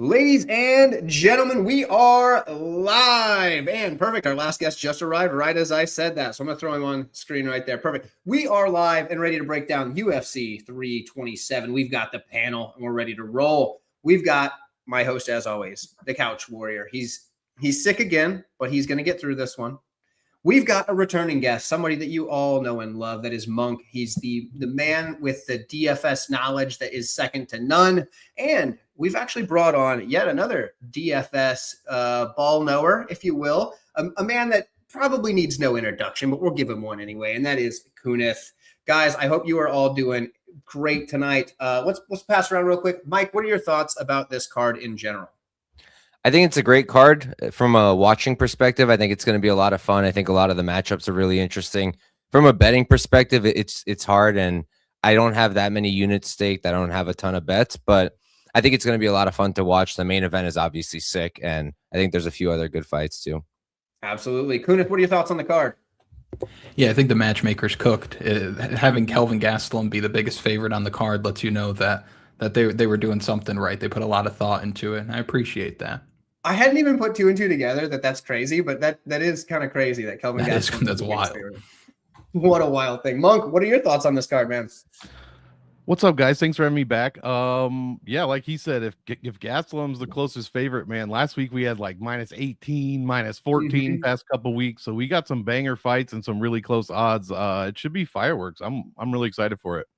Ladies and gentlemen, we are live and perfect. Our last guest just arrived right as I said that. So I'm going to throw him on screen right there. Perfect. We are live and ready to break down UFC 327. We've got the panel and we're ready to roll. We've got my host, as always, the Couch Warrior. He's sick again, but he's going to get through this one. We've got a returning guest, somebody that you all know and love. That is Monk. He's the man with the DFS knowledge that is second to none. And we've actually brought on yet another DFS ball knower, if you will, a man that probably needs no introduction, but we'll give him one anyway, and that is Kunath. Guys, I hope you are all doing great tonight. Let's pass around real quick. Mike, what are your thoughts about this card in general? I think it's a great card from a watching perspective. I think it's going to be a lot of fun. I think a lot of the matchups are really interesting. From a betting perspective, it's hard, and I don't have that many units staked. I don't have a ton of bets, but I think it's going to be a lot of fun to watch. The main event is obviously sick, and I think there's a few other good fights too. Absolutely. Kunath, what are your thoughts on the card? Yeah, I think the matchmaker's cooked. Having Kelvin Gastelum be the biggest favorite on the card lets you know that they were doing something right. They put a lot of thought into it, and I appreciate that. I hadn't even put two and two together that's crazy, but that is kind of crazy that Kelvin Gastelum. That's wild. What a wild thing. Monk, what are your thoughts on this card, man? What's up, guys? Thanks for having me back. Yeah, like he said, if Gastelum's the closest favorite, man, last week we had like -18, -14 past couple weeks, so we got some banger fights and some really close odds. It should be fireworks. I'm really excited for it.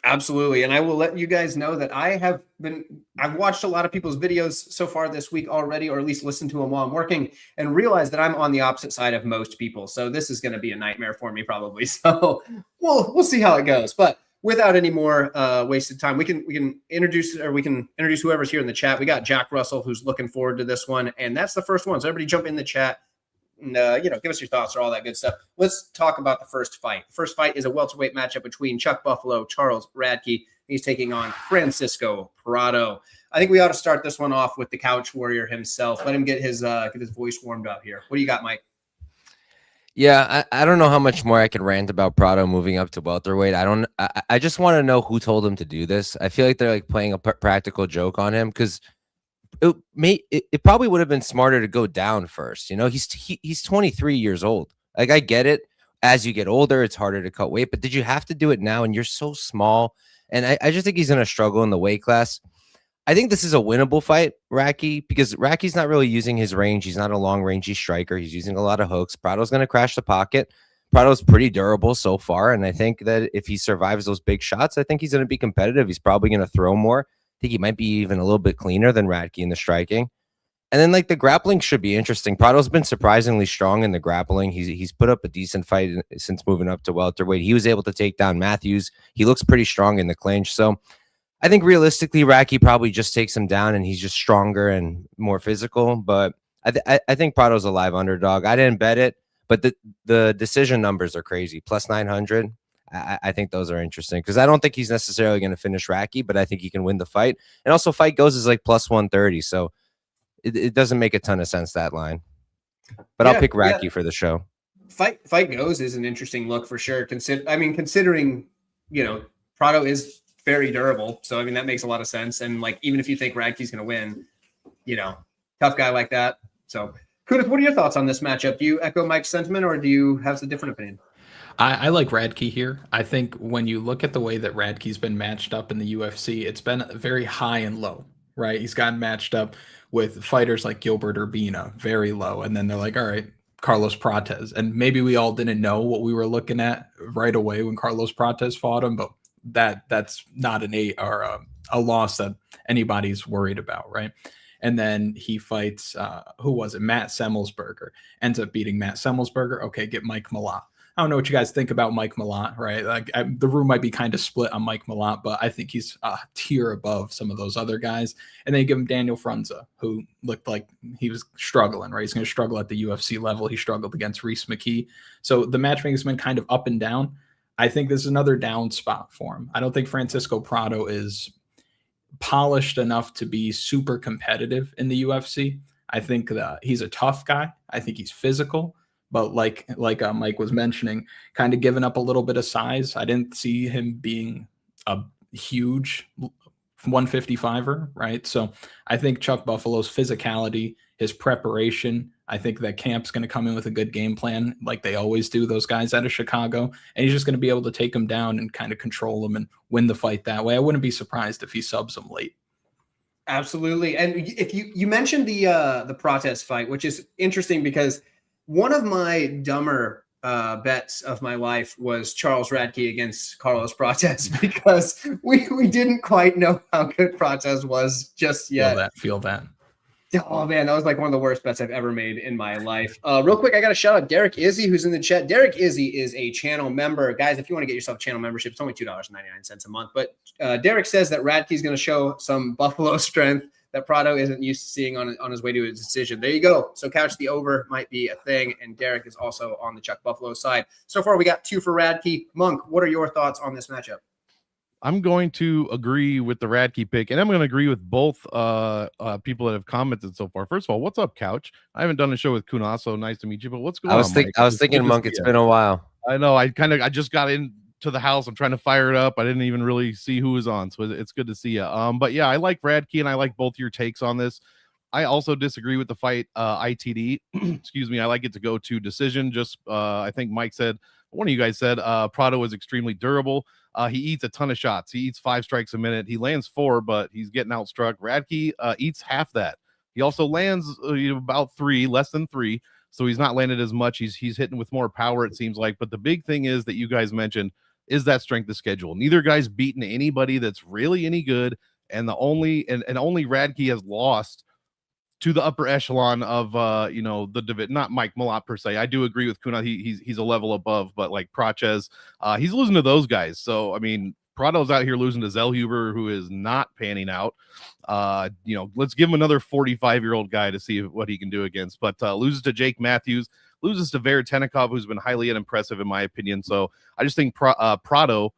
Absolutely. And I will let you guys know that I've watched a lot of people's videos so far this week already, or at least listened to them while I'm working, and realized that I'm on the opposite side of most people. So this is going to be a nightmare for me probably. So we'll see how it goes. But without any more wasted time, we can introduce whoever's here in the chat. We got Jack Russell, who's looking forward to this one. And that's the first one. So everybody jump in the chat. And, give us your thoughts or all that good stuff. Let's talk about the first fight. The first fight is a welterweight matchup between Chuck Buffalo, Charles Radkey. He's taking on Francisco Praau. I think we ought to start this one off with the Couch Warrior himself. Let him get his voice warmed up here. What do you got, Mike? Yeah, I don't know how much more I can rant about Praau moving up to welterweight. I just want to know who told him to do this. I feel like they're like playing a practical joke on him because it probably would have been smarter to go down first. You know, he's 23 years old. Like, I get it. As you get older, it's harder to cut weight. But did you have to do it now? And you're so small. And I just think he's going to struggle in the weight class. I think this is a winnable fight, Radkey, because Radkey's not really using his range. He's not a long-rangey striker. He's using a lot of hooks. Prado's going to crash the pocket. Prado's pretty durable so far. And I think that if he survives those big shots, I think he's going to be competitive. He's probably going to throw more. I think he might be even a little bit cleaner than Radkey in the striking. And then, like, the grappling should be interesting. Prado's been surprisingly strong in the grappling. He's put up a decent fight since moving up to welterweight. He was able to take down Matthews. He looks pretty strong in the clinch. So I think realistically, Radkey probably just takes him down and he's just stronger and more physical. But I think Prado's a live underdog. I didn't bet it, but the decision numbers are crazy. Plus 900. I think those are interesting because I don't think he's necessarily going to finish Radkey, but I think he can win the fight. And also, fight goes is like plus 130. So it doesn't make a ton of sense, that line. But I'll pick Radkey for the show. Fight goes is an interesting look for sure. Considering, Praau is very durable. So, I mean, that makes a lot of sense. And, like, even if you think Radkey's going to win, tough guy like that. So, Kunath, what are your thoughts on this matchup? Do you echo Mike's sentiment or do you have a different opinion? I like Radkey here. I think when you look at the way that Radkey's been matched up in the UFC, it's been very high and low, right? He's gotten matched up with fighters like Gilbert Urbina, very low. And then they're like, all right, Carlos Prates. And maybe we all didn't know what we were looking at right away when Carlos Prates fought him, but that's not a loss that anybody's worried about, right? And then he fights, who was it? Matt Semmelsberger. Ends up beating Matt Semmelsberger. Okay, get Mike Malott. I don't know what you guys think about Mike Malott, right? Like, the room might be kind of split on Mike Malott, but I think he's a tier above some of those other guys. And then you give him Daniel Frunza, who looked like he was struggling, right? He's going to struggle at the UFC level. He struggled against Reese McKee. So the matchmaking has been kind of up and down. I think this is another down spot for him. I don't think Francisco Praau is polished enough to be super competitive in the UFC. I think that he's a tough guy. I think he's physical. But like Mike was mentioning, kind of giving up a little bit of size. I didn't see him being a huge 155er, right? So I think Chuck Buffalo's physicality, his preparation, I think that Camp's going to come in with a good game plan like they always do, those guys out of Chicago, and he's just going to be able to take him down and kind of control him and win the fight that way. I wouldn't be surprised if he subs him late. Absolutely. And if you mentioned the Prates fight, which is interesting because one of my dumber bets of my life was Charles Radkey against Carlos Prates because we didn't quite know how good Prates was just yet. Feel that. Oh man, that was like one of the worst bets I've ever made in my life. Real quick, I got to shout out Derek Izzy, who's in the chat. Derek Izzy is a channel member. Guys, if you want to get yourself a channel membership, it's only $2.99 a month. But Derek says that Radkey's going to show some Buffalo strength that Praau isn't used to seeing on his way to his decision. There you go. So couch the over might be a thing, and Derek is also on the Chuck Buffalo side. So far, we got 2 for Radkey. Monk, what are your thoughts on this matchup? I'm going to agree with the Radkey pick, and I'm going to agree with both people that have commented so far. First of all, what's up, Couch? I haven't done a show with Kunath, so nice to meet you. But what's going on? I was thinking, Monk, it's been a while. I know. I just got into the house. I'm trying to fire it up. I didn't even really see who was on, so it's good to see you. But yeah, I like Radkey, and I like both your takes on this. I also disagree with the fight ITD. Excuse me. I like it to go to decision. Just I think Mike said, one of you guys said, Praau is extremely durable. He eats a ton of shots. He eats 5 strikes a minute. He lands 4, but he's getting outstruck. Radkey eats half that. He also lands about 3, less than 3. So he's not landed as much. He's hitting with more power, it seems like. But the big thing is that you guys mentioned is that strength of schedule. Neither guy's beaten anybody that's really any good. And only Radkey has lost to the upper echelon of the division. Not Mike Malott per se. I do agree with Kunath. He's a level above, but like Prates, he's losing to those guys. So I mean, Prado's out here losing to Zellhuber, who is not panning out. Let's give him another 45-year-old guy to see what he can do against. But loses to Jake Matthews, loses to Veretennikov, who's been highly unimpressive in my opinion. So I just think Praau,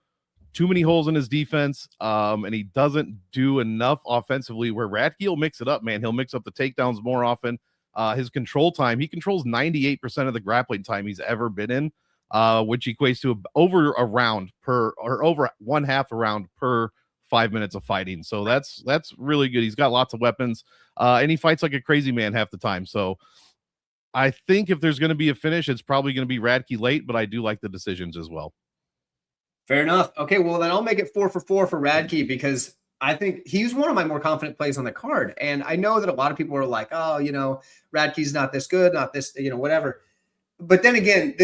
too many holes in his defense, and he doesn't do enough offensively where Radkey will mix it up, man. He'll mix up the takedowns more often. His control time, he controls 98% of the grappling time he's ever been in, which equates to over one half a round per 5 minutes of fighting. So that's really good. He's got lots of weapons, and he fights like a crazy man half the time. So I think if there's going to be a finish, it's probably going to be Radkey late, but I do like the decisions as well. Fair enough. Okay, well, then I'll make it 4 for 4 for Radkey because I think he's one of my more confident plays on the card. And I know that a lot of people are like, oh, Radkey's not this good, not this, whatever. But then again,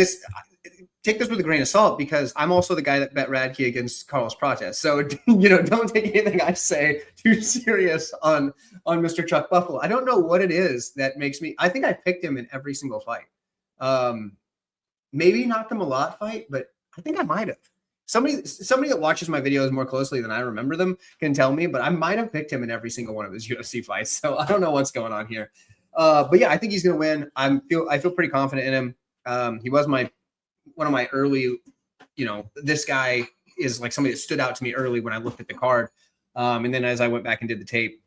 take this with a grain of salt because I'm also the guy that bet Radkey against Carlos Prates. So, don't take anything I say too serious on Mr. Chuck Buffalo. I don't know what it is that makes me – I think I picked him in every single fight. Maybe not the Malott fight, but I think I might have. Somebody that watches my videos more closely than I remember them can tell me, but I might have picked him in every single one of his UFC fights. So I don't know what's going on here. But yeah, I think he's going to win. I feel pretty confident in him. He was one of my early, this guy is like somebody that stood out to me early when I looked at the card. And then as I went back and did the tape,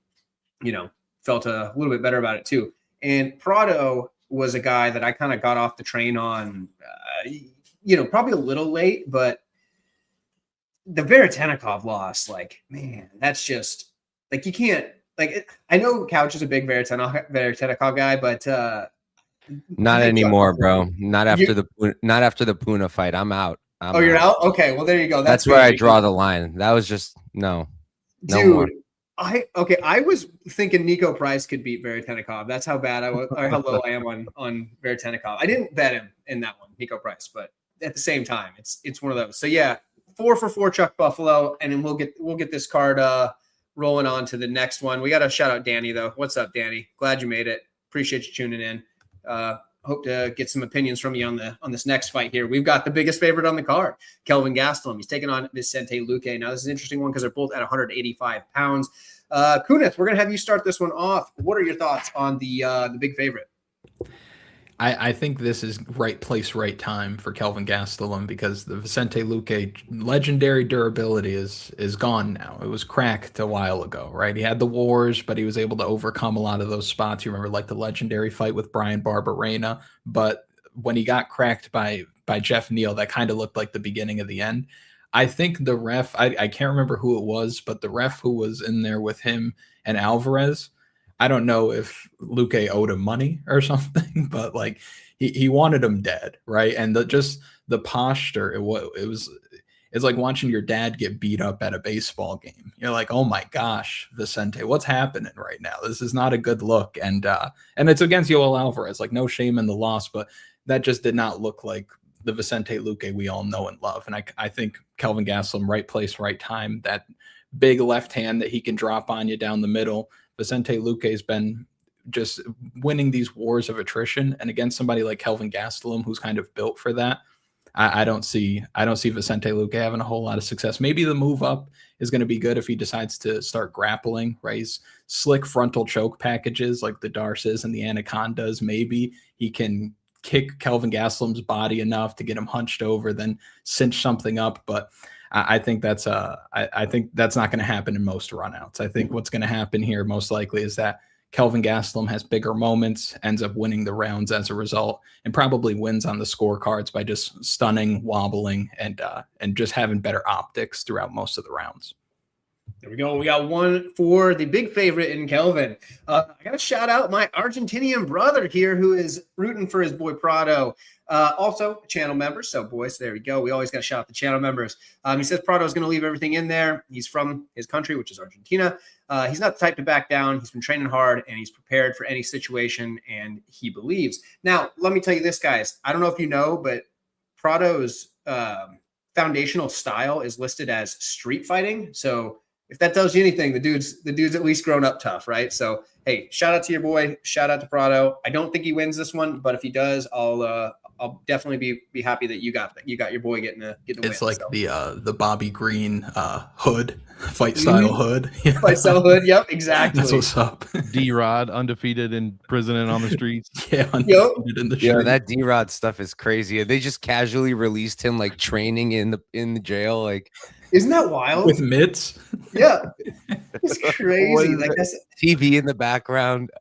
felt a little bit better about it too. And Praau was a guy that I kind of got off the train on, probably a little late, but the Veretennikov loss, like, man, that's just like, you can't I know Couch is a big Veretennikov guy, but not anymore, bro. Not after the Puna fight. I'm out. You're out? Okay. Well, there you go. That's where I draw the line. That was just no dude. More. I was thinking Nico Price could beat Veretennikov. That's how bad I was, or how low I am on Veretennikov. I didn't bet him in that one, Nico Price, but at the same time, it's one of those. So yeah, 4 for 4 Chuck Buffalo, and then we'll get this card rolling on to the next one. We got to shout out Danny though. What's up, Danny? Glad you made it. Appreciate you tuning in. Hope to get some opinions from you on this next fight here. We've got the biggest favorite on the card, Kelvin Gastelum. He's taking on Vicente Luque. Now this is an interesting one because they're both at 185 pounds. Kunath, we're gonna have you start this one off. What are your thoughts on the big favorite? I think this is right place, right time for Kelvin Gastelum because the Vicente Luque legendary durability is gone now. It was cracked a while ago, right? He had the wars, but he was able to overcome a lot of those spots. You remember like the legendary fight with Brian Barberena, but when he got cracked by Jeff Neal, that kind of looked like the beginning of the end. I think the ref, I can't remember who it was, but the ref who was in there with him and Alvarez, I don't know if Luque owed him money or something, but like he wanted him dead, right? And just the posture, it's like watching your dad get beat up at a baseball game. You're like, oh my gosh, Vicente, what's happening right now? This is not a good look. And it's against Yoel Alvarez, like no shame in the loss, but that just did not look like the Vicente Luque we all know and love. And I think Kelvin Gastelum, right place, right time, that big left hand that he can drop on you down the middle. Vicente Luque has been just winning these wars of attrition. And against somebody like Kelvin Gastelum, who's kind of built for that, I don't see Vicente Luque having a whole lot of success. Maybe the move up is going to be good if he decides to start grappling, right? He's slick frontal choke packages like the Darces and the Anacondas. Maybe he can kick Kelvin Gastelum's body enough to get him hunched over, then cinch something up. But I think that's I think that's not going to happen in most runouts. I think what's going to happen here most likely is that Kelvin Gastelum has bigger moments, ends up winning the rounds as a result, and probably wins on the scorecards by just stunning, wobbling, and just having better optics throughout most of the rounds. There we go. We got one for the big favorite in Kelvin. I got to shout out my Argentinian brother here who is rooting for his boy Praau. Also a channel member. So boys, there we go. We always got to shout out the channel members. He says Praau is going to leave everything in there. He's from his country, which is Argentina. He's not the type to back down. He's been training hard and he's prepared for any situation and he believes. Now, let me tell you this, guys. I don't know if you know, but Praau's foundational style is listed as street fighting. So if that tells you anything, the dude's at least grown up tough, right? So, hey, shout out to your boy. Shout out to Praau. I don't think he wins this one, but if he does, I'll definitely be happy that you got your boy getting a win. It's like the Bobby Green hood, fight style hood. Fight style hood, yep, exactly. That's what's up. D-Rod, undefeated in prison and on the streets. Yeah, undefeated in the street. That D-Rod stuff is crazy. They just casually released him like training in the jail. Like, isn't that wild? With mitts? Yeah. It's crazy. Like that's TV in the background.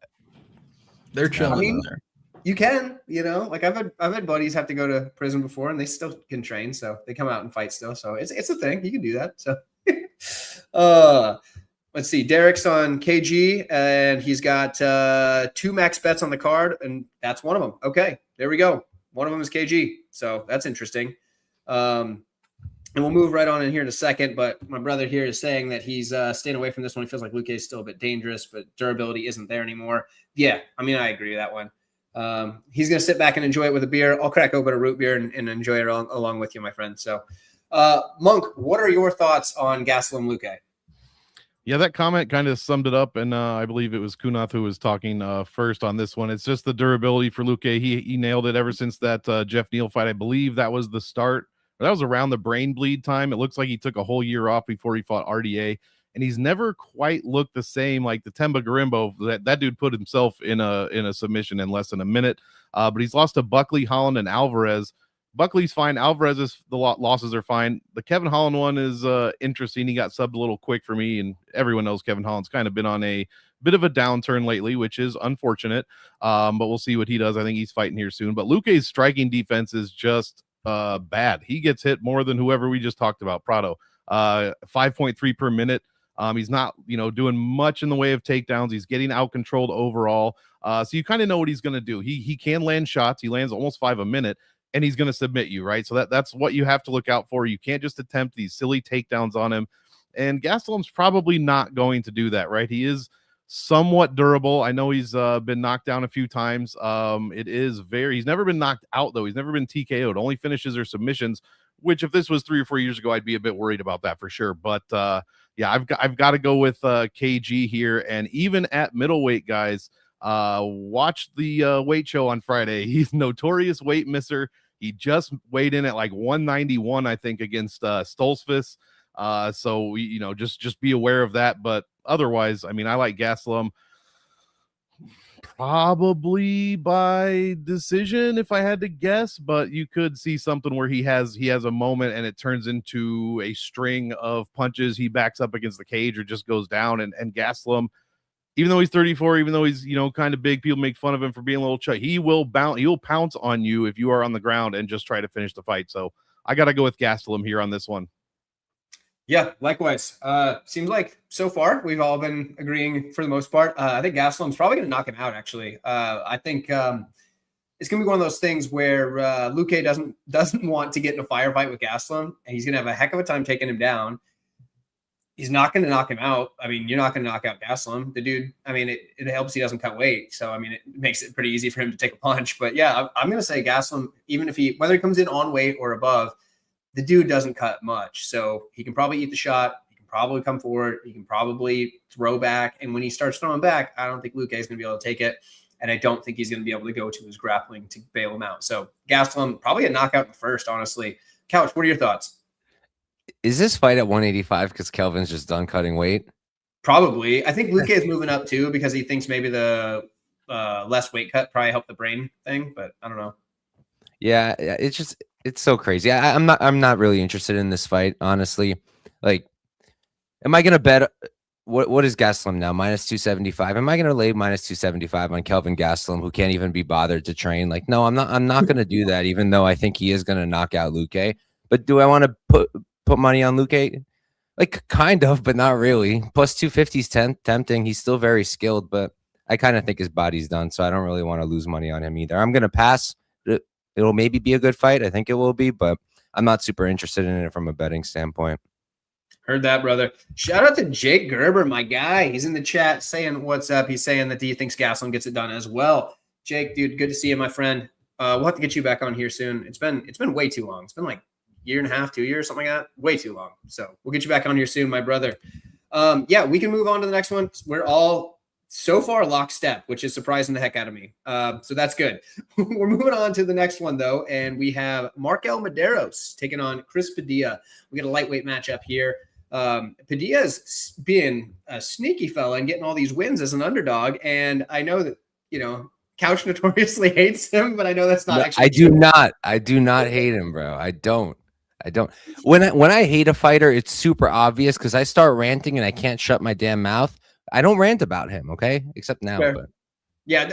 They're chilling in there. You can, like I've had buddies have to go to prison before and they still can train. So they come out and fight still. So it's a thing. You can do that. So let's see. Derek's on KG and he's got 2 max bets on the card and that's one of them. Okay, there we go. One of them is KG. So that's interesting. And we'll move right on in here in a second, but my brother here is saying that he's staying away from this one. He feels like Luque is still a bit dangerous, but durability isn't there anymore. Yeah, I mean, I agree with that one. He's going to sit back and enjoy it with a beer. I'll crack open a root beer and enjoy it along with you, my friend. So, Monk, what are your thoughts on Gastelum Luque? Yeah, that comment kind of summed it up, and I believe it was Kunath who was talking first on this one. It's just the durability for Luque. He nailed it ever since that Jeff Neal fight. I believe that was the start. That was around the brain bleed time. It looks like he took a whole year off before he fought RDA, and he's never quite looked the same. Like the Temba Garimbo, that dude put himself in a submission in less than a minute. But he's lost to Buckley, Holland, and Alvarez. Buckley's fine. Alvarez's losses are fine. The Kevin Holland one is interesting. He got subbed a little quick for me, and everyone knows Kevin Holland's kind of been on a bit of a downturn lately, which is unfortunate. But we'll see what he does. I think he's fighting here soon. But Luque's striking defense is just bad. He gets hit more than whoever we just talked about, Praau. 5.3 per minute. He's not, doing much in the way of takedowns. He's getting out controlled overall. So you kind of know what he's going to do. He can land shots. He lands almost 5 a minute, and he's going to submit you, right? So that's what you have to look out for. You can't just attempt these silly takedowns on him. And Gastelum's probably not going to do that, right? He is somewhat durable. I know he's been knocked down a few times. He's never been knocked out though. He's never been TKO'd. Only finishes or submissions, which if this was 3 or 4 years ago, I'd be a bit worried about that for sure. But yeah, I've got to go with KG here. And even at middleweight, guys, watch the weight show on Friday. He's notorious weight misser. He just weighed in at like 191, I think, against Stoltzfus. So just be aware of that. But otherwise, I mean, I like Gastelum probably by decision if I had to guess, but you could see something where he has a moment and it turns into a string of punches. He backs up against the cage or just goes down. And Gastelum, even though he's 34, even though he's, kind of big, people make fun of him for being a little chubby. He will pounce on you if you are on the ground and just try to finish the fight. So I got to go with Gastelum here on this one. Yeah, likewise. Seems like so far we've all been agreeing for the most part. I think Gastelum's probably going to knock him out. Actually, I think it's going to be one of those things where Luque doesn't want to get in a firefight with Gastelum, and he's going to have a heck of a time taking him down. He's not going to knock him out. I mean, you're not going to knock out Gastelum. The dude, I mean, it helps he doesn't cut weight. So, I mean, it makes it pretty easy for him to take a punch. But yeah, I'm going to say Gastelum, even if whether he comes in on weight or above, the dude doesn't cut much. So he can probably eat the shot. He can probably come forward. He can probably throw back. And when he starts throwing back, I don't think Luque is going to be able to take it. And I don't think he's going to be able to go to his grappling to bail him out. So Gastelum, probably a knockout in the first, honestly. Couch, what are your thoughts? Is this fight at 185 because Kelvin's just done cutting weight? Probably. I think Luque is moving up too because he thinks maybe the less weight cut probably helped the brain thing, but I don't know. Yeah, it's so crazy. I'm not really interested in this fight, honestly. Like, am I gonna bet what is Gastelum now? -275. Am I gonna lay -275 on Kelvin Gastelum, who can't even be bothered to train? Like, no, I'm not gonna do that, even though I think he is gonna knock out Luque. But do I want to put money on Luque? Like, kind of, but not really. Plus 250 is tempting. He's still very skilled, but I kind of think his body's done, so I don't really want to lose money on him either. I'm gonna pass. It'll maybe be a good fight. I think it will be, but I'm not super interested in it from a betting standpoint. Heard that, brother. Shout out to Jake Gerber, my guy. He's in the chat saying what's up. He's saying that he thinks Gastelum gets it done as well. Jake, dude, good to see you, my friend. We'll have to get you back on here soon. It's been way too long. It's been like a year and a half, 2 years, something like that. Way too long. So we'll get you back on here soon, my brother. Yeah, we can move on to the next one. We're all so far lockstep, which is surprising the heck out of me. So that's good. We're moving on to the next one, though, and we have Markel Maderos taking on Chris Padilla. We get a lightweight matchup here. Padilla's being a sneaky fella and getting all these wins as an underdog, and I know that, you know, Couch notoriously hates him, but I know that's not actually true. I do not hate him, bro. I don't. When I hate a fighter, it's super obvious because I start ranting and I can't shut my damn mouth. I don't rant about him, okay? Except now. Fair. But yeah,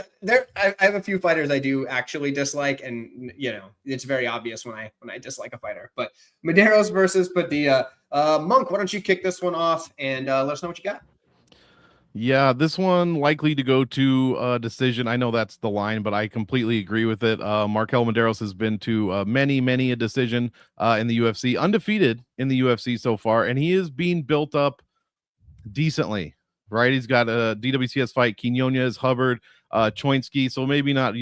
I have a few fighters I do actually dislike, and you know, it's very obvious when I dislike a fighter. But Maderos versus Padilla. Monk, why don't you kick this one off and let us know what you got? Yeah, this one likely to go to a decision. I know that's the line, but I completely agree with it. Markel Maderos has been to many a decision in the UFC, undefeated in the UFC so far, and he is being built up decently, right? He's got a DWCS fight, Quinones, Hubbard, Choinsky, so maybe not,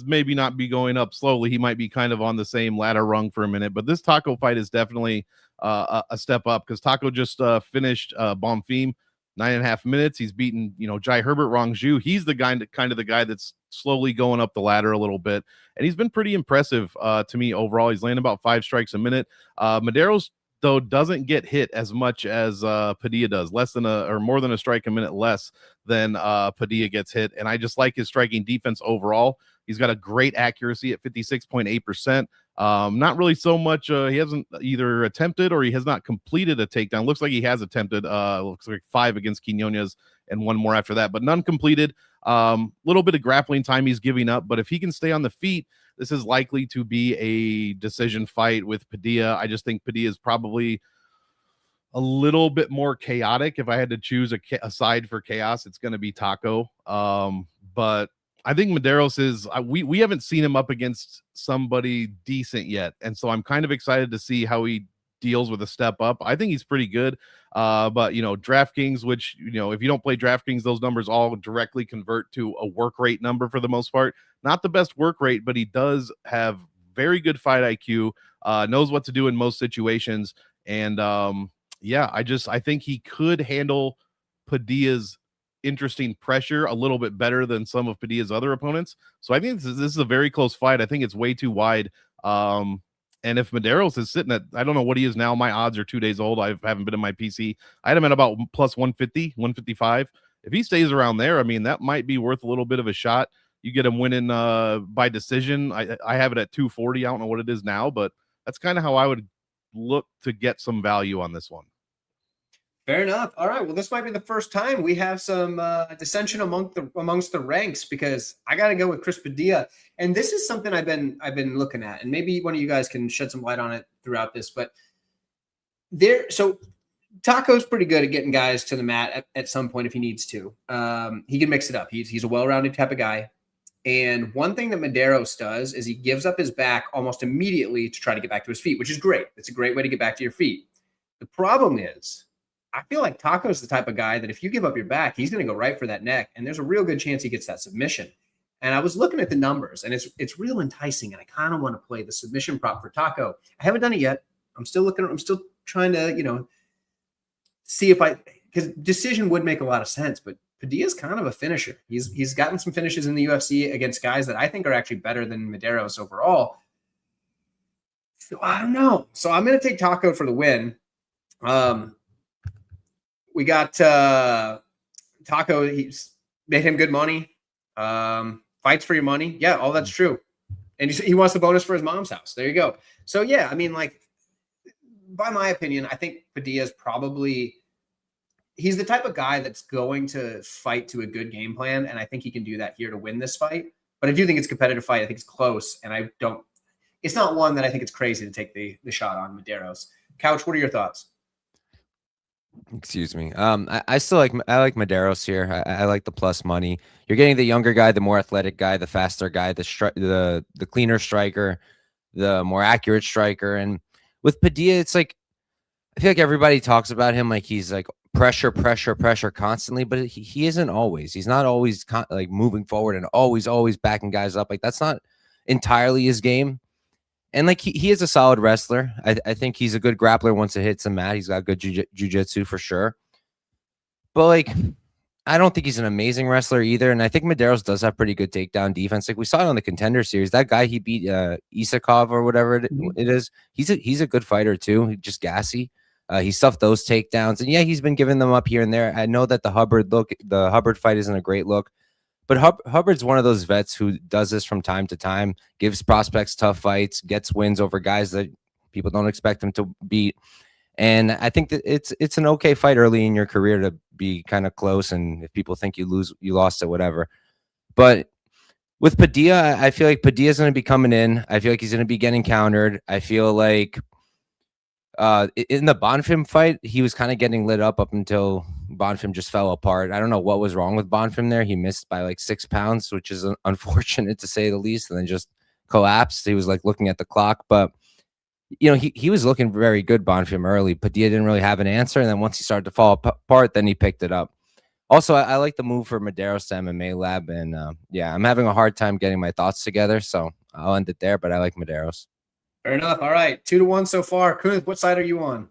maybe not be going up slowly. He might be kind of on the same ladder rung for a minute, but this Taco fight is definitely a step up because Taco just finished Bonfim. 9.5 minutes. He's beaten, Jai Herbert, Rongju. He's the guy, kind of the guy that's slowly going up the ladder a little bit. And he's been pretty impressive to me overall. He's landing about 5 strikes a minute. Maderos, though, doesn't get hit as much as Padilla does. More than a strike a minute less than Padilla gets hit. And I just like his striking defense overall. He's got a great accuracy at 56.8%. Not really so much. He hasn't either attempted or he has not completed a takedown. Looks like he has attempted. Looks like 5 against Quinones and 1 more after that, but none completed. Little bit of grappling time he's giving up, but if he can stay on the feet, this is likely to be a decision fight with Padilla. I just think Padilla is probably a little bit more chaotic. If I had to choose a side for chaos, it's going to be Taco. But I think Maderos is, we haven't seen him up against somebody decent yet. And so I'm kind of excited to see how he deals with a step up. I think he's pretty good. But, DraftKings, which, if you don't play DraftKings, those numbers all directly convert to a work rate number for the most part. Not the best work rate, but he does have very good fight IQ, knows what to do in most situations. And I think he could handle Padilla's interesting pressure a little bit better than some of Padilla's other opponents. So I think this is a very close fight. I think it's way too wide. And if Maderos is sitting at, I don't know what he is now. My odds are 2 days old. I haven't been in my PC. I had him at about plus 150, 155. If he stays around there, I mean, that might be worth a little bit of a shot. You get him winning by decision. I have it at 240. I don't know what it is now, but that's kind of how I would look to get some value on this one. Fair enough. All right. Well, this might be the first time we have some dissension amongst the ranks because I got to go with Chris Padilla, and this is something I've been looking at, and maybe one of you guys can shed some light on it throughout this. But so Taco's pretty good at getting guys to the mat at some point if he needs to. He can mix it up. He's a well-rounded type of guy. And one thing that Maderos does is he gives up his back almost immediately to try to get back to his feet, which is great. It's a great way to get back to your feet. The problem is, I feel like Taco's the type of guy that if you give up your back, he's going to go right for that neck. And there's a real good chance he gets that submission. And I was looking at the numbers, and it's real enticing. And I kind of want to play the submission prop for Taco. I haven't done it yet. I'm still trying to, see if because decision would make a lot of sense, but Padilla's kind of a finisher. He's gotten some finishes in the UFC against guys that I think are actually better than Maderos overall. So I don't know. So I'm going to take Taco for the win. We got Taco. He's made him good money. Fights for your money. Yeah, all that's true. And he wants the bonus for his mom's house. There you go. So yeah, I mean, like, by my opinion, I think Padilla's he's the type of guy that's going to fight to a good game plan, and I think he can do that here to win this fight. But I do think it's a competitive fight. I think it's close, and it's not one that I think it's crazy to take the shot on Maderos. Couch, what are your thoughts? Excuse me. I still like Maderos here. I like the plus money. You're getting the younger guy, the more athletic guy, the faster guy, the cleaner striker, the more accurate striker. And with Padilla, it's like I feel like everybody talks about him like he's like pressure constantly, but he isn't always. He's not always like moving forward and always backing guys up. Like that's not entirely his game. And like he is a solid wrestler. I think he's a good grappler once it hits the mat. He's got good jiu-jitsu for sure. But like I don't think he's an amazing wrestler either. And I think Maderos does have pretty good takedown defense. Like we saw it on the Contender Series. That guy he beat Isakov or whatever it is. He's a good fighter too. He's just gassy. He stuffed those takedowns, and yeah, he's been giving them up here and there. I know that the Hubbard fight isn't a great look, but Hubbard's one of those vets who does this from time to time, gives prospects tough fights, gets wins over guys that people don't expect him to beat. And I think that it's an okay fight early in your career to be kind of close, and if people think you lost it, whatever. But with Padilla, I feel like Padilla's going to be coming in. I feel like he's going to be getting countered. I feel like in the Bonfim fight, he was kind of getting lit up until Bonfim just fell apart. I don't know what was wrong with Bonfim there. He missed by like 6 pounds, which is unfortunate to say the least, and then just collapsed. He was like looking at the clock, but he was looking very good, Bonfim, early. Padilla didn't really have an answer, and then once he started to fall apart, then he picked it up. Also, I like the move for Maderos to MMA Lab, and yeah, I'm having a hard time getting my thoughts together, so I'll end it there, but I like Maderos. Fair enough. All right. 2-1 so far. Kunath, what side are you on?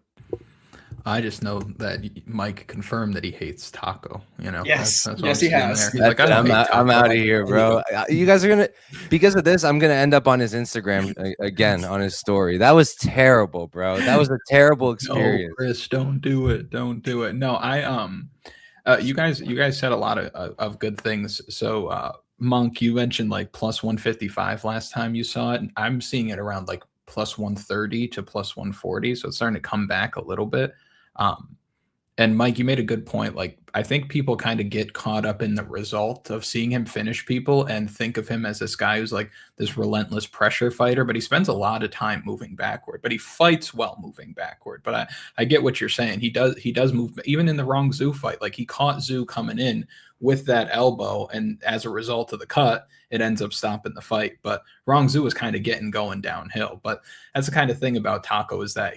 I just know that Mike confirmed that he hates Taco. Yes, that's yes, he has. Like, I'm out of here, bro. You guys are because of this, I'm gonna end up on his Instagram again on his story. That was terrible, bro. That was a terrible experience. No, Chris, don't do it. Don't do it. No, you guys said a lot of good things. So, Monk, you mentioned like plus 155 last time you saw it, and I'm seeing it around like plus 130 to plus 140. So it's starting to come back a little bit. And Mike, you made a good point. Like, I think people kind of get caught up in the result of seeing him finish people and think of him as this guy who's like this relentless pressure fighter, but he spends a lot of time moving backward, but he fights well moving backward. But I get what you're saying. He does move, even in the Rong Zhu fight. Like, he caught Zhu coming in with that elbow, and as a result of the cut, it ends up stopping the fight. But Rong Zhu was kind of going downhill. But that's the kind of thing about Taco, is that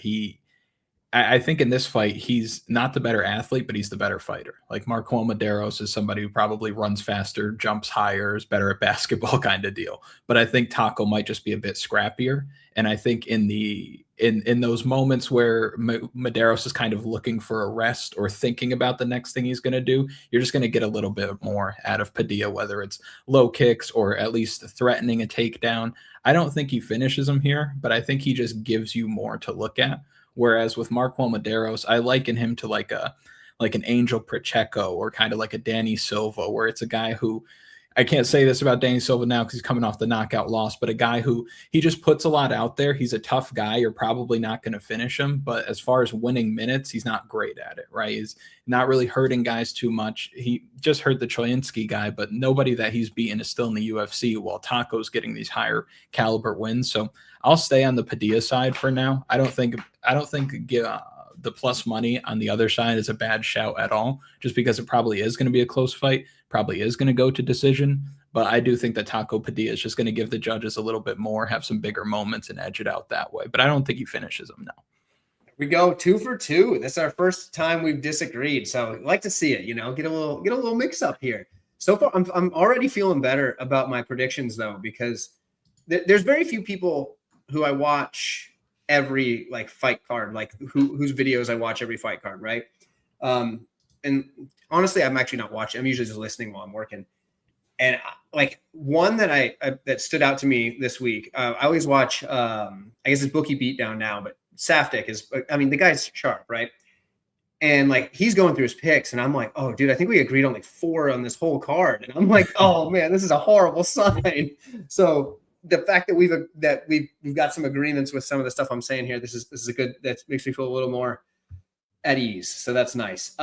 I think in this fight, he's not the better athlete, but he's the better fighter. Like, Marquel Maderos is somebody who probably runs faster, jumps higher, is better at basketball kind of deal. But I think Taco might just be a bit scrappier. And I think in those moments where Maderos is kind of looking for a rest or thinking about the next thing he's going to do, you're just going to get a little bit more out of Padilla, whether it's low kicks or at least threatening a takedown. I don't think he finishes him here, but I think he just gives you more to look at. Whereas with Marquel Maderos, I liken him to like an Angel Pacheco or kind of like a Danny Silva, where it's a guy who, I can't say this about Danny Silva now because he's coming off the knockout loss, but a guy who he just puts a lot out there. He's a tough guy. You're probably not going to finish him, but as far as winning minutes, he's not great at it, right? He's not really hurting guys too much. He just hurt the Choyinski guy, but nobody that he's beaten is still in the UFC, while Taco's getting these higher caliber wins. So I'll stay on the Padilla side for now. I don't think the plus money on the other side is a bad shout at all, just because it probably is going to be a close fight, probably is going to go to decision. But I do think that Taco Padilla is just going to give the judges a little bit more, have some bigger moments, and edge it out that way. But I don't think he finishes him now. We go 2 for 2. This is our first time we've disagreed, so I'd like to see it. Get a little mix up here. So far, I'm already feeling better about my predictions though, because there's very few people who I watch every like fight card, like whose videos I watch every fight card, right? And honestly, I'm actually not watching. I'm usually just listening while I'm working. And like one that I that stood out to me this week, I always watch. I guess it's Bookie Beatdown now, but Safdie is. I mean, the guy's sharp, right? And like he's going through his picks, and I'm like, oh, dude, I think we agreed on like 4 on this whole card, and I'm like, oh man, this is a horrible sign. So the fact that we've got some agreements with some of the stuff I'm saying here, this is a good. That makes me feel a little more at ease. So that's nice.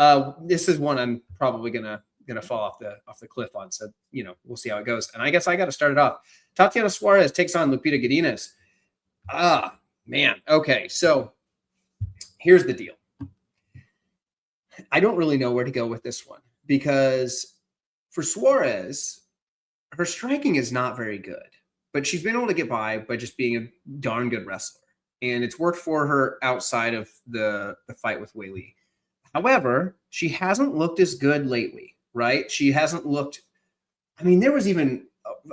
This is one I'm probably gonna fall off the cliff on. So we'll see how it goes. And I guess I got to start it off. Tatiana Suarez takes on Lupita Gadinz. Man. Okay. So here's the deal. I don't really know where to go with this one, because for Suarez, her striking is not very good, but she's been able to get by just being a darn good wrestler. And it's worked for her outside of the fight with Wei Li. However, she hasn't looked as good lately, right? She hasn't looked, I mean, there was even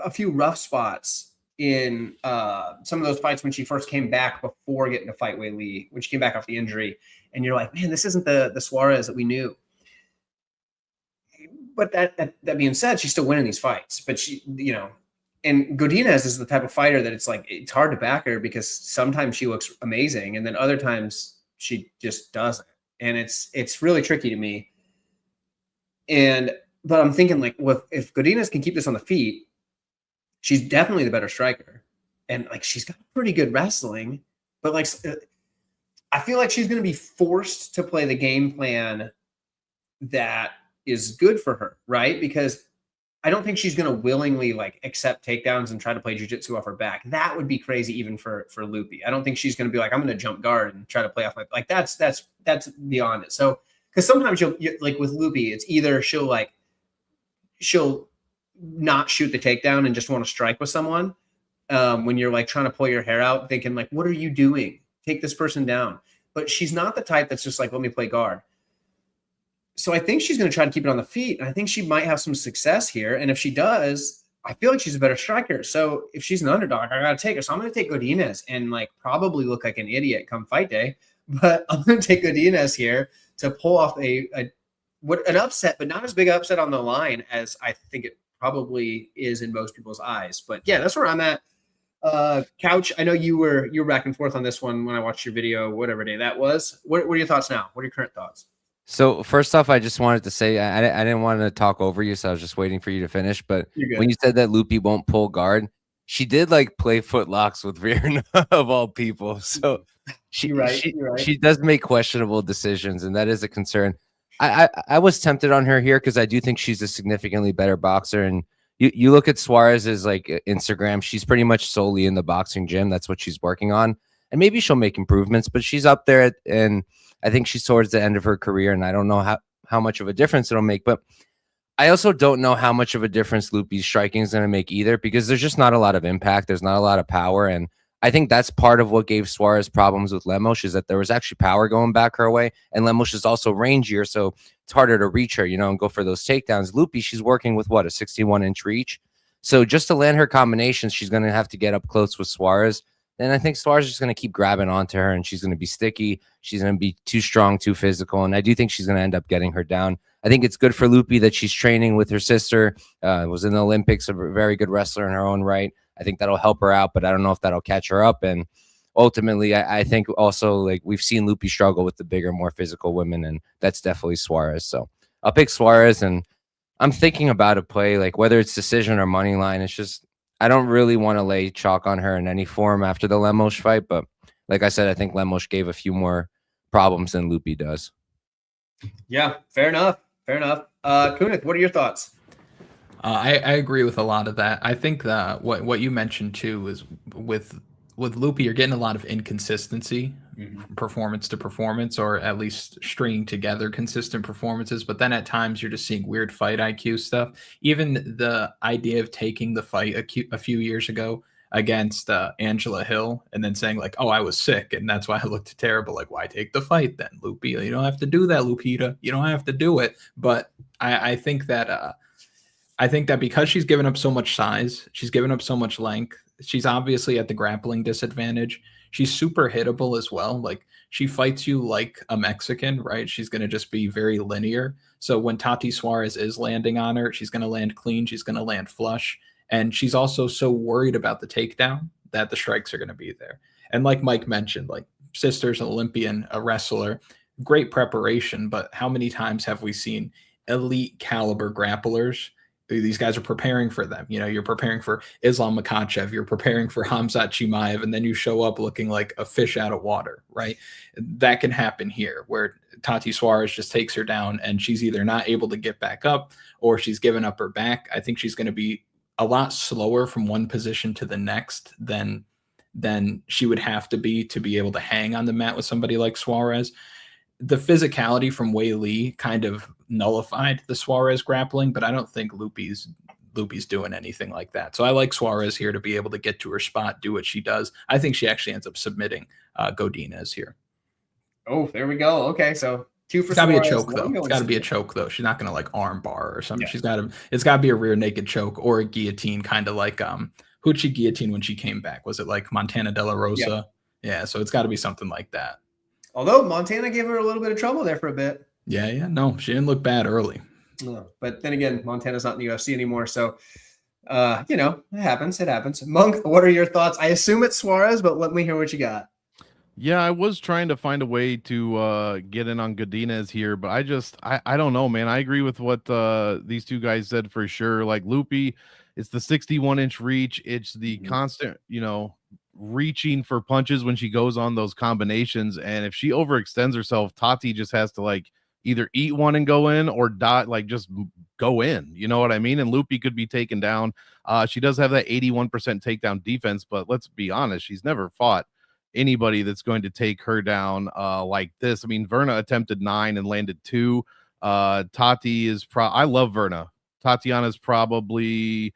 a few rough spots in some of those fights when she first came back before getting to fight Wei Li, when she came back off the injury. And you're like, man, this isn't the Suarez that we knew. But that being said, she's still winning these fights. But she, and Gadinz is the type of fighter that it's hard to back her, because sometimes she looks amazing and then other times she just doesn't. And it's really tricky to me. But I'm thinking like, well, if Gadinz can keep this on the feet, she's definitely the better striker. And like, she's got pretty good wrestling, but like, I feel like she's going to be forced to play the game plan that is good for her, right? Because I don't think she's going to willingly like accept takedowns and try to play jiu-jitsu off her back. That would be crazy even for Luque. I don't think she's going to be like, I'm going to jump guard and try to play off my, like that's beyond it. So, because sometimes you like with Luque, it's either she'll not shoot the takedown and just want to strike with someone when you're like trying to pull your hair out, thinking like, what are you doing? Take this person down. But she's not the type that's just like, let me play guard. So I think she's going to try to keep it on the feet. And I think she might have some success here. And if she does, I feel like she's a better striker. So if she's an underdog, I got to take her. So I'm going to take Gadinz and like probably look like an idiot come fight day. But I'm going to take Gadinz here to pull off an upset, but not as big an upset on the line as I think it probably is in most people's eyes. But yeah, that's where I'm at. Couch, I know you were back and forth on this one when I watched your video, whatever day that was. What are your thoughts now? What are your current thoughts? So first off, I just wanted to say I didn't want to talk over you, so I was just waiting for you to finish. But when you said that Luque won't pull guard, she did like play foot locks with Rear of all people. So she does make questionable decisions, and that is a concern. I was tempted on her here because I do think she's a significantly better boxer. And you look at Suarez's like Instagram, she's pretty much solely in the boxing gym. That's what she's working on. And maybe she'll make improvements, but she's up there and I think she's towards the end of her career, and I don't know how much of a difference it'll make. But I also don't know how much of a difference Lupe's striking is going to make either, because there's just not a lot of impact. There's not a lot of power. And I think that's part of what gave Suarez problems with Lemos, is that there was actually power going back her way. And Lemos is also rangier, so it's harder to reach her, and go for those takedowns. Luque, she's working with what, a 61-inch reach. So just to land her combinations, she's going to have to get up close with Suarez. And I think Suarez is just going to keep grabbing onto her, and she's going to be sticky. She's going to be too strong, too physical. And I do think she's going to end up getting her down. I think it's good for Luque that she's training with her sister, was in the Olympics, a very good wrestler in her own right. I think that'll help her out, but I don't know if that'll catch her up. And ultimately, I think also like we've seen Luque struggle with the bigger, more physical women, and that's definitely Suarez. So I'll pick Suarez, and I'm thinking about a play, like whether it's decision or money line. It's just, I don't really want to lay chalk on her in any form after the Lemos fight. But like I said, I think Lemos gave a few more problems than Luque does. Yeah, fair enough. Fair enough. Kunath, what are your thoughts? I agree with a lot of that. I think that what you mentioned too is with Luque, you're getting a lot of inconsistency performance to performance, or at least stringing together consistent performances. But then at times you're just seeing weird fight IQ stuff. Even the idea of taking the fight a few years ago against Angela Hill and then saying like, oh, I was sick and that's why I looked terrible. Like, why take the fight then, Lupe? You don't have to do that, Lupita. You don't have to do it. But I think that because she's given up so much size, she's given up so much length, she's obviously at the grappling disadvantage. She's super hittable as well. Like, she fights you like a Mexican, right? She's going to just be very linear. So when Tati Suarez is landing on her, she's going to land clean. She's going to land flush. And she's also so worried about the takedown that the strikes are going to be there. And like Mike mentioned, like, sister's an Olympian, a wrestler, great preparation. But how many times have we seen elite caliber grapplers? These guys are preparing for them. You know, you're preparing for Islam Makhachev, you're preparing for Khamzat Chimaev, and then you show up looking like a fish out of water, right? That can happen here, where Tati Suarez just takes her down and she's either not able to get back up or she's given up her back. I think she's going to be a lot slower from one position to the next than she would have to be able to hang on the mat with somebody like Suarez. The physicality from Wei Li kind of nullified the Suarez grappling, but I don't think Lupe's doing anything like that. So I like Suarez here to be able to get to her spot, do what she does. I think she actually ends up submitting Gadinz here. Oh, there we go. Okay, so 2 for It's gotta Suarez. be a choke though. It's gotta be a choke though. She's not gonna like arm bar or something. Yeah. It's gotta be a rear naked choke or a guillotine, kind of like who'd she guillotine when she came back? Was it like Montana De La Rosa? Yeah, so it's gotta be something like that. Although Montana gave her a little bit of trouble there for a bit. Yeah. No, she didn't look bad early. No, but then again, Montana's not in the UFC anymore. So, it happens. It happens. Monk, what are your thoughts? I assume it's Suarez, but let me hear what you got. Yeah, I was trying to find a way to get in on Gadinz here, but I don't know, man. I agree with what these two guys said for sure. Like, Lupe, it's the 61-inch reach. It's the constant, reaching for punches when she goes on those combinations. And if she overextends herself, Tati just has to like either eat one and go in or like just go in. You know what I mean? And Lupe could be taken down. She does have that 81% takedown defense, but let's be honest, she's never fought anybody that's going to take her down like this. I mean, Verna attempted 9 and landed 2. Tati is I love Verna. Tatiana's probably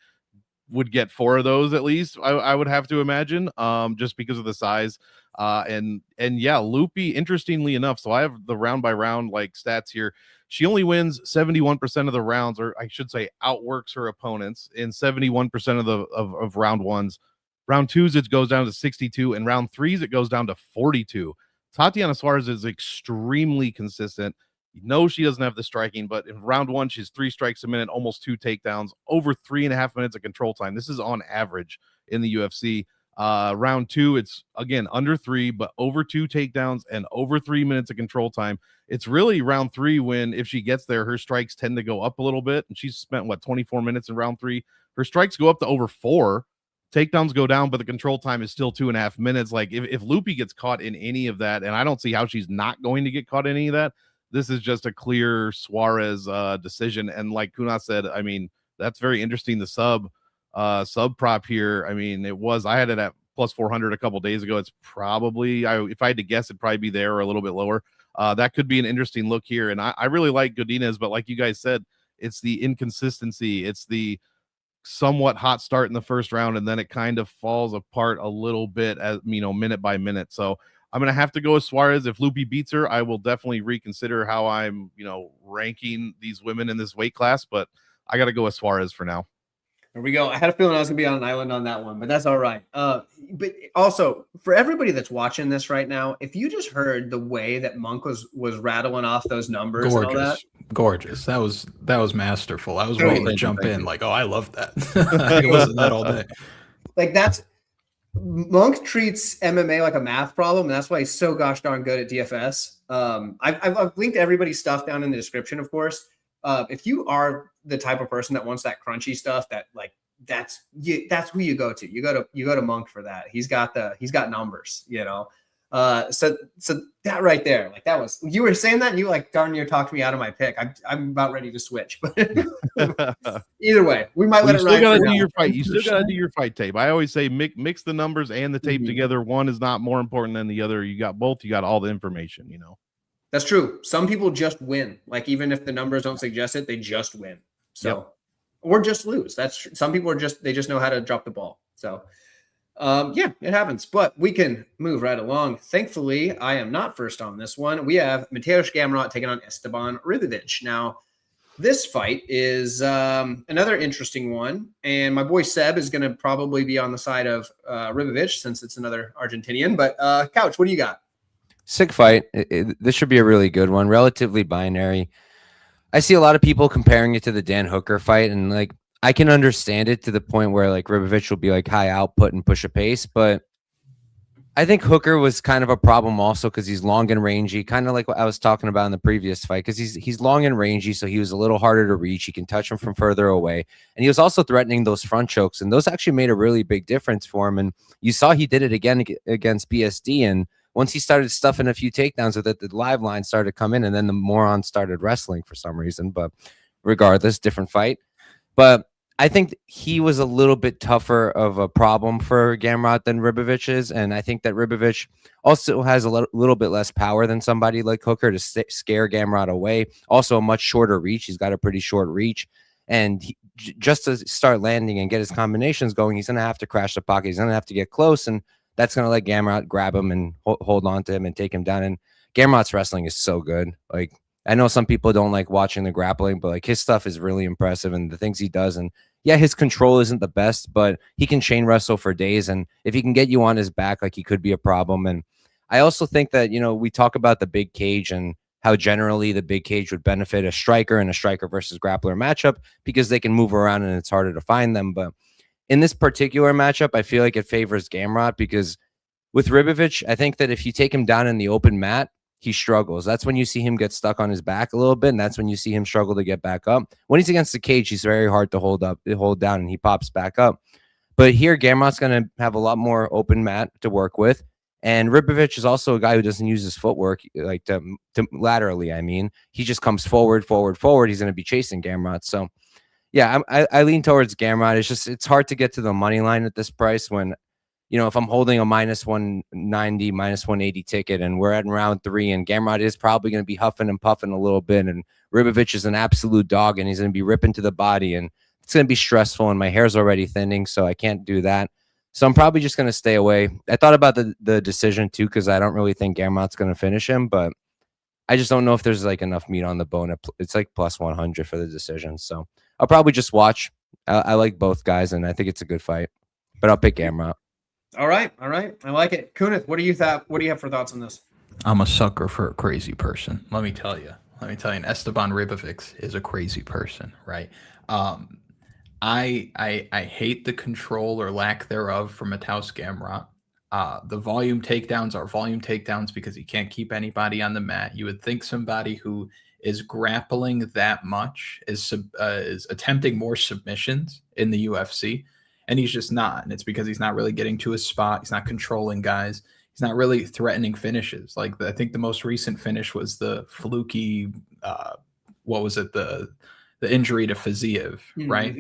would get 4 of those at least, I would have to imagine, just because of the size. And yeah, Lupe, interestingly enough, so I have the round by round like stats here. She only wins 71% of the rounds, or I should say outworks her opponents in 71% of round ones. Round twos, it goes down to 62, and round threes, it goes down to 42. Tatiana Suarez is extremely consistent. No, she doesn't have the striking, but in round one, she's 3 strikes a minute, almost 2 takedowns, over 3.5 minutes of control time. This is on average in the UFC. Round two, it's again under 3, but over 2 takedowns and over 3 minutes of control time. It's really round 3 when, if she gets there, her strikes tend to go up a little bit. And she's spent 24 minutes in round 3. Her strikes go up to over 4. Takedowns go down, but the control time is still 2.5 minutes. Like, if Lupe gets caught in any of that, and I don't see how she's not going to get caught in any of that, this is just a clear Suarez decision. And like Kunath said, I mean, that's very interesting. The sub prop here. I mean, I had it at plus 400 a couple days ago. It's probably, if I had to guess, it'd probably be there or a little bit lower. That could be an interesting look here. And I really like Gadinz, but like you guys said, it's the inconsistency. It's the somewhat hot start in the first round, and then it kind of falls apart a little bit as minute by minute. So I'm gonna have to go with Suarez. If Lupe beats her, I will definitely reconsider how I'm ranking these women in this weight class, but I gotta go with Suarez for now. There we go. I had a feeling I was gonna be on an island on that one, but that's all right. But also for everybody that's watching this right now, if you just heard the way that Monk was rattling off those numbers, gorgeous, and all that, gorgeous. That was masterful. I was waiting to jump in, like, oh, I love that. I wasn't that all day. Like, that's Monk treats MMA like a math problem, and that's why he's so gosh darn good at DFS. I've linked everybody's stuff down in the description, of course. If you are the type of person that wants that crunchy stuff, that's who you go to. You go to Monk for that. He's got numbers, So that right there, like that was, you were saying that and you like darn near talked me out of my pick. I'm about ready to switch, but either way, we might let it ride. You still gotta do your fight. You still gotta do your fight tape. I always say mix the numbers and the tape together. One is not more important than the other. You got both. You got all the information. You know. That's true. Some people just win. Like even if the numbers don't suggest it, they just win. So, or just lose. Some people they just know how to drop the ball. So, yeah, it happens. But we can move right along. Thankfully, I am not first on this one. We have Maderos Gamrot taking on Esteban Rivovich. Now, this fight is another interesting one, and my boy Seb is going to probably be on the side of Rivovich since it's another Argentinian. But Couch, what do you got? Sick fight. This should be a really good one. Relatively binary. I see a lot of people comparing it to the Dan Hooker fight, and like I can understand it to the point where like Rivovich will be like high output and push a pace, but I think Hooker was kind of a problem also because he's long and rangy, kind of like what I was talking about in the previous fight, because he's long and rangy, so he was a little harder to reach. He can touch him from further away, and he was also threatening those front chokes, and those actually made a really big difference for him. And you saw he did it again against BSD, and once he started stuffing a few takedowns with it, the live line started to come in, and then the moron started wrestling for some reason. But regardless, different fight. But I think he was a little bit tougher of a problem for Gamrot than Rivovich is, and I think that Rivovich also has a little bit less power than somebody like Hooker to scare Gamrot away. Also a much shorter reach. He's got a pretty short reach, and just to start landing and get his combinations going, he's going to have to crash the pocket. He's going to have to get close, and that's going to let Gamrot grab him and hold on to him and take him down. And Gamrot's wrestling is so good. Like, I know some people don't like watching the grappling, but like his stuff is really impressive and the things he does. And yeah, his control isn't the best, but he can chain wrestle for days. And if he can get you on his back, like he could be a problem. And I also think that, you know, we talk about the big cage and how generally the big cage would benefit a striker and a striker versus grappler matchup because they can move around and it's harder to find them. But in this particular matchup, I feel like it favors Gamrot because with Rivovich, I think that if you take him down in the open mat, he struggles. That's when you see him get stuck on his back a little bit, and that's when you see him struggle to get back up. When he's against the cage, he's very hard to hold down, and he pops back up. But here, Gamrot's going to have a lot more open mat to work with, and Rivovich is also a guy who doesn't use his footwork like to laterally. I mean, he just comes forward. He's going to be chasing Gamrot. So, yeah, I lean towards Gamrot. It's hard to get to the money line at this price when, you know, if I'm holding a minus 190, minus 180 ticket and we're at round 3 and Gamrot is probably going to be huffing and puffing a little bit and Rivovich is an absolute dog and he's going to be ripping to the body and it's going to be stressful and my hair's already thinning, so I can't do that. So I'm probably just going to stay away. I thought about the decision too because I don't really think Gamrot's going to finish him, but I just don't know if there's like enough meat on the bone. It's like plus 100 for the decision. So I'll probably just watch. I like both guys and I think it's a good fight, but I'll pick Gamrot. All right. I like it. Kunath, what do you have for thoughts on this? I'm a sucker for a crazy person. Let me tell you. And Esteban Rivovich is a crazy person, right? I hate the control or lack thereof from Maderos Gamrot. The volume takedowns are volume takedowns because he can't keep anybody on the mat. You would think somebody who is grappling that much is attempting more submissions in the UFC. And he's just not. And it's because he's not really getting to his spot. He's not controlling guys. He's not really threatening finishes. Like I think the most recent finish was the fluky, what was it? The injury to Fiziev, right?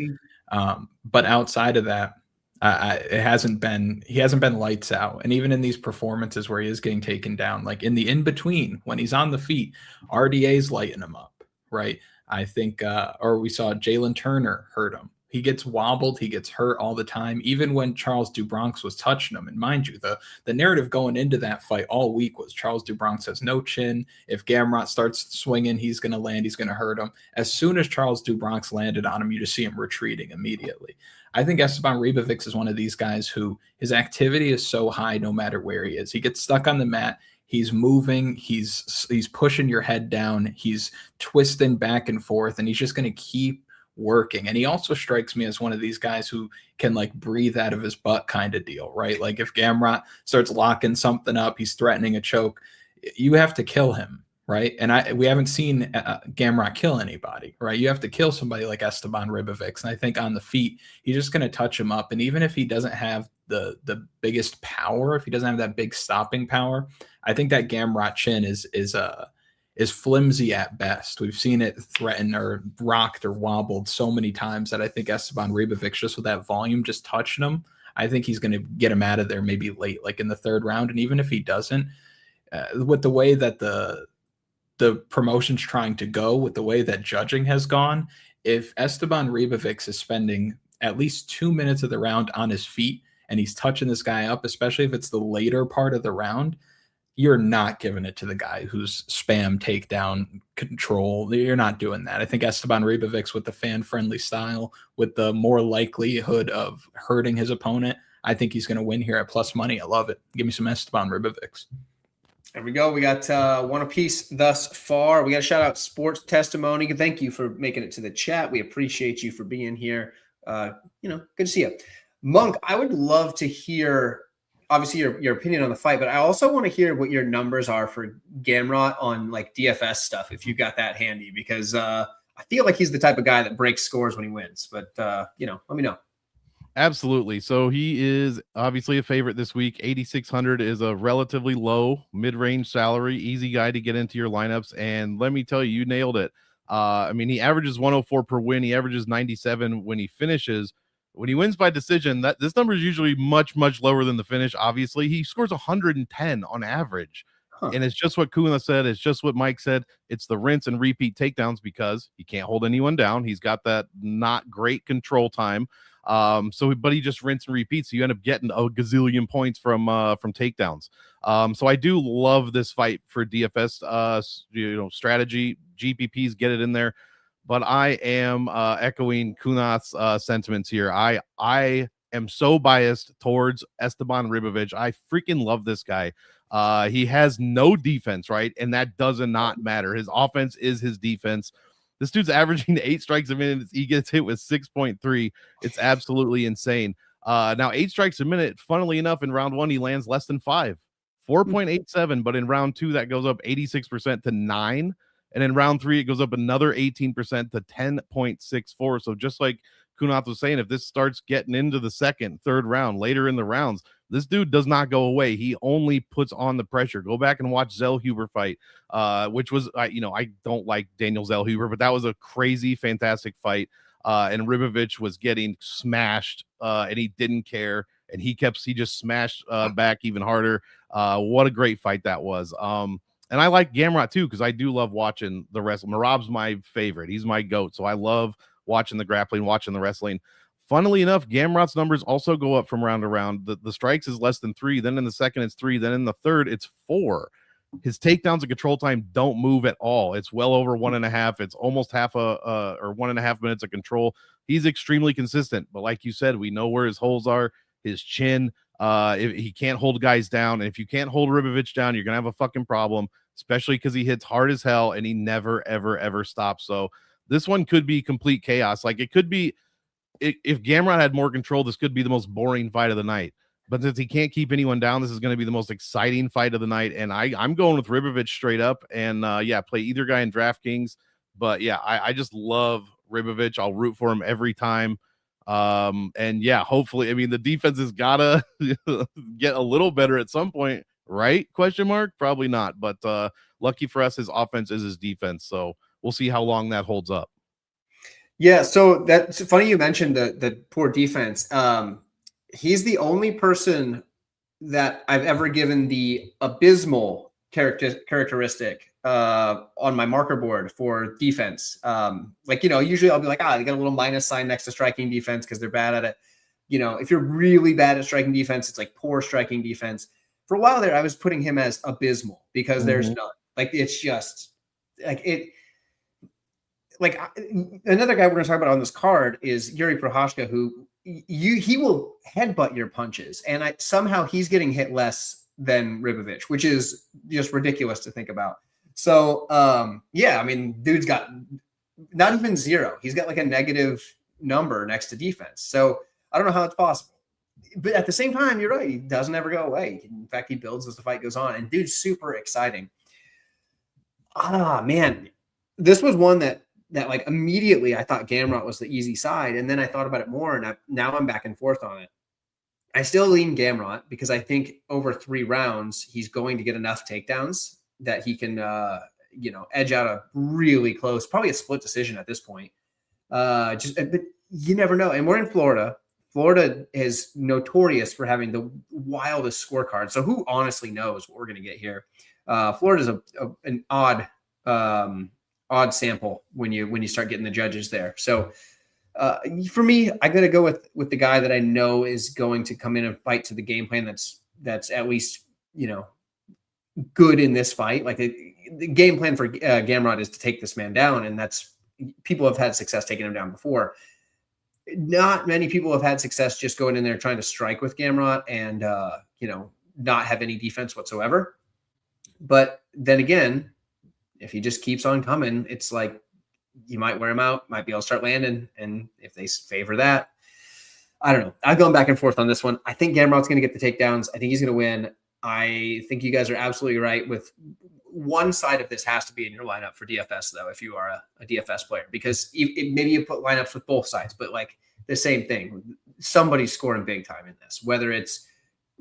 But outside of that, he hasn't been lights out. And even in these performances where he is getting taken down, like in the in-between, when he's on the feet, RDA's lighting him up, right? I think, or we saw Jalen Turner hurt him. He gets wobbled. He gets hurt all the time, even when Charles Dubronx was touching him. And mind you, the narrative going into that fight all week was Charles Dubronx has no chin. If Gamrot starts swinging, he's going to land. He's going to hurt him. As soon as Charles Dubronx landed on him, you just see him retreating immediately. I think Esteban Rivovich is one of these guys who his activity is so high no matter where he is. He gets stuck on the mat. He's moving. He's pushing your head down. He's twisting back and forth, and he's just going to keep working. And he also strikes me as one of these guys who can like breathe out of his butt kind of deal, right? Like if Gamrot starts locking something up, he's threatening a choke, you have to kill him, right? And we haven't seen Gamrot kill anybody, right? You have to kill somebody like Esteban Rivovich, and I think on the feet he's just going to touch him up. And even if he doesn't have the biggest power, if he doesn't have that big stopping power, I think that Gamrot chin is flimsy at best. We've seen it threatened or rocked or wobbled so many times that I think Esteban Rivovich, just with that volume, just touching him, I think he's going to get him out of there maybe late, like in the third round. And even if he doesn't, with the way that the promotion's trying to go, with the way that judging has gone, if Esteban Rivovich is spending at least 2 minutes of the round on his feet and he's touching this guy up, especially if it's the later part of the round, you're not giving it to the guy who's spam takedown control. You're not doing that. I think Esteban Rivovich, with the fan-friendly style, with the more likelihood of hurting his opponent, I think he's going to win here at plus money. I love it. Give me some Esteban Rivovich. There we go. We got one apiece thus far. We got to shout out Sports Testimony. Thank you for making it to the chat. We appreciate you for being here. Good to see you. Monk, I would love to hear, obviously, your opinion on the fight, but I also want to hear what your numbers are for Gamrot on like DFS stuff, if you got that handy, because I feel like he's the type of guy that breaks scores when he wins. But, let me know. Absolutely. So he is obviously a favorite this week. 8,600 is a relatively low mid-range salary, easy guy to get into your lineups. And let me tell you, you nailed it. He averages 104 per win. He averages 97 when he finishes. When he wins by decision, this number is usually much, much lower than the finish. Obviously, he scores 110 on average. And it's just what Kunath said. It's just what Mike said. It's the rinse and repeat takedowns because he can't hold anyone down. He's got that not great control time. But he just rinse and repeats. So you end up getting a gazillion points from takedowns. So I do love this fight for DFS, strategy. GPPs get it in there, but I am echoing Kunath's sentiments here. I am so biased towards Esteban Rivovich. I freaking love this guy. He has no defense, right? And that does not matter. His offense is his defense. This dude's averaging 8 strikes a minute. He gets hit with 6.3. It's absolutely insane. Now 8 strikes a minute, funnily enough, in round 1, he lands less than 5, 4.87. But in round 2, that goes up 86% to 9. And in round 3, it goes up another 18% to 10.64. So just like Kunath was saying, if this starts getting into the second, third round, later in the rounds, this dude does not go away. He only puts on the pressure. Go back and watch Zellhuber fight, which was, I don't like Daniel Zellhuber, but that was a crazy, fantastic fight. And Rivovich was getting smashed, and he didn't care. And he just smashed back even harder. What a great fight that was. And I like Gamrot too, because I do love watching the wrestling. Merab's my favorite. He's my GOAT. So I love watching the grappling, watching the wrestling. Funnily enough, Gamrot's numbers also go up from round to round. The strikes is less than 3. Then in the second, it's 3. Then in the third, it's 4. His takedowns and control time don't move at all. It's well over 1.5. It's almost half or 1.5 minutes of control. He's extremely consistent. But like you said, we know where his holes are. His chin. If he can't hold guys down. And if you can't hold Rivovich down, you're going to have a fucking problem, especially because he hits hard as hell and he never, ever, ever stops. So this one could be complete chaos. Like it could be, if Gamrot had more control, this could be the most boring fight of the night. But since he can't keep anyone down, this is going to be the most exciting fight of the night. And I'm going with Rivovich straight up. And play either guy in DraftKings. But yeah, I just love Rivovich. I'll root for him every time. Hopefully, the defense has gotta get a little better at some point, right? ? Probably not. But lucky for us, his offense is his defense. So we'll see how long that holds up. Yeah, so that's funny you mentioned the poor defense. He's the only person that I've ever given the abysmal characteristic on my marker board for defense. Usually I'll be like, they got a little minus sign next to striking defense because they're bad at it. If you're really bad at striking defense, it's like poor striking defense. For a while there, I was putting him as abysmal because there's none. Like, it's just like it. Like another guy we're going to talk about on this card is Yuri Prochazka, who he will headbutt your punches, and somehow he's getting hit less than Rivovich, which is just ridiculous to think about. So dude's got not even 0. He's got like a negative number next to defense. So I don't know how that's possible. But at the same time, you're right. He doesn't ever go away. In fact, he builds as the fight goes on, and dude's super exciting. Man, this was one that like immediately I thought Gamrot was the easy side, and then I thought about it more, and now I'm back and forth on it. I still lean Gamrot because I think over 3 rounds he's going to get enough takedowns that he can edge out a really close, probably a split decision at this point. But you never know, and we're in Florida. Florida is notorious for having the wildest scorecard. So who honestly knows what we're going to get here? Florida is an odd sample when you start getting the judges there. So for me, I got to go with the guy that I know is going to come in and fight to the game plan that's at least good in this fight. Like the game plan for Gamrot is to take this man down, and that's people have had success taking him down before. Not many people have had success just going in there trying to strike with Gamrot and not have any defense whatsoever. But then again, if he just keeps on coming, it's like you might wear him out, might be able to start landing. And if they favor that, I don't know. I've gone back and forth on this one. I think Gamrot's going to get the takedowns. I think he's going to win. I think you guys are absolutely right with one side of this has to be in your lineup for DFS, though, if you are a DFS player, because maybe you put lineups with both sides, but like the same thing. Somebody's scoring big time in this, whether it's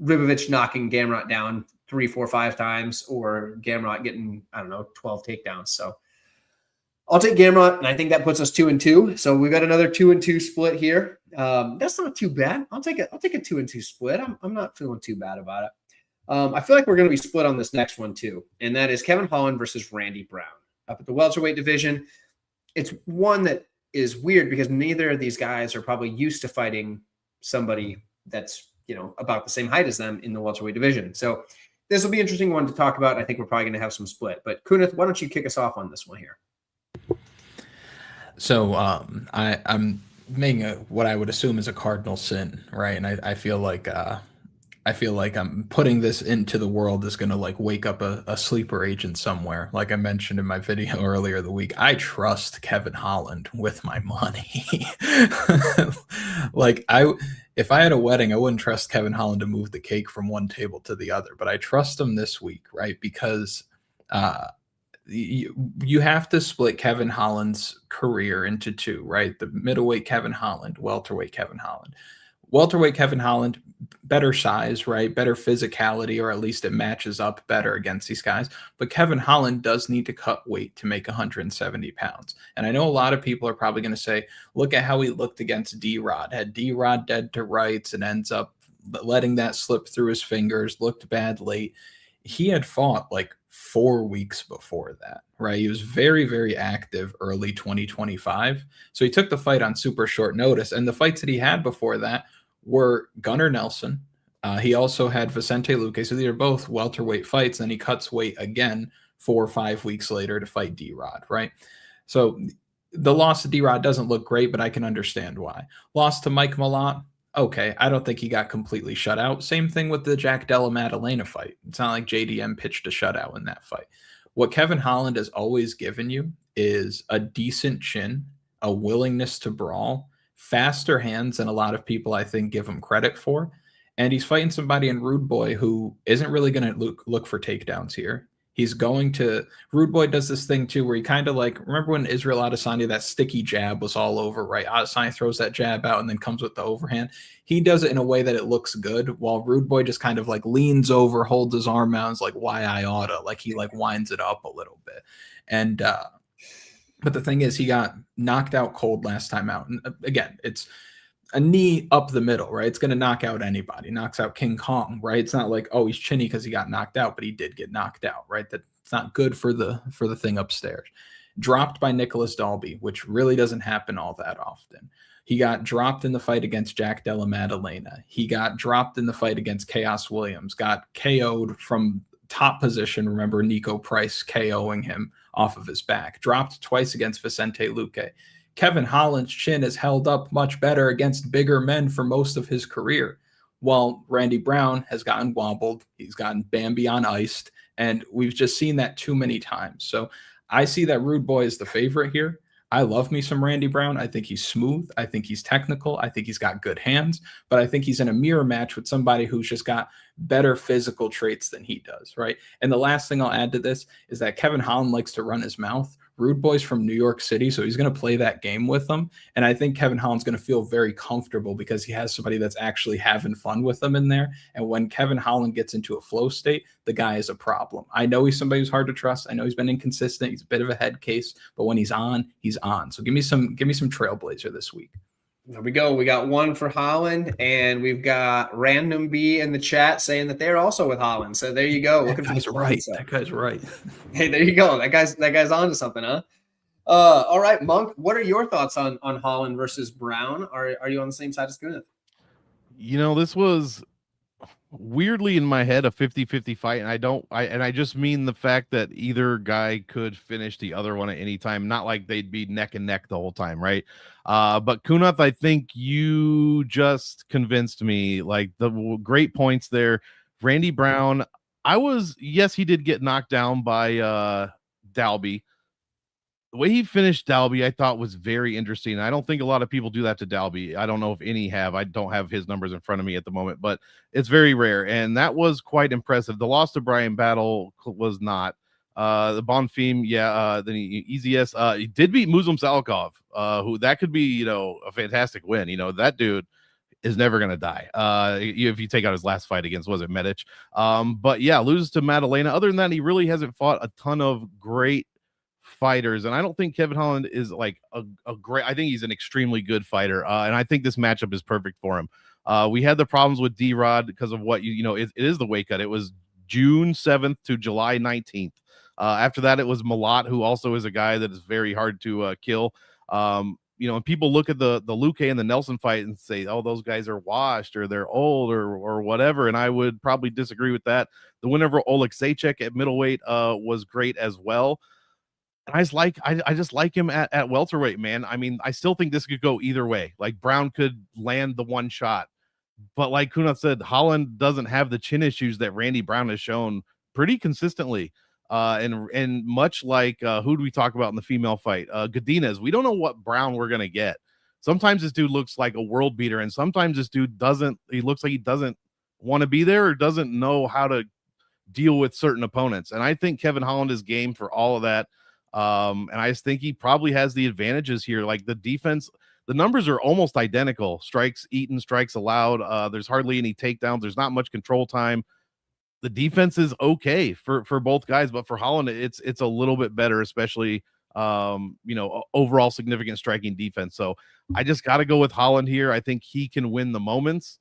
Rivovich knocking Gamrot down 3, 4, 5 times or Gamrot getting, 12 takedowns. So I'll take Gamrot, and I think that puts us 2-2. So we've got another 2-2 split here. That's not too bad. I'll take a 2-2 split. I'm not feeling too bad about it. I feel like we're going to be split on this next one too, and that is Kevin Holland versus Randy Brown up at the welterweight division. It's one that is weird because neither of these guys are probably used to fighting somebody that's about the same height as them in the welterweight division. So this will be an interesting one to talk about. I think we're probably going to have some split. But Kunath, why don't you kick us off on this one here? So I'm making what I would assume is a cardinal sin, right? And I feel like I'm putting this into the world is going to like wake up a sleeper agent somewhere. Like I mentioned in my video earlier the week, I trust Kevin Holland with my money. If I had a wedding, I wouldn't trust Kevin Holland to move the cake from one table to the other, but I trust him this week, right? Because you have to split Kevin Holland's career into 2, right? The middleweight Kevin Holland, welterweight Kevin Holland. Welterweight Kevin Holland, better size, right? Better physicality, or at least it matches up better against these guys. But Kevin Holland does need to cut weight to make 170 pounds. And I know a lot of people are probably going to say, look at how he looked against D-Rod. Had D-Rod dead to rights and ends up letting that slip through his fingers, looked bad late. He had fought like 4 weeks before that, right? He was very, very active early 2025. So he took the fight on super short notice. And the fights that he had before that were Gunnar Nelson. He also had Vicente Luque. So these are both welterweight fights. And he cuts weight again 4 or 5 weeks later to fight D-Rod, right? So the loss to D-Rod doesn't look great, but I can understand why. Loss to Mike Malott. Okay, I don't think he got completely shut out. Same thing with the Jack Della Maddalena fight. It's not like JDM pitched a shutout in that fight. What Kevin Holland has always given you is a decent chin, a willingness to brawl, faster hands than a lot of people, I think, give him credit for. And he's fighting somebody in Rude Boy who isn't really going to look for takedowns here. He's going to – Rude Boy does this thing too where he kind of like – remember when Israel Adesanya, that sticky jab was all over, right? Adesanya throws that jab out and then comes with the overhand. He does it in a way that it looks good, while Rude Boy just kind of like leans over, holds his arm out, and is like, why I oughta. Like he like winds it up a little bit. And but the thing is, he got knocked out cold last time out. And again, it's a knee up the middle, right? It's going to knock out anybody. Knocks out King Kong, right? It's not like, oh, he's chinny because he got knocked out, but he did get knocked out, right? That's not good for the thing upstairs. Dropped by Nicholas Dalby, which really doesn't happen all that often. He got dropped in the fight against Jack Della Maddalena. He got dropped in the fight against Chaos Williams, got KO'd from top position. Remember Nico Price KOing him off of his back. Dropped twice against Vicente Luque. Kevin Holland's chin is held up much better against bigger men for most of his career, while Randy Brown has gotten wobbled. He's gotten Bambi on iced, and we've just seen that too many times. So I see that Rude Boy is the favorite here. I love me some Randy Brown. I think he's smooth. I think he's technical. I think he's got good hands, but I think he's in a mirror match with somebody who's just got better physical traits than he does, right? And the last thing I'll add to this is that Kevin Holland likes to run his mouth. Rude Boy's from New York City, so he's going to play that game with them. And I think Kevin Holland's going to feel very comfortable because he has somebody that's actually having fun with them in there. And when Kevin Holland gets into a flow state, the guy is a problem. I know he's somebody who's hard to trust. I know he's been inconsistent. He's a bit of a head case, but when he's on, he's on. So give me some Trailblazer this week. There we go. We got one for Holland, and we've got Random B in the chat saying that they're also with Holland. So there you go. That guy's right. That guy's right. Hey, there you go. That guy's on to something, huh? All right, Monk, what are your thoughts on Holland versus Brown? Are you on the same side as Kunath? You know, this was weirdly in my head a 50-50 fight, and I just mean the fact that either guy could finish the other one at any time, not like they'd be neck and neck the whole time, right? But Kunath, I think you just convinced me. Like, the great points there. Randy Brown, yes, he did get knocked down by Dalby. The way he finished Dalby, I thought was very interesting. I don't think a lot of people do that to Dalby. I don't know if any have. I don't have his numbers in front of me at the moment, but it's very rare. And that was quite impressive. The loss to Brian Battle was not. The Bonfim, then he did beat Muslim Salikov, who that could be, a fantastic win. That dude is never going to die. If you take out his last fight against, was it Medic? But yeah, loses to Madalena. Other than that, he really hasn't fought a ton of great fighters, and I don't think Kevin Holland is like a great. I think he's an extremely good fighter, and I think this matchup is perfect for him. We had the problems with D-Rod because of what it is the weight cut. It was June 7th to July 19th. After that, it was Malat, who also is a guy that is very hard to kill. And people look at the Luque and the Nelson fight and say, oh, those guys are washed or they're old or whatever. And I would probably disagree with that. The win over Oleg Sacek at middleweight was great as well. And I just like him at welterweight, man. I mean, I still think this could go either way. Like, Brown could land the one shot, but like Kunath said, Holland doesn't have the chin issues that Randy Brown has shown pretty consistently. And much like who do we talk about in the female fight? Gadinz. We don't know what Brown we're gonna get. Sometimes this dude looks like a world beater, and sometimes this dude doesn't. He looks like he doesn't want to be there or doesn't know how to deal with certain opponents. And I think Kevin Holland is game for all of that. And I just think he probably has the advantages here. Like, the defense, the numbers are almost identical. Strikes eaten, strikes allowed. There's hardly any takedowns. There's not much control time. The defense is okay for both guys, but for Holland, it's a little bit better, especially overall significant striking defense. So I just got to go with Holland here. I think he can win the moments.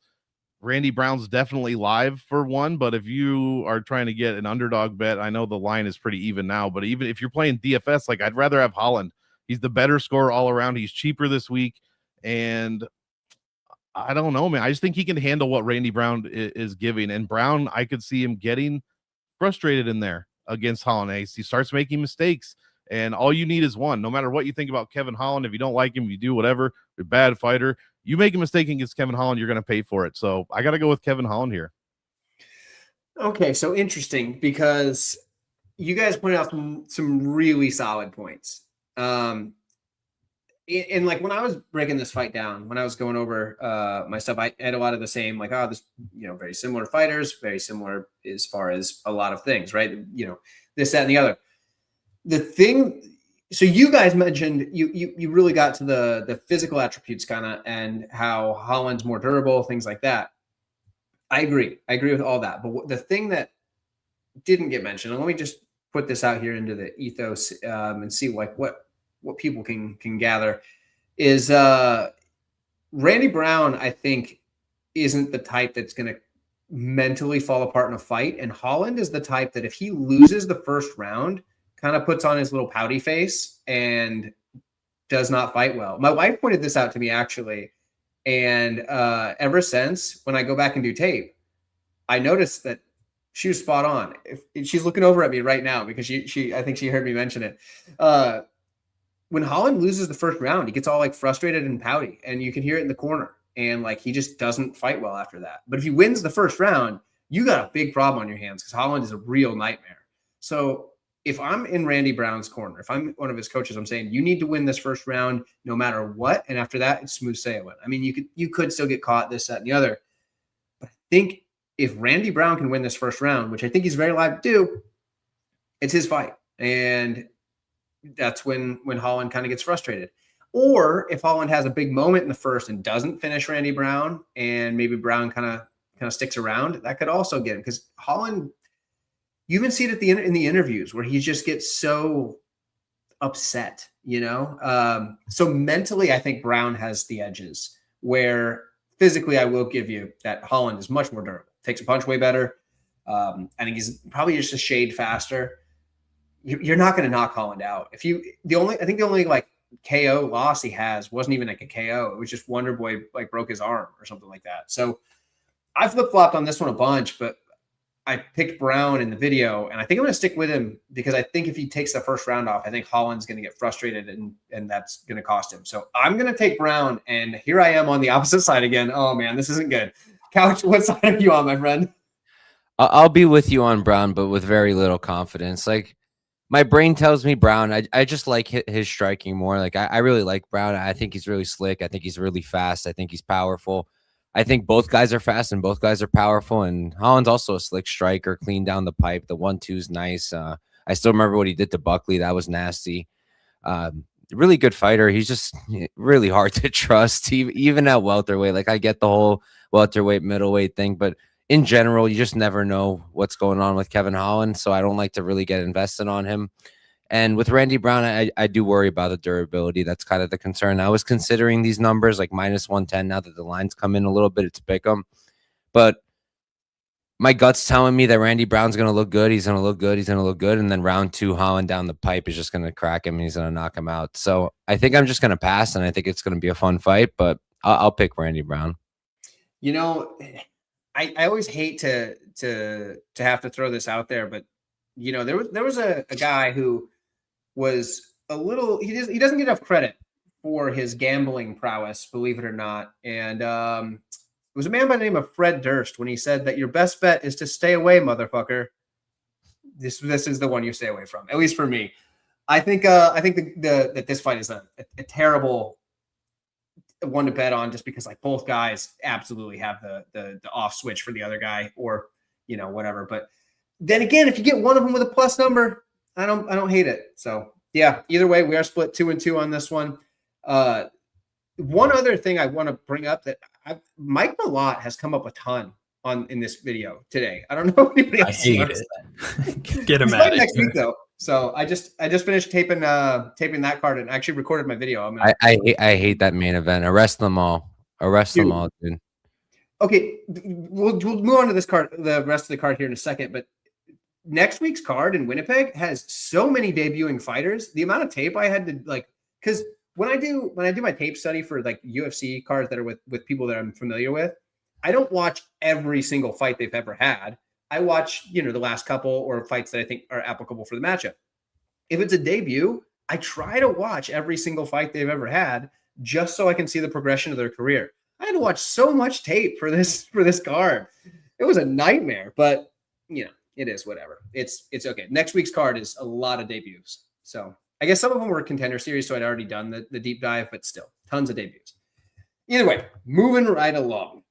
Randy Brown's definitely live for one, but if you are trying to get an underdog bet, I know the line is pretty even now, but even if you're playing DFS, like, I'd rather have Holland. He's the better scorer all around. He's cheaper this week, and I don't know, man. I just think he can handle what Randy Brown is giving, and Brown, I could see him getting frustrated in there against Holland. He starts making mistakes, and all you need is one. No matter what you think about Kevin Holland, if you don't like him, you do whatever, you're a bad fighter. You make a mistake against Kevin Holland, you're going to pay for it. So I got to go with Kevin Holland here. Okay, so interesting, because you guys pointed out some really solid points. And like, when I was breaking this fight down, when I was going over my stuff, I had a lot of the same, like, this, very similar fighters, very similar as far as a lot of things, right? This, that, and the other. The thing. So you guys mentioned you really got to the physical attributes kind of, and how Holland's more durable, things like that. I agree with all that. But the thing that didn't get mentioned, and let me just put this out here into the ethos and see like what people can gather, is Randy Brown, I think, isn't the type that's going to mentally fall apart in a fight. And Holland is the type that if he loses the first round, kind of puts on his little pouty face and does not fight well. My wife pointed this out to me, actually. And ever since, when I go back and do tape, I noticed that she was spot on. If she's looking over at me right now, because she I think she heard me mention it. When Holland loses the first round, he gets all like frustrated and pouty, and you can hear it in the corner. And like, he just doesn't fight well after that. But if he wins the first round, you got a big problem on your hands, because Holland is a real nightmare. So if I'm in Randy Brown's corner, if I'm one of his coaches, I'm saying you need to win this first round no matter what. And after that, it's smooth sailing. I mean, you could still get caught, this, that, and the other. But I think if Randy Brown can win this first round, which I think he's very live to do, it's his fight. And that's when Holland kind of gets frustrated. Or if Holland has a big moment in the first and doesn't finish Randy Brown, and maybe Brown kind of sticks around, that could also get him, because Holland, you even see it in the interviews where he just gets so upset, So mentally, I think Brown has the edges, where physically I will give you that Holland is much more durable, takes a punch way better. I think he's probably just a shade faster. You're not going to knock Holland out. I think the only like KO loss he has wasn't even like a KO. It was just Wonder Boy like broke his arm or something like that. So I flip-flopped on this one a bunch, but I picked Brown in the video, and I think I'm going to stick with him, because I think if he takes the first round off, I think Holland's going to get frustrated, and that's going to cost him. So I'm going to take Brown, and here I am on the opposite side again. Oh man, this isn't good. Couch, what side are you on, my friend? I'll be with you on Brown, but with very little confidence. Like, my brain tells me Brown. I just like his striking more. Like, I really like Brown. I think he's really slick. I think he's really fast. I think he's powerful. I think both guys are fast and both guys are powerful. And Holland's also a slick striker, clean down the pipe. The 1-2's nice. I still remember what he did to Buckley. That was nasty. Really good fighter. He's just really hard to trust, even at welterweight. Like, I get the whole welterweight, middleweight thing, but in general, you just never know what's going on with Kevin Holland. So I don't like to really get invested on him. And with Randy Brown, I do worry about the durability. That's kind of the concern. I was considering these numbers like -110. Now that the lines come in a little bit, it's pick 'em. But my gut's telling me that Randy Brown's going to look good. He's going to look good. He's going to look good. And then round 2, Holland down the pipe is just going to crack him, and he's going to knock him out. So I think I'm just going to pass, and I think it's going to be a fun fight. But I'll pick Randy Brown. I always hate to have to throw this out there, but there was a guy who was a little, he doesn't get enough credit for his gambling prowess, believe it or not. And it was a man by the name of Fred Durst, when he said that your best bet is to stay away, motherfucker. This is the one you stay away from, at least for me. I think that this fight is a terrible one to bet on, just because like both guys absolutely have the off switch for the other guy, or whatever. But then again, if you get one of them with a plus number, I don't hate it. So yeah, either way, we are split 2-2 on this one. One other thing I want to bring up, that Mike Malott has come up a ton in this video today. I don't know if anybody else. I hate it. Get him out next week though. So I just finished taping that card and actually recorded my video. I hate that main event. Arrest them all. Arrest them all, dude. Okay, we'll move on to this card, the rest of the card here in a second. But next week's card in Winnipeg has so many debuting fighters. The amount of tape I had to because when I do my tape study for like UFC cards that are with people that I'm familiar with, I don't watch every single fight they've ever had. I watch, the last couple or fights that I think are applicable for the matchup. If it's a debut, I try to watch every single fight they've ever had, just so I can see the progression of their career. I had to watch so much tape for this card. It was a nightmare, but it is whatever. It's okay. Next week's card is a lot of debuts. So I guess some of them were Contender Series, so I'd already done the deep dive, but still tons of debuts. Either way, moving right along.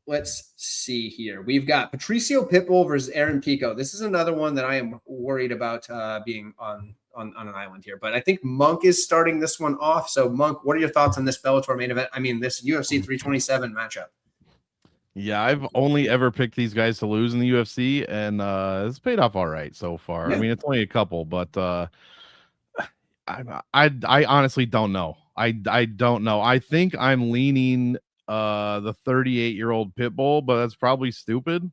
Let's see here. We've got Patricio Pitbull versus Aaron Pico. This is another one that I am worried about being on an island here. But I think Monk is starting this one off. So, Monk, what are your thoughts on this Bellator main event? I mean, this UFC 327 matchup. Yeah, I've only ever picked these guys to lose in the UFC, and it's paid off all right so far. Yeah. I mean, it's only a couple, but I honestly don't know. I don't know. I think I'm leaning the 38-year-old Pitbull, but that's probably stupid.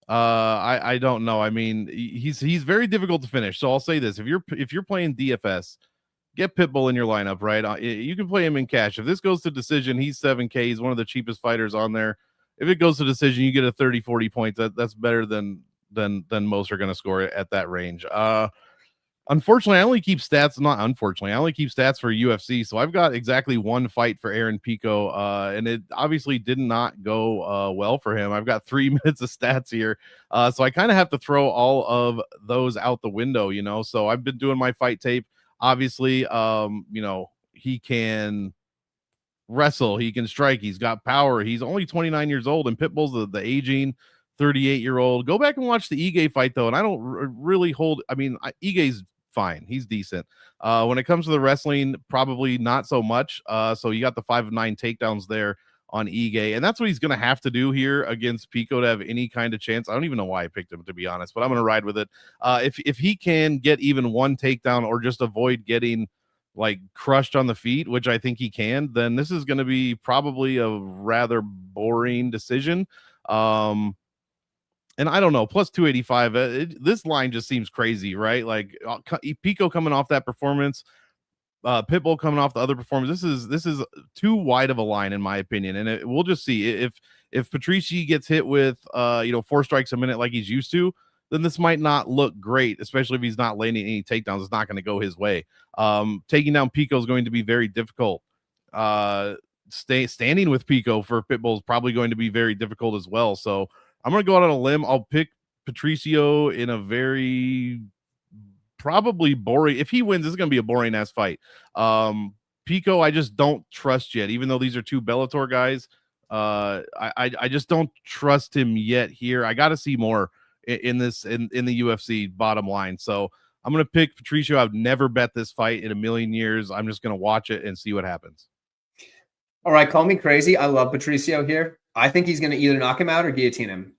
I don't know. I mean, he's very difficult to finish. So I'll say this: if you're playing DFS, get Pitbull in your lineup, right? You can play him in cash. If this goes to decision, he's 7K. He's one of the cheapest fighters on there. If it goes to decision, you get a 30-40 points. That's better than most are going to score at that range. Unfortunately, I only keep stats. Not unfortunately, I only keep stats for UFC. So I've got exactly one fight for Aaron Pico, and it obviously did not go well for him. I've got 3 minutes of stats here, so I kind of have to throw all of those out the window. So I've been doing my fight tape. Obviously, he can wrestle, he can strike, he's got power. He's only 29 years old, and Pitbull's the aging 38-year-old. Go back and watch the Ige fight though, and I don't really hold. I mean, Ige's fine. He's decent. When it comes to the wrestling, probably not so much. So you got the 5 of 9 takedowns there on Ige, and that's what he's going to have to do here against Pico to have any kind of chance. I don't even know why I picked him, to be honest, but I'm going to ride with it. If he can get even one takedown or just avoid getting like crushed on the feet, which I think he can, then this is going to be probably a rather boring decision. And I don't know, plus 285. This line just seems crazy, right? Like Pico coming off that performance, Pitbull coming off the other performance. This is too wide of a line, in my opinion. And we'll just see if Patrici gets hit with 4 strikes a minute like he's used to, then this might not look great, especially if he's not landing any takedowns. It's not going to go his way. Taking down Pico is going to be very difficult. Standing with Pico for Pitbull is probably going to be very difficult as well. So I'm going to go out on a limb. I'll pick Patricio in a very probably boring. If he wins, this is going to be a boring ass fight. Pico, I just don't trust yet, even though these are 2 Bellator guys. I just don't trust him yet here. I got to see more in the UFC, bottom line. So I'm going to pick Patricio. I've never bet this fight in a million years. I'm just going to watch it and see what happens. All right, call me crazy. I love Patricio here. I think he's going to either knock him out or guillotine him.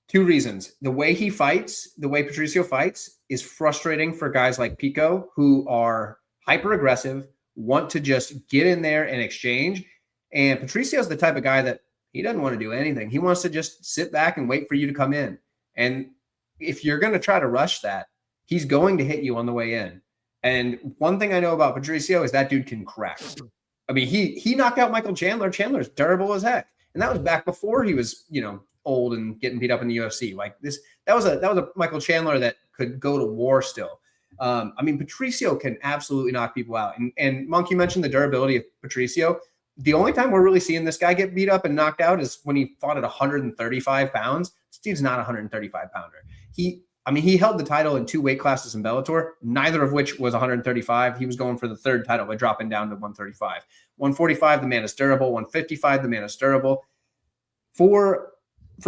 2 reasons. The way he fights, the way Patricio fights is frustrating for guys like Pico who are hyper aggressive, want to just get in there and exchange. And Patricio's the type of guy that he doesn't want to do anything. He wants to just sit back and wait for you to come in. And if you're going to try to rush that, he's going to hit you on the way in. And one thing I know about Patricio is that dude can crack. I mean, he knocked out Michael Chandler. Chandler's durable as heck. And that was back before he was, old and getting beat up in the UFC. Like this, that was a Michael Chandler that could go to war still. I mean, Patricio can absolutely knock people out. And Monk, you mentioned the durability of Patricio. The only time we're really seeing this guy get beat up and knocked out is when he fought at 135 pounds. This dude's not a 135 pounder. He held the title in 2 weight classes in Bellator, neither of which was 135. He was going for the 3rd title by dropping down to 135. 145, the man is durable. 155, the man is durable. For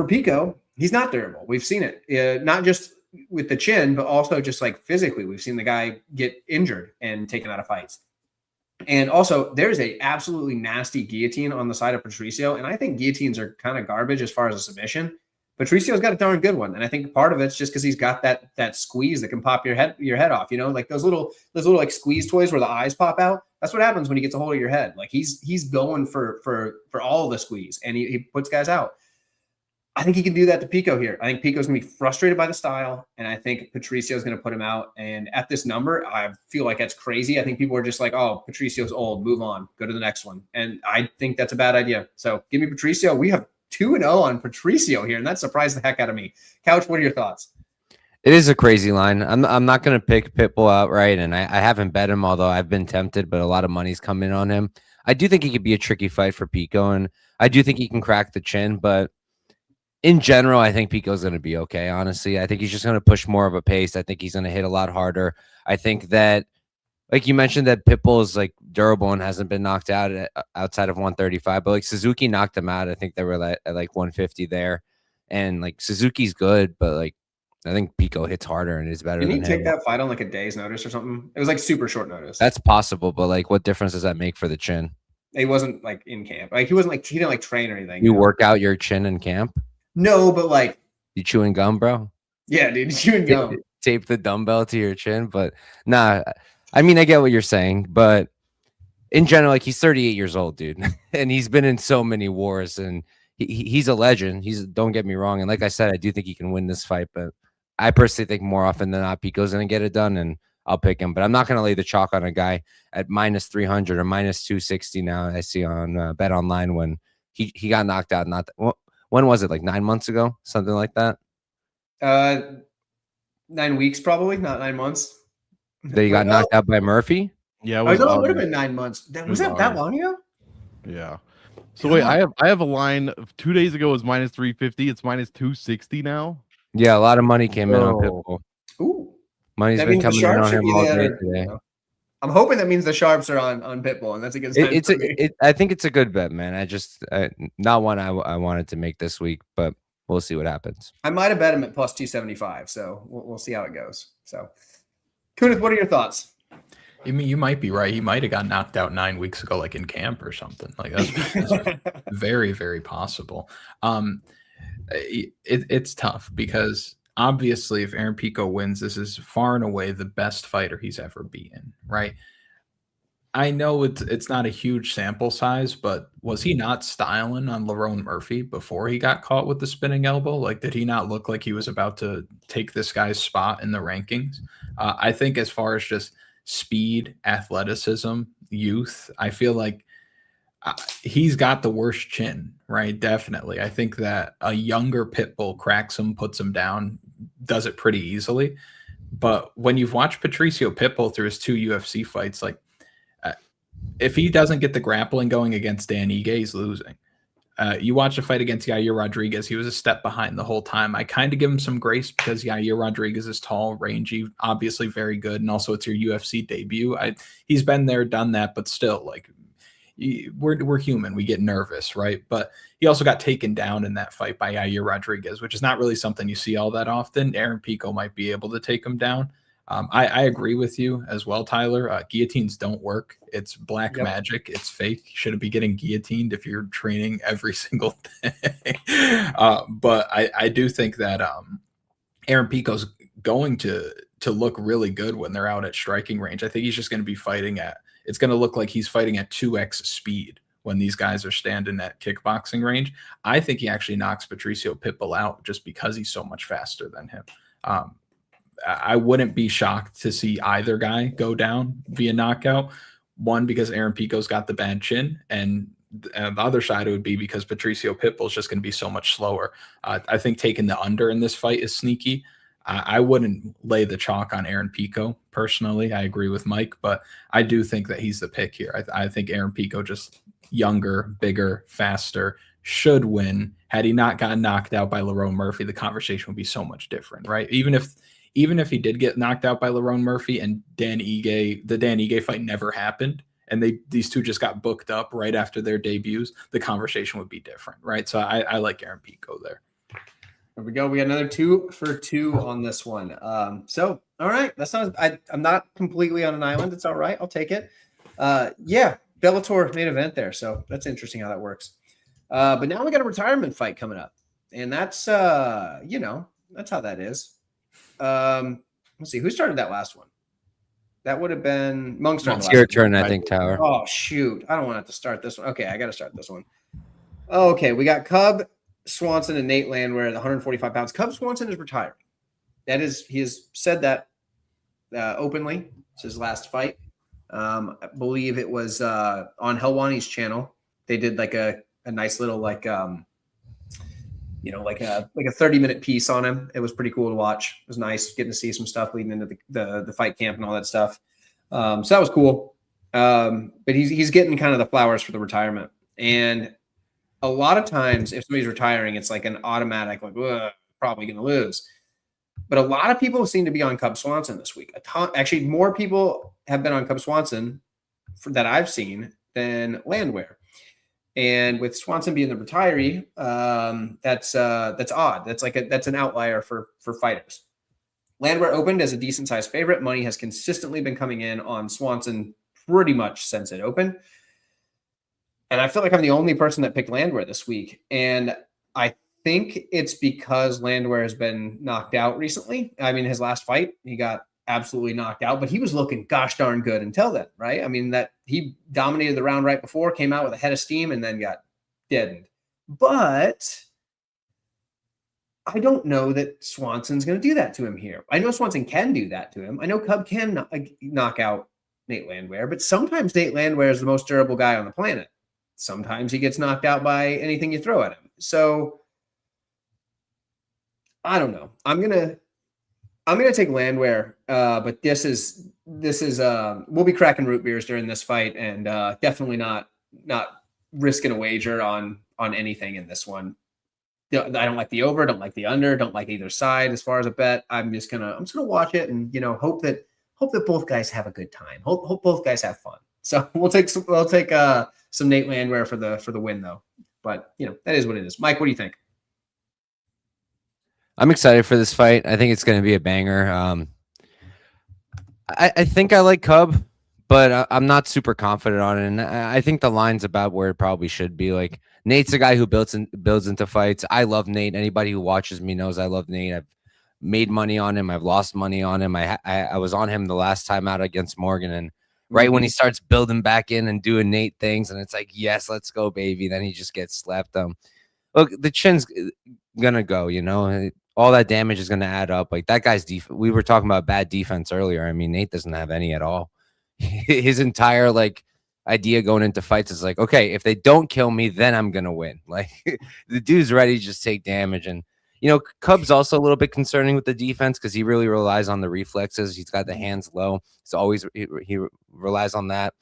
Pico, he's not durable. We've seen it, not just with the chin, but also just like physically. We've seen the guy get injured and taken out of fights. And also, there's a absolutely nasty guillotine on the side of Patricio, and I think guillotines are kind of garbage as far as a submission. Patricio's got a darn good one, and I think part of it's just because he's got that squeeze that can pop your head off. Like those little like squeeze toys where the eyes pop out. That's what happens when he gets a hold of your head. Like he's going for all the squeeze, and he puts guys out. I think he can do that to Pico here. I think Pico's going to be frustrated by the style, and I think Patricio's going to put him out. And at this number, I feel like that's crazy. I think people are just like, oh, Patricio's old, move on, go to the next one. And I think that's a bad idea. So give me Patricio. We have 2-0 on Patricio here, and that surprised the heck out of me. Couch, what are your thoughts? It is a crazy line. I'm not going to pick Pitbull outright, and I haven't bet him, although I've been tempted, but a lot of money's come in on him. I do think he could be a tricky fight for Pico, and I do think he can crack the chin, but in general, I think Pico's going to be okay, honestly. I think he's just going to push more of a pace. I think he's going to hit a lot harder. I think that, like you mentioned, that Pitbull is like durable and hasn't been knocked out outside of 135, but like Suzuki knocked him out. I think they were at like 150 there. And like Suzuki's good, but like I think Pico hits harder and is better than him. Did he take that fight on like a day's notice or something? It was like super short notice. That's possible, but like what difference does that make for the chin? He wasn't like in camp. Like he didn't like train or anything. You work out your chin in camp? No, but like you chewing gum, bro? Yeah, dude, chewing gum. Tape the dumbbell to your chin, but nah. I mean, I get what you're saying, but in general, like he's 38 years old, dude, and he's been in so many wars, and he's a legend. Don't get me wrong, and like I said, I do think he can win this fight, but I personally think more often than not, Pico's gonna get it done, and I'll pick him. But I'm not gonna lay the chalk on a guy at -300 or -260 now. I see on Bet Online when he got knocked out. When was it? Like 9 months ago, something like that. 9 weeks, probably, not 9 months. That he got knocked out by Murphy? Yeah, I know it would have been 9 months. Was that August. long ago? Yeah. So wait, I have a line of 2 days ago was minus 350. It's minus 260 now. Yeah, a lot of money came in on Oh. Pitbull. Ooh. Money's That been means the coming in sharps on should him be all there, day today. I'm hoping that means the sharps are on Pitbull, and that's a good sign for me. I think it's a good bet, man. Not one I wanted to make this week, but we'll see what happens. I might have bet him at plus 275, so we'll see how it goes. So, Kunath, what are your thoughts? I mean, you might be right. He might have got knocked out 9 weeks ago, like in camp or something. Like that's very, very possible. It's tough because obviously, if Aaron Pico wins, this is far and away the best fighter he's ever beaten, right? I know it's not a huge sample size, but was he not styling on Lerone Murphy before he got caught with the spinning elbow? Like, did he not look like he was about to take this guy's spot in the rankings? I think as far as just speed, athleticism, youth, I feel like he's got the worst chin, right? Definitely. I think that a younger Pitbull cracks him, puts him down, does it pretty easily. But when you've watched Patricio Pitbull through his 2 UFC fights, like, if he doesn't get the grappling going against Dan Ige, he's losing. You watch a fight against Yair Rodriguez, he was a step behind the whole time. I kind of give him some grace because Yair Rodriguez is tall, rangy, obviously very good, and also it's your UFC debut. He's been there, done that, but still, like, we're human. We get nervous, right? But he also got taken down in that fight by Yair Rodriguez, which is not really something you see all that often. Aaron Pico might be able to take him down. I agree with you as well, Tyler. Guillotines don't work. It's black magic. It's fake. You shouldn't be getting guillotined if you're training every single day. But I do think that Aaron Pico's going to look really good when they're out at striking range. I think he's just going to be fighting it's going to look like he's fighting at 2x speed when these guys are standing at kickboxing range. I think he actually knocks Patricio Pitbull out just because he's so much faster than him. I wouldn't be shocked to see either guy go down via knockout. One, because Aaron Pico's got the bad chin, and the other side it would be because Patricio Pitbull is just going to be so much slower. I think taking the under in this fight is sneaky. I wouldn't lay the chalk on Aaron Pico personally. I agree with Mike, but I do think that he's the pick here. I think Aaron Pico, just younger, bigger, faster, should win. Had he not gotten knocked out by Lerone Murphy, the conversation would be so much different, right? Even if he did get knocked out by Lerone Murphy and the Dan Ige fight never happened, and these two just got booked up right after their debuts, the conversation would be different, right? So I like Aaron Pico there. There we go. We got another 2 for 2 on this one. So, all right. That sounds, I'm not completely on an island. It's all right. I'll take it. Yeah. Bellator main event there. So that's interesting how that works. But now we got a retirement fight coming up, and that's, that's how that is. Let's see. Who started that last one? That would have been Monk started. It's your turn, I think, Tower. Oh, shoot. I don't want to have to start this one. Okay. I got to start this one. Okay. We got Cub Swanson and Nate Landwear at 145 pounds. Cub Swanson is retired. He has said that openly. It's his last fight. I believe it was on Helwani's channel. They did like a nice little like a 30-minute piece on him. It was pretty cool to watch. It was nice getting to see some stuff leading into the fight camp and all that stuff. So that was cool. But he's getting kind of the flowers for the retirement. And a lot of times, if somebody's retiring, it's like an automatic, like, probably going to lose. But a lot of people seem to be on Cub Swanson this week. Actually, more people have been on Cub Swanson that I've seen than Landwear. And with Swanson being the retiree, that's odd. That's an outlier for fighters. Landwear opened as a decent sized favorite. Money has consistently been coming in on Swanson pretty much since it opened. And I feel like I'm the only person that picked Landwear this week. And I think it's because Landwear has been knocked out recently. I mean, his last fight, he got absolutely knocked out, but he was looking gosh darn good until then, right? I mean, that he dominated the round right before, came out with a head of steam, and then got deadened. But I don't know that Swanson's going to do that to him here. I know Swanson can do that to him. I know Cub can knock out Nate Landwear, but sometimes Nate Landwear is the most durable guy on the planet. Sometimes he gets knocked out by anything you throw at him. So I don't know. I'm I'm gonna take Landwear, but this is we'll be cracking root beers during this fight, and definitely not risking a wager on anything in this one. I don't like the over, don't like the under, don't like either side as far as a bet. I'm just gonna watch it and hope that both guys have a good time. Hope both guys have fun. So we'll take some Nate Landwear for the win though. But that is what it is. Mike, what do you think? I'm excited for this fight. I think it's going to be a banger. I think I like Cub, but I'm not super confident on it. And I think the line's about where it probably should be. Like, Nate's a guy who builds into fights. I love Nate. Anybody who watches me knows I love Nate. I've made money on him. I've lost money on him. I was on him the last time out against Morgan, and right when he starts building back in and doing Nate things, and it's like, yes, let's go, baby. Then he just gets slapped. Look, the chin's gonna go. All that damage is going to add up. Like, that guy's defense. We were talking about bad defense earlier. I mean, Nate doesn't have any at all. His entire idea going into fights is like, okay, if they don't kill me, then I'm going to win. Like, the dude's ready to just take damage. And, Cub's also a little bit concerning with the defense because he really relies on the reflexes. He's got the hands low. So always he relies on that.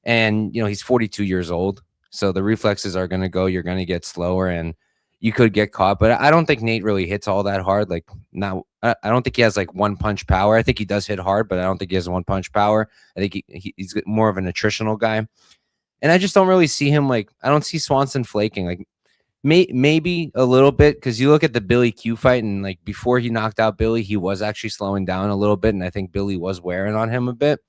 And, he's 42 years old. So the reflexes are going to go. You're going to get slower, and you could get caught, but I don't think Nate really hits all that hard. Like, now, I don't think he has one punch power. I think he does hit hard, but I don't think he has one punch power. I think he's more of an attritional guy. And I just don't really see him I don't see Swanson flaking. Maybe a little bit, because you look at the Billy Q fight, and before he knocked out Billy, he was actually slowing down a little bit, and I think Billy was wearing on him a bit.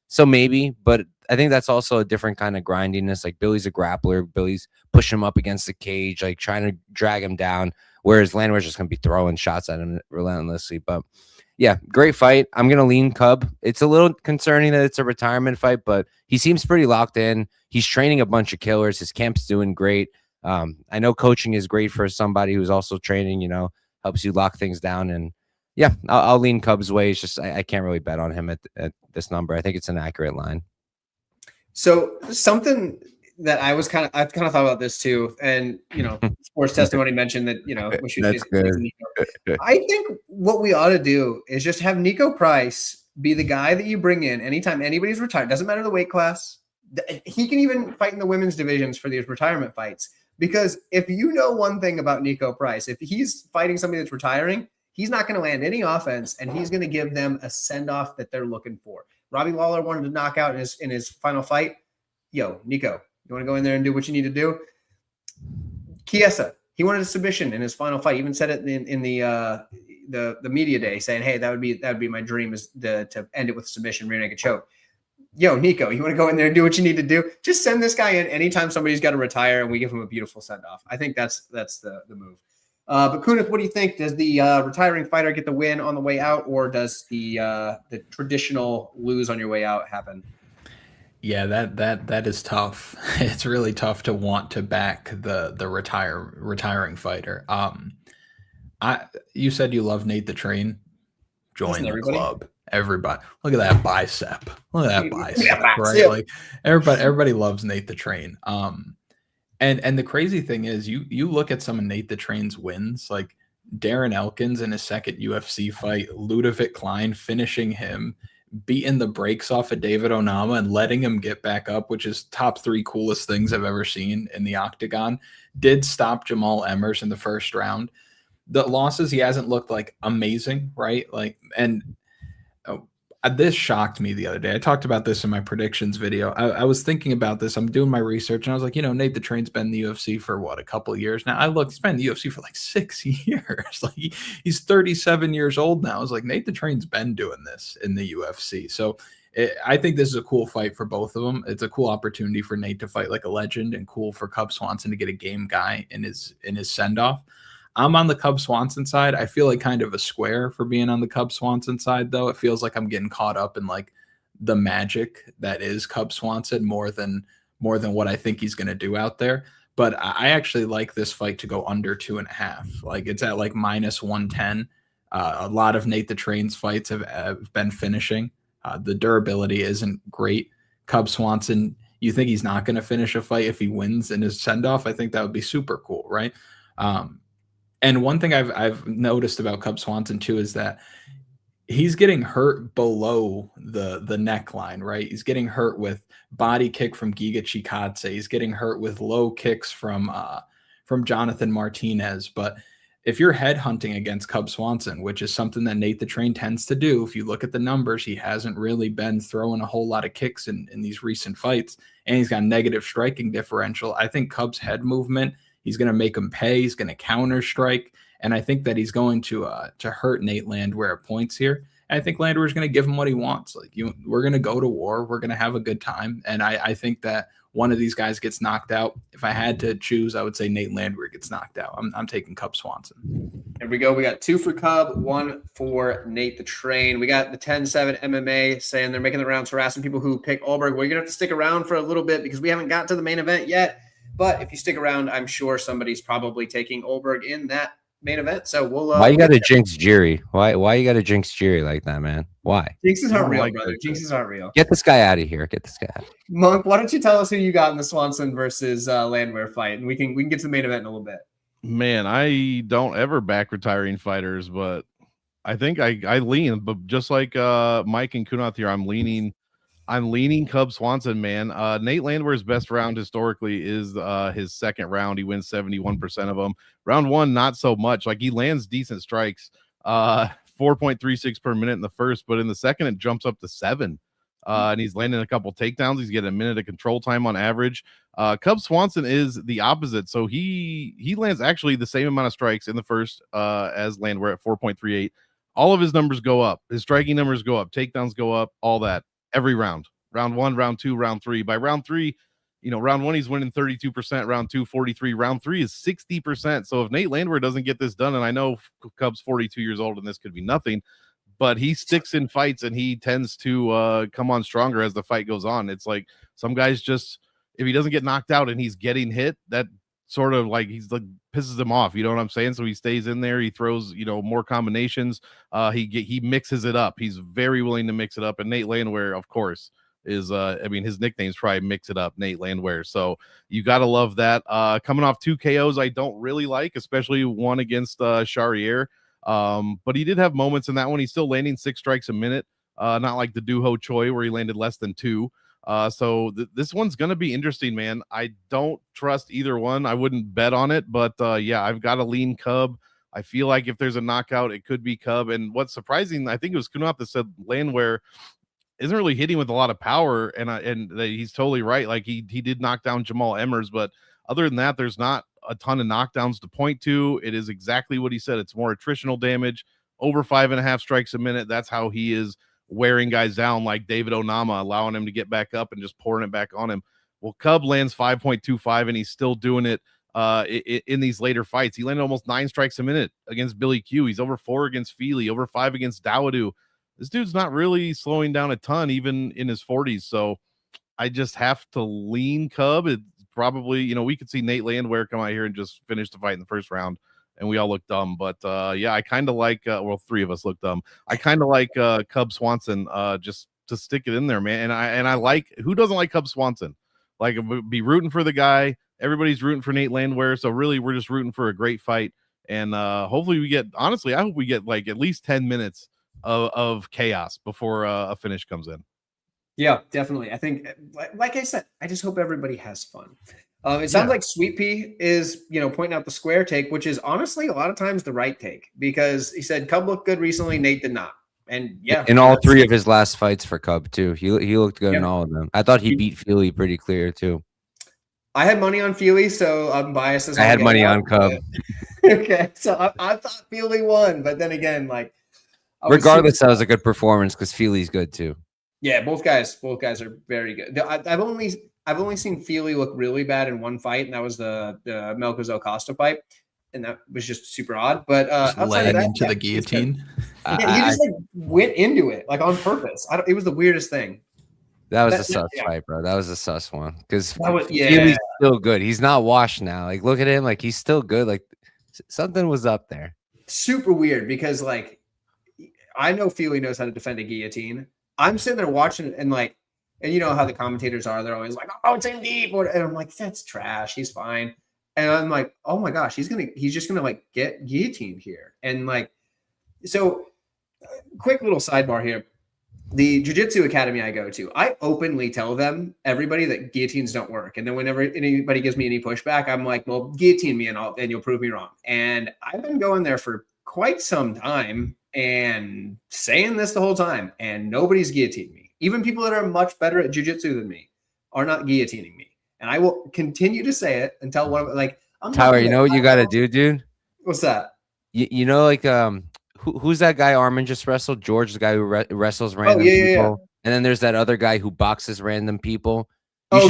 So maybe, but I think that's also a different kind of grindiness. Like, Billy's a grappler. Billy's pushing him up against the cage, trying to drag him down, whereas Landwear's just going to be throwing shots at him relentlessly. But yeah, great fight. I'm going to lean Cub. It's a little concerning that it's a retirement fight, but he seems pretty locked in. He's training a bunch of killers. His camp's doing great. I know coaching is great for somebody who's also training, helps you lock things down. And yeah, I'll lean Cub's way. It's just I can't really bet on him at this number. I think it's an accurate line. So something that I've kind of thought about this too, and Sports Testimony mentioned that we should. That's good. I think what we ought to do is just have Nico Price be the guy that you bring in anytime anybody's retired. Doesn't matter the weight class. He can even fight in the women's divisions for these retirement fights. Because if you know one thing about Nico Price, if he's fighting somebody that's retiring, he's not going to land any offense, and he's going to give them a send-off that they're looking for. Robbie Lawler wanted to knock out in his final fight. Yo, Nico, you want to go in there and do what you need to do? Chiesa, he wanted a submission in his final fight. He even said it in the media day, saying, "Hey, that would be my dream, is to end it with a submission, rear naked choke." Yo, Nico, you want to go in there and do what you need to do? Just send this guy in anytime somebody's got to retire, and we give him a beautiful send-off. I think that's the move. But Kunath, what do you think? Does the retiring fighter get the win on the way out, or does the traditional lose on your way out happen? Yeah, that is tough. It's really tough to want to back the retiring fighter. You said you love Nate the Train. Join the club. Everybody, look at that bicep. Look at that bicep, right? Everybody loves Nate the Train. And the crazy thing is, you look at some of Nate the Train's wins, like Darren Elkins in his second UFC fight, Ludovic Klein finishing him, beating the brakes off of David Onama and letting him get back up, which is top 3 coolest things I've ever seen in the octagon. Did stop Jamal Emmers in the first round. The losses, he hasn't looked amazing, right? This shocked me the other day. I talked about this in my predictions video. I was thinking about this. I'm doing my research, and I was like, Nate the Train's been in the UFC for a couple of years now. He's been in the UFC for 6 years. He's 37 years old now. I was like, Nate the Train's been doing this in the UFC. So I think this is a cool fight for both of them. It's a cool opportunity for Nate to fight like a legend, and cool for Cub Swanson to get a game guy in his send-off. I'm on the Cub Swanson side. I feel like kind of a square for being on the Cub Swanson side, though. It feels like I'm getting caught up in the magic that is Cub Swanson more than what I think he's going to do out there. But I actually like this fight to go under 2.5. It's at minus 110. A lot of Nate the Train's fights have been finishing. The durability isn't great. Cub Swanson, you think he's not going to finish a fight if he wins in his send-off? I think that would be super cool, right? And one thing I've noticed about Cub Swanson too is that he's getting hurt below the neckline, right? He's getting hurt with body kick from Giga Chikadze. He's getting hurt with low kicks from Jonathan Martinez. But if you're headhunting against Cub Swanson, which is something that Nate the Train tends to do, if you look at the numbers, he hasn't really been throwing a whole lot of kicks in these recent fights, and he's got negative striking differential. I think Cub's head movement, he's going to make him pay. He's going to counter strike. And I think that he's going to hurt Nate Landwear at points here. And I think Landwear is going to give him what he wants. Like, we're going to go to war. We're going to have a good time. And I think that one of these guys gets knocked out. If I had to choose, I would say Nate Landwear gets knocked out. I'm taking Cub Swanson. Here we go. We got 2 for Cub, 1 for Nate the Train. We got the 10-7 MMA saying they're making the rounds, harassing people who pick Ulberg. Well, you're going to have to stick around for a little bit because we haven't got to the main event yet. But if you stick around, I'm sure somebody's probably taking Ulberg in that main event. So we'll why you gotta jinx Jiri? Why you gotta jinx Jiri like that, man? Why? Jinxes aren't real, brother. Jinxes aren't real. Get this guy out of here. Get this guy out. Monk, why don't you tell us who you got in the Swanson versus Landwear fight, and we can get to the main event in a little bit. Man, I don't ever back retiring fighters, but I think I lean, but just like Mike and Kunath here, I'm leaning Cub Swanson, man. Nate Landwear's best round historically is his second round. He wins 71% of them. Round 1, not so much. Like, he lands decent strikes, 4.36 per minute in the first, but in the second it jumps up to 7. And he's landing a couple takedowns. He's getting a minute of control time on average. Cub Swanson is the opposite. So he lands actually the same amount of strikes in the first as Landwear at 4.38. All of his numbers go up. His striking numbers go up. Takedowns go up. All that. Every round. Round 1, round 2, round 3. By round 3, round 1 he's winning 32%, round 2 43, round 3 is 60%. So if Nate Landwear doesn't get this done, and I know Cub's 42 years old and this could be nothing, but he sticks in fights and he tends to come on stronger as the fight goes on. It's like some guys just, if he doesn't get knocked out and he's getting hit, that sort of like he's like pisses him off, you know what I'm saying? So he stays in there, he throws more combinations, he mixes it up. He's very willing to mix it up, and Nate Landwear, of course, is his nickname's probably Mix It Up, Nate Landwear. So you gotta love that. Coming off 2 KOs I don't really like, especially one against Charrier. But he did have moments in that one. He's still landing 6 strikes a minute, not like the Duho Choi where he landed less than 2. So this one's gonna be interesting, man. I don't trust either one. I wouldn't bet on it, but yeah, I've got to lean Cub. I feel like if there's a knockout, it could be Cub. And what's surprising, I think it was Kunath that said Landwear isn't really hitting with a lot of power, and he's totally right. Like he did knock down Jamal Emmers, but other than that, there's not a ton of knockdowns to point to. It is exactly what he said. It's more attritional damage, over 5.5 strikes a minute. That's how he is wearing guys down, like David Onama, allowing him to get back up and just pouring it back on him. Well, Cub lands 5.25, and he's still doing it in these later fights. He landed almost 9 strikes a minute against Billy Q. He's over 4 against Feely, over 5 against Dawoodu. This dude's not really slowing down a ton, even in his 40s. So I just have to lean Cub. It's probably, we could see Nate Landwear come out here and just finish the fight in the first round, and we all look dumb. But yeah, I kind of like, 3 of us look dumb. I kind of like Cub Swanson just to stick it in there, man. And I like, who doesn't like Cub Swanson? Like, be rooting for the guy. Everybody's rooting for Nate Landwear. So really, we're just rooting for a great fight. And hopefully we get, honestly, I hope we get like at least 10 minutes of chaos before a finish comes in. Yeah, definitely. I think, like I said, I just hope everybody has fun. It sounds like Sweet Pea is, pointing out the square take, which is honestly a lot of times the right take, because he said Cub looked good recently, Nate did not. And yeah, in all 3 of his last fights for Cub too, he looked good in all of them. I thought he beat Feely pretty clear too. I had money on Feely, so I'm biased. I had money on Cub. Okay, so I thought Feely won, but then again, like, regardless, that was a good performance because Feely's good too. Yeah, both guys are very good. I've only seen Feely look really bad in one fight, and that was the Melchizedek Costa fight, and that was just super odd. But outside of that, into the guillotine, he just like went into it like on purpose. It was the weirdest thing. That was a sus fight, bro. That was a sus one because Feely's Feely's still good. He's not washed now. Like, look at him, like he's still good. Like something was up there. Super weird because like I know Feely knows how to defend a guillotine. I'm sitting there watching it and like, and you know how the commentators are, they're always like, oh, it's in deep. And I'm like, that's trash. He's fine. And I'm like, oh my gosh, he's just gonna like get guillotined here. And like, so quick little sidebar here. The jiu-jitsu academy I go to, I openly tell them, everybody, that guillotines don't work. And then whenever anybody gives me any pushback, I'm like, well, guillotine me and you'll prove me wrong. And I've been going there for quite some time and saying this the whole time, and nobody's guillotined me. Even people that are much better at jiu-jitsu than me are not guillotining me. And I will continue to say it until one of, like, I'm Tyler, you know what you got to do, dude? What's that? You know, like, who's that guy Armin just wrestled? George, the guy who wrestles random people. Yeah. And then there's that other guy who boxes random people. You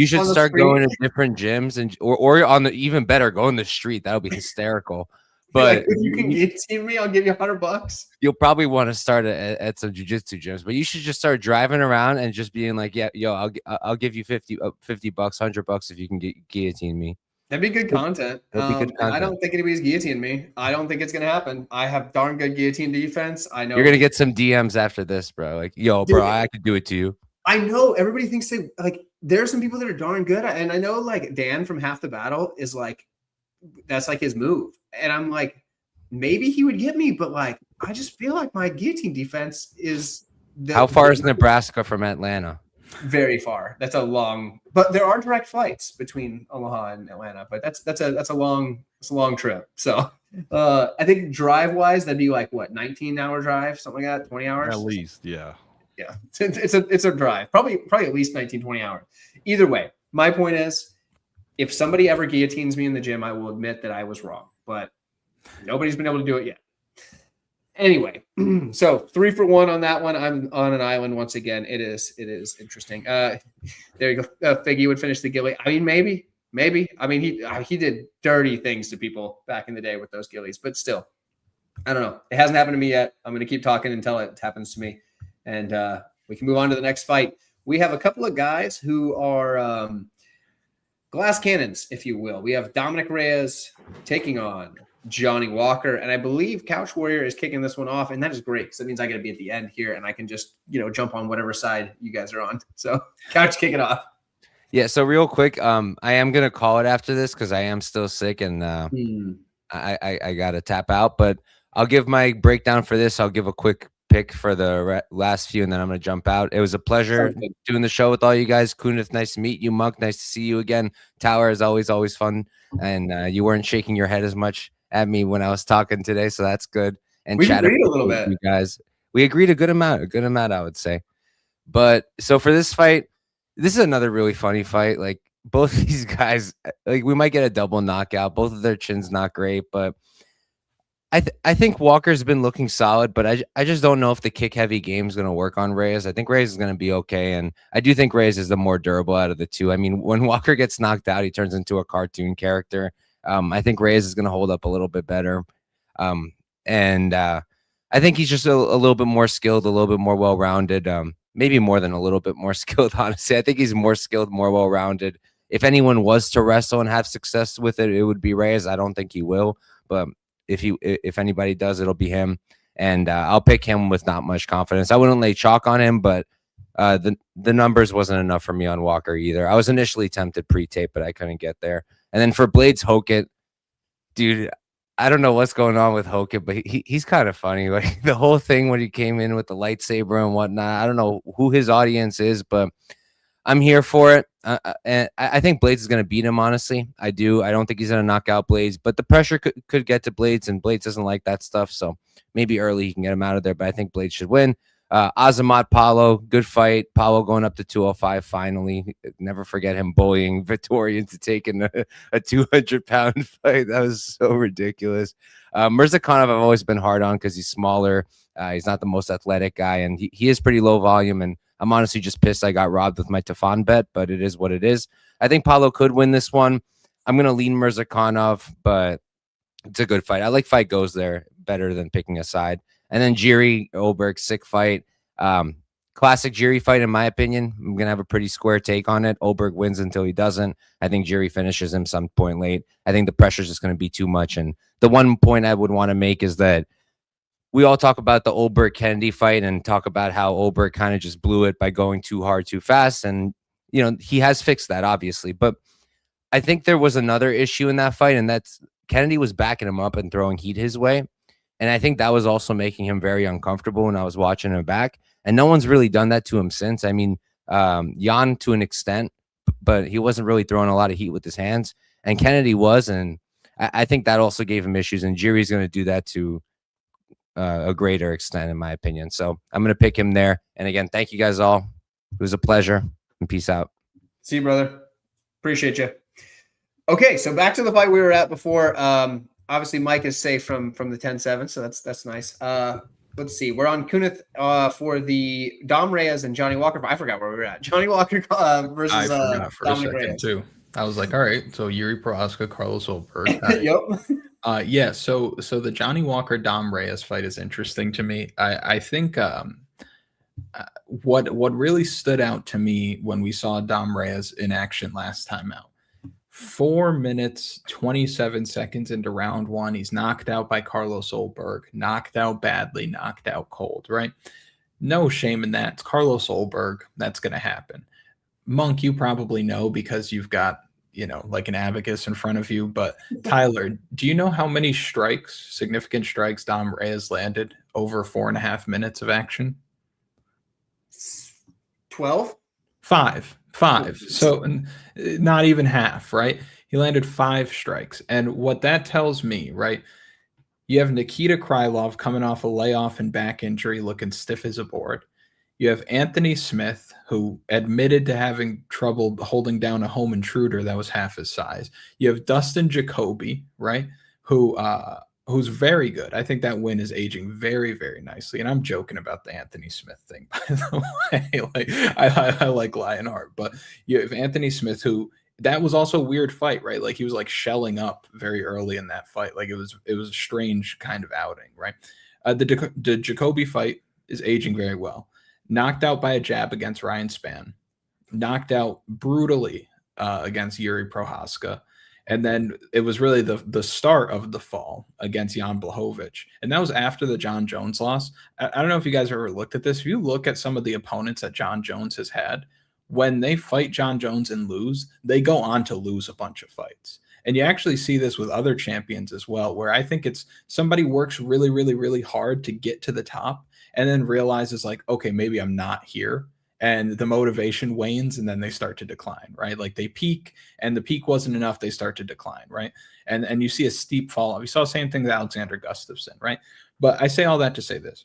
should start going to different gyms or on the, even better, go in the street. That'll be hysterical. But like, if you can guillotine me, I'll give you $100. You'll probably want to start at some jiu-jitsu gyms, but you should just start driving around and just being like, yeah, yo, I'll give you $50, $100 if you can guillotine me. That'd be good content. I don't think anybody's guillotining me. I don't think it's gonna happen. I have darn good guillotine defense. I know you're gonna get some DMs after this, bro. Like, yo, bro, I could do it to you. I know everybody thinks they like. There are some people that are darn good, and I know like Dan from Half the Battle is like, that's like his move, and I'm like, maybe he would get me, but like, I just feel like my guillotine defense is. How far is Nebraska from Atlanta? Very far. That's a long, but there are direct flights between Omaha and Atlanta, but that's a long trip. So I think drive wise, that'd be like what, 19-hour drive, something like that, 20 hours at least. Yeah. It's a drive, probably at least 19, 20 hours. Either way, my point is, if somebody ever guillotines me in the gym, I will admit that I was wrong, but nobody's been able to do it yet. Anyway, so 3 for 1 on that one. I'm on an island once again. It is interesting. There you go. Figgy would finish the gilly. I mean, maybe. I mean, he did dirty things to people back in the day with those gillies, but still, I don't know. It hasn't happened to me yet. I'm going to keep talking until it happens to me, and we can move on to the next fight. We have a couple of guys who are glass cannons, if you will. We have Dominic Reyes taking on Johnny Walker, and I believe Couch Warrior is kicking this one off, and that is great because that means I got to be at the end here, and I can just jump on whatever side you guys are on. So Couch, kick it off. Yeah. So real quick, I am gonna call it after this because I am still sick and I gotta tap out. But I'll give my breakdown for this. I'll give a quick pick for the last few, and then I'm gonna jump out. It was a pleasure doing the show with all you guys. Kunath, nice to meet you. Monk, nice to see you again. Tower is always fun, and you weren't shaking your head as much at me when I was talking today, so that's good. And we agreed a little bit, you guys. We agreed a good amount, I would say. But so for this fight, this is another really funny fight. Like, both these guys, like, we might get a double knockout. Both of their chins not great, but I think Walker's been looking solid, but I just don't know if the kick heavy game is going to work on Reyes. I think Reyes is going to be okay, and I do think Reyes is the more durable out of the two. I mean, when Walker gets knocked out, he turns into a cartoon character. I think Reyes is going to hold up a little bit better. And I think he's just a little bit more skilled, a little bit more well-rounded, maybe more than a little bit more skilled, honestly. I think he's more skilled, more well-rounded. If anyone was to wrestle and have success with it, it would be Reyes. I don't think he will, but if anybody does, it'll be him. And I'll pick him with not much confidence. I wouldn't lay chalk on him, but the numbers wasn't enough for me on Walker either. I was initially tempted pre-tape, but I couldn't get there. And then for Blaydes Hoit, dude, I don't know what's going on with Hoit, but he's kind of funny. Like, the whole thing when he came in with the lightsaber and whatnot, I don't know who his audience is, but I'm here for it. And I think Blaydes is going to beat him, honestly. I do. I don't think he's going to knock out Blaydes, but the pressure could get to Blaydes, and Blaydes doesn't like that stuff. So maybe early he can get him out of there, but I think Blaydes should win. Azamat Paulo, good fight. Paulo going up to 205 finally. Never forget him bullying Vettori into taking a 200-pound fight. That was so ridiculous. Morzakenov I've always been hard on because he's smaller. He's not the most athletic guy, and he is pretty low volume, and I'm honestly just pissed I got robbed with my Tafan bet, but it is what it is. I think Paulo could win this one. I'm going to lean Morzakenov, but it's a good fight. I like fight goes there better than picking a side. And then Jiri Oberg, sick fight. Classic Jiri fight, in my opinion. I'm going to have a pretty square take on it. Oberg wins until he doesn't. I think Jiri finishes him some point late. I think the pressure is just going to be too much. And the one point I would want to make is that we all talk about the Oberg-Kennedy fight and talk about how Oberg kind of just blew it by going too hard, too fast. And, he has fixed that, obviously. But I think there was another issue in that fight, and that's Kennedy was backing him up and throwing heat his way. And I think that was also making him very uncomfortable when I was watching him back. And no one's really done that to him since. I mean, Jan to an extent, but he wasn't really throwing a lot of heat with his hands. And Kennedy was, and I think that also gave him issues. And Jiri's going to do that to a greater extent, in my opinion. So I'm going to pick him there. And again, thank you guys all. It was a pleasure, and peace out. See you, brother. Appreciate you. Okay, so back to the fight we were at before. Obviously, Mike is safe from the 10-7, so that's nice. Let's see. We're on Kunath for the Dom Reyes and Johnny Walker. I forgot where we were at. Johnny Walker versus I forgot for Dominic a second Reyes. too. I was like, all right, so Yuri Prohaska, Carlos Ulberg. Yep. Yeah, so the Johnny Walker Dom Reyes fight is interesting to me. I think what really stood out to me when we saw Dom Reyes in action last time out, 4 minutes 27 seconds into round one, he's knocked out by Carlos Ulberg, knocked out badly, knocked out cold, right? No shame in that. It's Carlos Ulberg. That's going to happen. Monk, you probably know because you've got, like an abacus in front of you. But Tyler, do you know how many significant strikes Dom Reyes landed over 4.5 minutes of action? 12? Five. So not even half, right? He landed 5 strikes. And what that tells me, right? You have Nikita Krylov coming off a layoff and back injury, looking stiff as a board. You have Anthony Smith, who admitted to having trouble holding down a home intruder that was half his size. You have Dustin Jacoby, right? Who's very good. I think that win is aging very, very nicely. And I'm joking about the Anthony Smith thing, by the way. Like I like Lionheart, but you have Anthony Smith, who that was also a weird fight, right? Like he was like shelling up very early in that fight. Like it was a strange kind of outing, right? The Jacoby fight is aging very well. Knocked out by a jab against Ryan Spann, knocked out brutally against Yuri Prohaska. And then it was really the start of the fall against Jan Blaydes. And that was after the John Jones loss. I don't know if you guys ever looked at this. If you look at some of the opponents that John Jones has had, when they fight John Jones and lose, they go on to lose a bunch of fights. And you actually see this with other champions as well, where I think it's somebody works really, really, really hard to get to the top and then realizes like, okay, maybe I'm not here. And the motivation wanes and then they start to decline, right? Like they peak and the peak wasn't enough. They start to decline, right? And you see a steep fall off. We saw the same thing with Alexander Gustafsson, right? But I say all that to say this.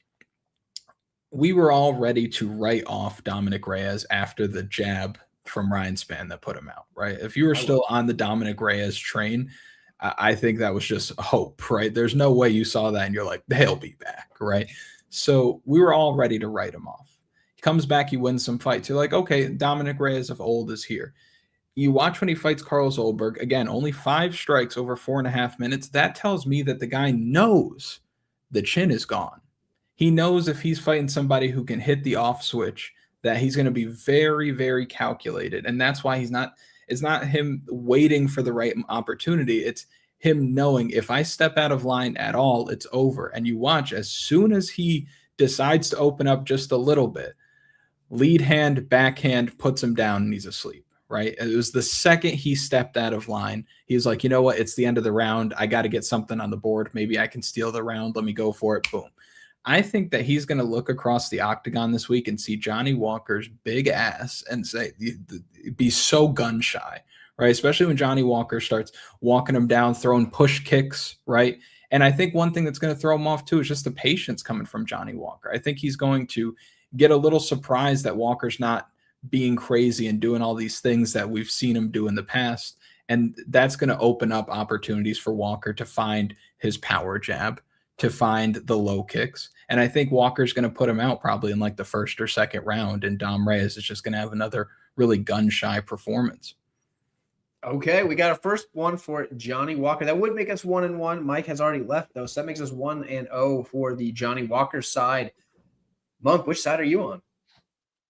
We were all ready to write off Dominic Reyes after the jab from Ryan Spann that put him out, right? If you were still on the Dominic Reyes train, I think that was just hope, right? There's no way you saw that and you're like, they'll be back, right? So we were all ready to write him off. He comes back, he wins some fights. You're like, okay, Dominic Reyes of old is here. You watch when he fights Carlos Ulberg, again, only 5 strikes over 4.5 minutes. That tells me that the guy knows the chin is gone. He knows if he's fighting somebody who can hit the off switch, that he's going to be very, very calculated. And that's why it's not him waiting for the right opportunity. It's him knowing if I step out of line at all, it's over. And you watch as soon as he decides to open up just a little bit, lead hand, backhand, puts him down and he's asleep, right? It was the second he stepped out of line. He was like, you know what? It's the end of the round. I got to get something on the board. Maybe I can steal the round. Let me go for it. Boom. I think that he's going to look across the octagon this week and see Johnny Walker's big ass and say, be so gun shy, right? Especially when Johnny Walker starts walking him down, throwing push kicks, right? And I think one thing that's going to throw him off too is just the patience coming from Johnny Walker. I think he's going to get a little surprised that Walker's not being crazy and doing all these things that we've seen him do in the past. And that's going to open up opportunities for Walker to find his power jab, to find the low kicks. And I think Walker's going to put him out probably in like the first or second round. And Dom Reyes is just going to have another really gun-shy performance. Okay, we got a first one for Johnny Walker. That would make us 1-1. Mike has already left, though, so that makes us 1-0 for the Johnny Walker side. Monk, which side are you on?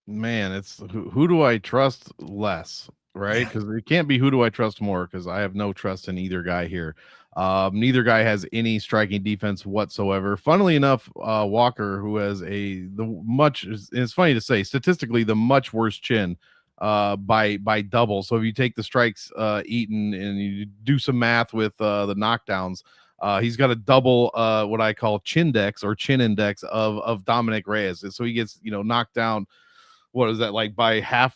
Man, it's who do I trust less, right? Because it can't be who do I trust more, because I have no trust in either guy here. Neither guy has any striking defense whatsoever. Funnily enough, Walker, who has it's funny to say, statistically, the much worse chin by double. So if you take the strikes eaten and you do some math with the knockdowns, He's got a double what I call chindex or chin index of Dominic Reyes. And so he gets, knocked down. What is that, like by half?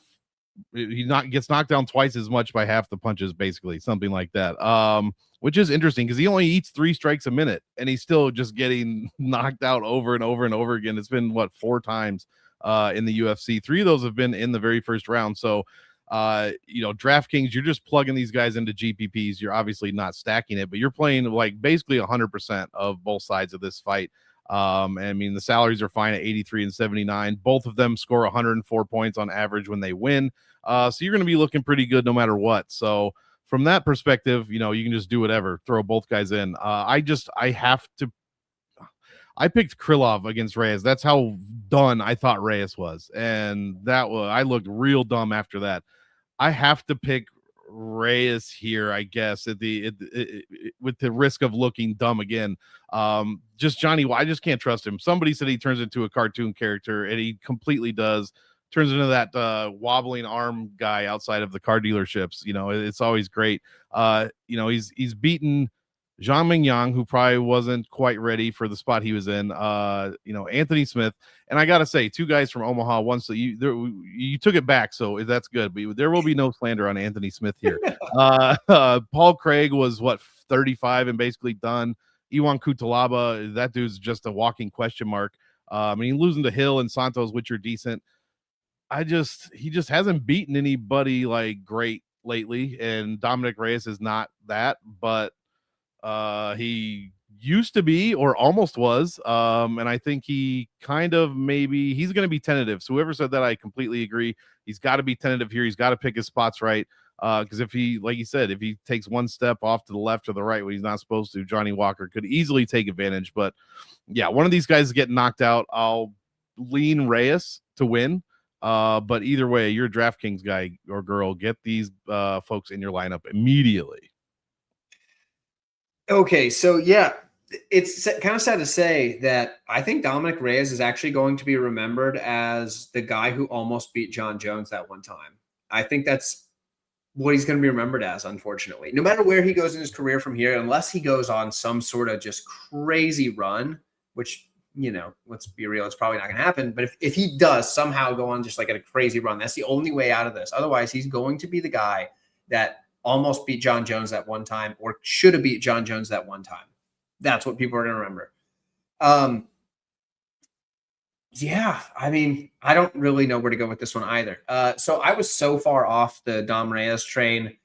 He gets knocked down twice as much by half the punches, basically, something like that. Which is interesting because he only eats 3 strikes a minute and he's still just getting knocked out over and over and over again. It's been 4 times in the UFC. 3 of those have been in the very first round. So DraftKings, you're just plugging these guys into GPPs. You're obviously not stacking it, but you're playing like basically 100% of both sides of this fight. I mean, the salaries are fine at 83 and 79. Both of them score 104 points on average when they win. So you're going to be looking pretty good no matter what. So from that perspective, you can just do whatever, throw both guys in. I picked Krylov against Reyes. That's how done I thought Reyes was. And I looked real dumb after that. I have to pick Reyes here, I guess, with the risk of looking dumb again. Just Johnny, I just can't trust him. Somebody said he turns into a cartoon character, and he completely does. Turns into that wobbling arm guy outside of the car dealerships. It's always great. He's beaten Zhang Mingyang, who probably wasn't quite ready for the spot he was in. Anthony Smith, and I gotta say, 2 guys from Omaha. Once you took it back, so that's good. But there will be no slander on Anthony Smith here. Paul Craig was 35 and basically done. Iwan Kutalaba, that dude's just a walking question mark. Losing to Hill and Santos, which are decent. He just hasn't beaten anybody like great lately, and Dominic Reyes is not that, but he used to be or almost was. And I think he kind of he's going to be tentative. So whoever said that, I completely agree. He's got to be tentative here. He's got to pick his spots right. Because if he, like you said, if he takes one step off to the left or the right when he's not supposed to, Johnny Walker could easily take advantage. But yeah, one of these guys is getting knocked out. I'll lean Reyes to win. But either way, you're a DraftKings guy or girl. Get these folks in your lineup immediately. Okay, so yeah, it's kind of sad to say that I think Dominic Reyes is actually going to be remembered as the guy who almost beat John Jones that one time. I think that's what he's going to be remembered as, unfortunately. No matter where he goes in his career from here, unless he goes on some sort of just crazy run, which, let's be real, it's probably not going to happen. But if he does somehow go on just like a crazy run, that's the only way out of this. Otherwise, he's going to be the guy that almost beat John Jones that one time or should have beat John Jones that one time. That's what people are going to remember. Yeah, I mean, I don't really know where to go with this one either. So I was so far off the Dom Reyes train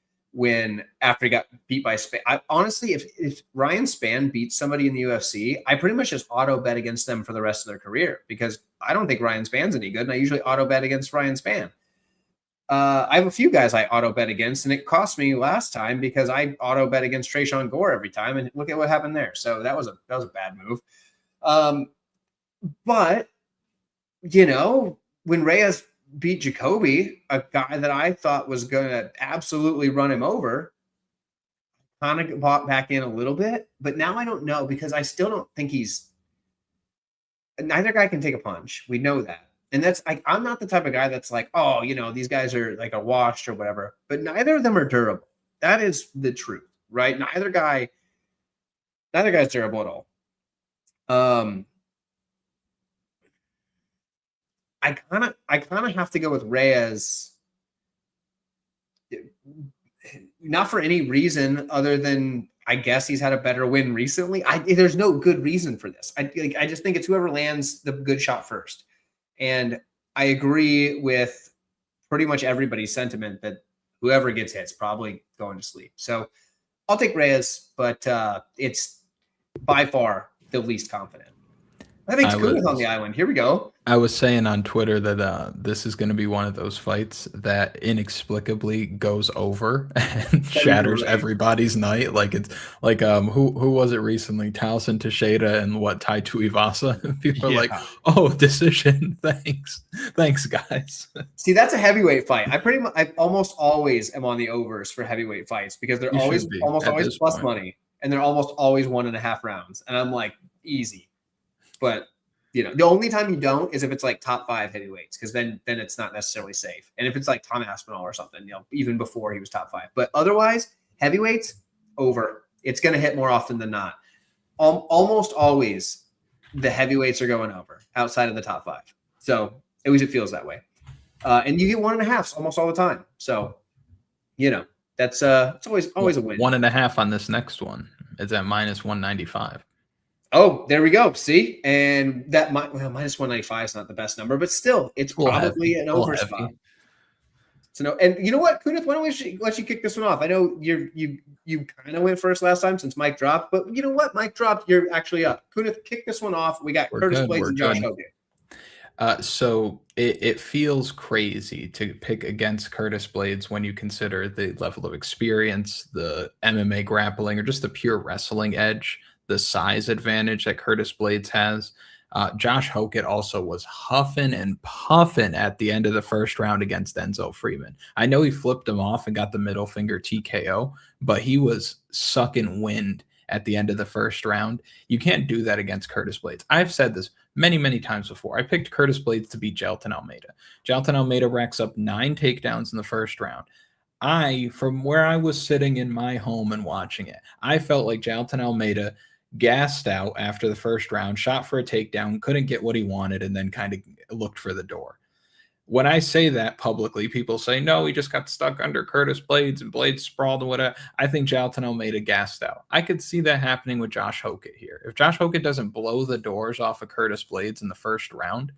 after he got beat by Spann. Honestly, if Ryan Spann beats somebody in the UFC, I pretty much just auto bet against them for the rest of their career because I don't think Ryan Spann's any good, and I usually auto bet against Ryan Spann. I have a few guys I auto bet against, and it cost me last time because I auto bet against Tresean Gore every time, and look at what happened there. So that was a bad move. But when Reyes beat Jacoby, a guy that I thought was going to absolutely run him over, kind of bought back in a little bit, but now I don't know because I still don't think neither guy can take a punch. We know that. And that's I'm not the type of guy that's like, oh, these guys are like a washed or whatever, but neither of them are durable. That is the truth, right? Neither guy's durable at all. I kind of have to go with Reyes, not for any reason other than I guess he's had a better win recently. There's no good reason for this. I just think it's whoever lands the good shot first. And I agree with pretty much everybody's sentiment that whoever gets hit's probably going to sleep. So I'll take Reyes, but it's by far the least confident. I think Kunath on the island. Here we go. I was saying on Twitter that this is going to be one of those fights that inexplicably goes over and shatters everybody's night. Like it's like who was it recently? Taliesin Teixeira and Tai Tuivasa. People are like, oh, decision. Thanks, guys. See, that's a heavyweight fight. I almost always am on the overs for heavyweight fights because they're almost always plus money and they're almost always 1.5 rounds. And I'm like, easy. But the only time you don't is if it's like top 5 heavyweights, because then it's not necessarily safe. And if it's like Tom Aspinall or something, even before he was top 5. But otherwise, heavyweights over. It's going to hit more often than not. almost always the heavyweights are going over outside of the top 5. So at least it feels that way. And you get 1.5 almost all the time. So, that's it's always a win. 1.5 on this next one. It's at minus 195. Oh, there we go. See, and that minus 195 is not the best number, but still, it's probably an over spot. So no, and you know what, Kunath, why don't we let you kick this one off? I know you kind of went first last time since Mike dropped, but you know what, Mike dropped, you're actually up. Kunath, kick this one off. We got Curtis Blaydes and Josh Hogan. So it feels crazy to pick against Curtis Blaydes when you consider the level of experience, the MMA grappling, or just the pure wrestling edge, the size advantage that Curtis Blaydes has. Josh Hoit also was huffing and puffing at the end of the first round against Denzel Freeman. I know he flipped him off and got the middle finger TKO, but he was sucking wind at the end of the first round. You can't do that against Curtis Blaydes. I've said this many, many times before. I picked Curtis Blaydes to beat Jailton Almeida. Jailton Almeida racks up 9 takedowns in the first round. From where I was sitting in my home and watching it, I felt like Jailton Almeida gassed out after the first round, shot for a takedown, couldn't get what he wanted, and then kind of looked for the door. When I say that publicly, people say, no, he just got stuck under Curtis Blaydes and Blaydes sprawled and whatever. I think Jailton Almeida gassed out. I could see that happening with Josh Hoit here. If Josh Hoit doesn't blow the doors off of Curtis Blaydes in the first round,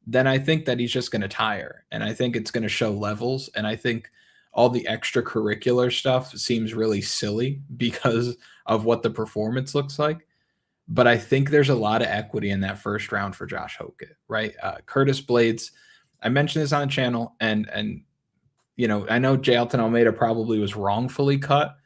then I think that he's just going to tire. And I think it's going to show levels. And I think all the extracurricular stuff seems really silly because of what the performance looks like. But I think there's a lot of equity in that first round for Josh Hoit, right? Curtis Blaydes, I mentioned this on the channel, and I know Jailton Almeida probably was wrongfully cut,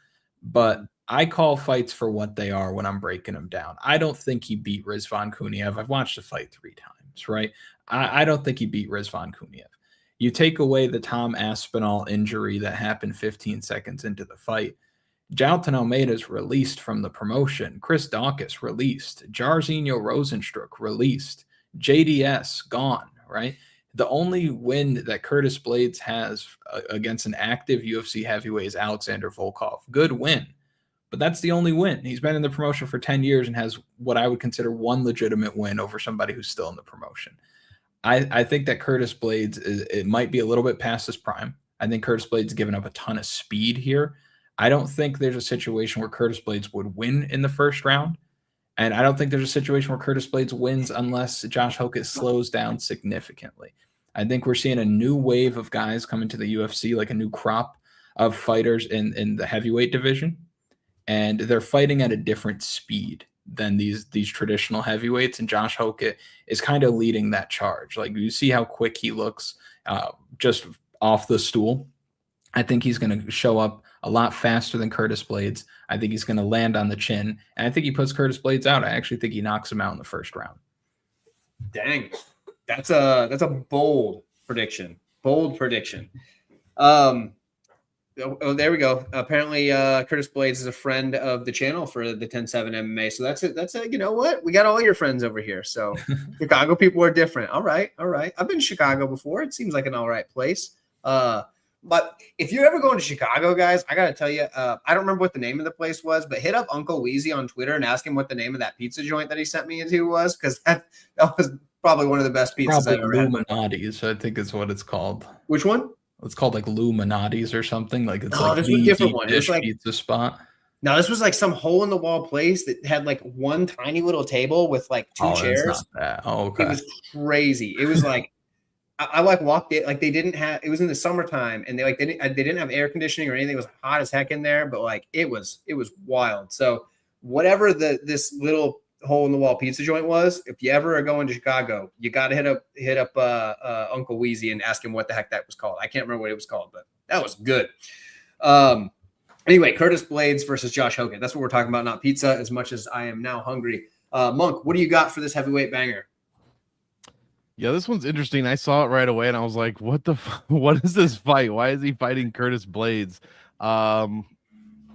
but I call fights for what they are when I'm breaking them down. I don't think he beat Rizvan Kunath. I've watched the fight 3 times, right? I don't think he beat Rizvan Kunath. You take away the Tom Aspinall injury that happened 15 seconds into the fight. Jailton Almeida's released from the promotion. Chris Daukaus released. Jairzinho Rosenstruck released. JDS gone, right? The only win that Curtis Blaydes has against an active UFC heavyweight is Alexander Volkov. Good win, but that's the only win. He's been in the promotion for 10 years and has what I would consider one legitimate win over somebody who's still in the promotion. I think that Curtis Blaydes, it might be a little bit past his prime. I think Curtis Blaydes given up a ton of speed here. I don't think there's a situation where Curtis Blaydes would win in the first round. And I don't think there's a situation where Curtis Blaydes wins unless Josh Hoit slows down significantly. I think we're seeing a new wave of guys coming to the UFC, like a new crop of fighters in the heavyweight division. And they're fighting at a different speed than these traditional heavyweights. And Josh Hoit is kind of leading that charge. Like, you see how quick he looks just off the stool. I think he's going to show up a lot faster than Curtis Blaydes. I think he's going to land on the chin. And I think he puts Curtis Blaydes out. I actually think he knocks him out in the first round. Dang. That's a bold prediction. Bold prediction. Oh, there we go. Apparently, Curtis Blaydes is a friend of the channel for the 10-7 MMA. So that's it. That's it. You know what? We got all your friends over here. So Chicago people are different. All right. I've been to Chicago before. It seems like an all right place. But if you're ever going to Chicago, guys, I got to tell you, I don't remember what the name of the place was, but hit up Uncle Weezy on Twitter and ask him what the name of that pizza joint that he sent me into was, because that was probably one of the best pizzas I've ever had. Illuminati's, I think is what it's called. Which one? It's called like Illuminati's or something. Like it's this was a different one. It was like pizza spot. No, this was like some hole in the wall place that had like one tiny little table with like 2 chairs. That's not that. Oh, okay. It was crazy. It was like I like walked it, like they didn't have, it was in the summertime and they didn't have air conditioning or anything. It was hot as heck in there, but like it was wild. So whatever this little hole in the wall pizza joint was, if you ever are going to Chicago, you got to hit up Uncle Weezy and ask him what the heck that was called. I can't remember what it was called, but that was good. Anyway, Curtis Blaydes versus Josh Hoit. That's what we're talking about, not pizza, as much as I am now hungry. Monk, what do you got for this heavyweight banger? Yeah, this one's interesting. I saw it right away and I was like, what is this fight? Why is he fighting Curtis Blaydes? And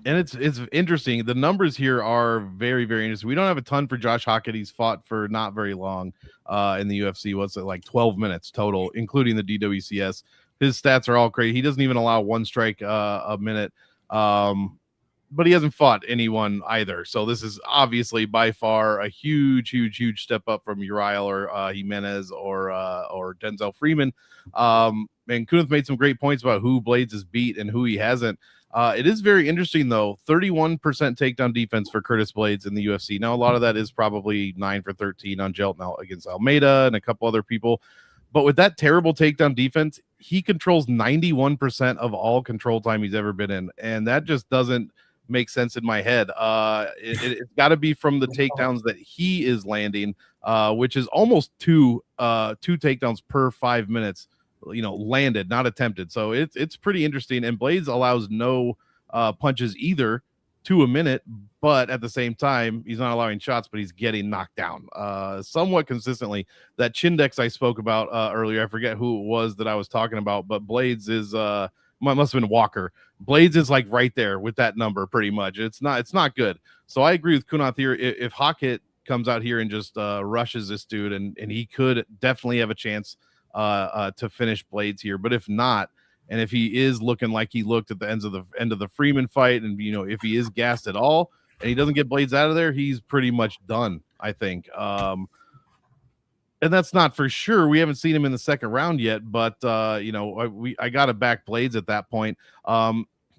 it's interesting. The numbers here are very, very interesting. We don't have a ton for Josh Hoit. He's fought for not very long in the UFC. What's it, like 12 minutes total, including the DWCS. His stats are all great. He doesn't even allow one strike a minute. but he hasn't fought anyone either. So this is obviously by far a huge step up from Uriah or Jimenez or Denzel Freeman. And Kunath made some great points about who Blaydes has beat and who he hasn't. It is very interesting, though. 31% takedown defense for Curtis Blaydes in the UFC. Now, a lot of that is probably 9 for 13 on Jeltnau against Almeida and a couple other people. But with that terrible takedown defense, he controls 91% of all control time he's ever been in. And that just doesn't make sense in my head. It's got to be from the takedowns that he is landing, which is almost two takedowns per 5 minutes, landed, not attempted. So it's pretty interesting. And Blaydes allows no punches either to a minute, but at the same time, he's not allowing shots, but he's getting knocked down somewhat consistently. That Chindex I spoke about earlier, I forget who it was that I was talking about, but Blaydes is must have been Walker. Blaydes is like right there with that number pretty much. It's not good. So I agree with Kunath here. If Hoit comes out here and just rushes this dude, and he could definitely have a chance to finish Blaydes here. But if not, and if he is looking like he looked at the end of the Freeman fight, and if he is gassed at all and he doesn't get Blaydes out of there, he's pretty much done, I think. And that's not for sure. We haven't seen him in the second round yet, but I got to back Blaydes at that point.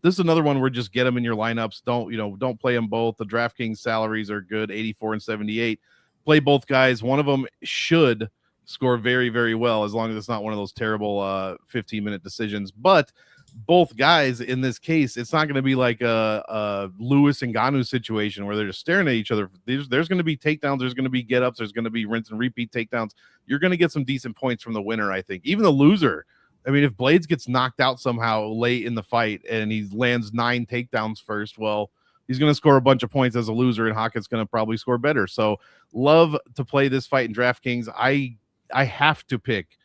This is another one where just get them in your lineups. Don't play them both. The DraftKings salaries are good, 84 and 78. Play both guys. One of them should score very, very well, as long as it's not one of those terrible 15-minute decisions. But both guys in this case, it's not going to be like a Lewis and Ngannou situation where they're just staring at each other. There's going to be takedowns. There's going to be get-ups. There's going to be rinse and repeat takedowns. You're going to get some decent points from the winner, I think. Even the loser. I mean, if Blaydes gets knocked out somehow late in the fight and he lands 9 takedowns first, well, he's going to score a bunch of points as a loser, and Hockett's going to probably score better. So love to play this fight in DraftKings. I have to pick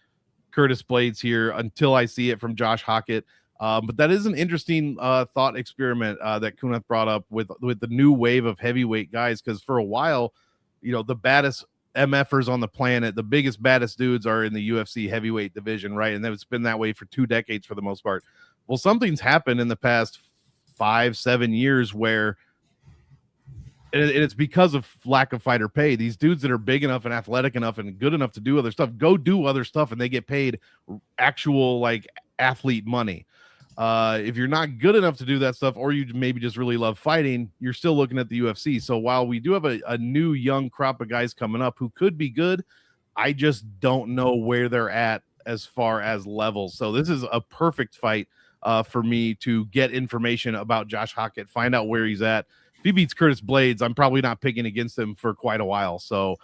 Curtis Blaydes here until I see it from Josh Hockett. But that is an interesting thought experiment that Kunath brought up with the new wave of heavyweight guys, because for a while, the baddest MFers on the planet, the biggest, baddest dudes are in the UFC heavyweight division, right? And it's been that way for 2 decades for the most part. Well, something's happened in the past 5-7 years where and it's because of lack of fighter pay. These dudes that are big enough and athletic enough and good enough to do other stuff, go do other stuff, and they get paid actual like athlete money. If you're not good enough to do that stuff, or you maybe just really love fighting, you're still looking at the UFC. So while we do have a new young crop of guys coming up who could be good, I just don't know where they're at as far as levels. So this is a perfect fight for me to get information about Josh Hockett, find out where he's at. If he beats Curtis Blaydes, I'm probably not picking against him for quite a while. So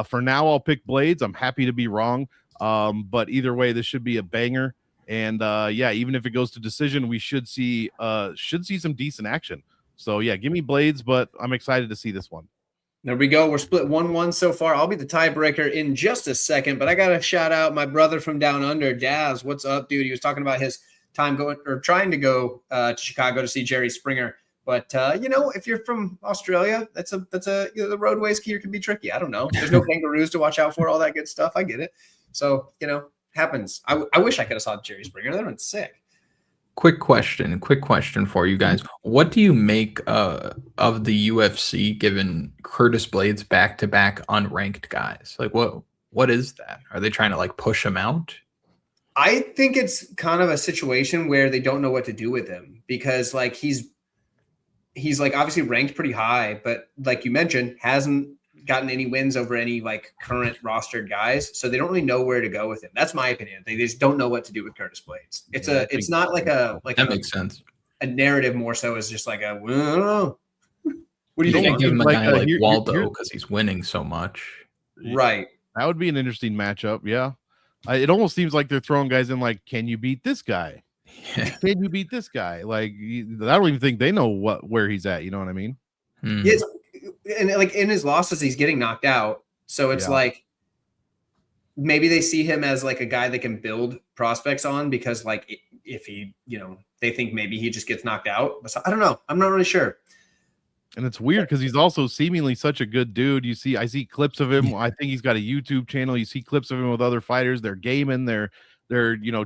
for now, I'll pick Blaydes. I'm happy to be wrong. But either way, this should be a banger. And yeah, even if it goes to decision, we should see some decent action. So yeah, give me Blaydes, but I'm excited to see this one. There we go. We're split 1-1 so far. I'll be the tiebreaker in just a second, but I got to shout out my brother from down under, Jazz. What's up, dude? He was talking about his time trying to go to Chicago to see Jerry Springer. But if you're from Australia, that's the roadways here can be tricky. I don't know. There's no kangaroos to watch out for, all that good stuff. I get it. So, happens. I wish I could have saw Jerry Springer. That would have been sick. Quick question for you guys. What do you make of the UFC giving Curtis Blaydes back-to-back unranked guys? Like, what is that? Are they trying to like push him out? I think it's kind of a situation where they don't know what to do with him, because like he's like obviously ranked pretty high, but like you mentioned, hasn't gotten any wins over any like current rostered guys. So they don't really know where to go with him. That's my opinion. They just don't know what to do with Curtis Blaydes. It's not like that makes sense. A narrative more so is just like I don't know. What do you think? Give him a guy like Waldo because he's winning so much. Right. That would be an interesting matchup. Yeah. It almost seems like they're throwing guys in like, can you beat this guy? Yeah. Can you beat this guy? Like, I don't even think they know where he's at. You know what I mean? Yes. And like in his losses, he's getting knocked out. So it's like maybe they see him as like a guy they can build prospects on, because like if he, they think maybe he just gets knocked out. But I don't know. I'm not really sure. And it's weird because he's also seemingly such a good dude. I see clips of him. I think he's got a YouTube channel. You see clips of him with other fighters. They're gaming. They're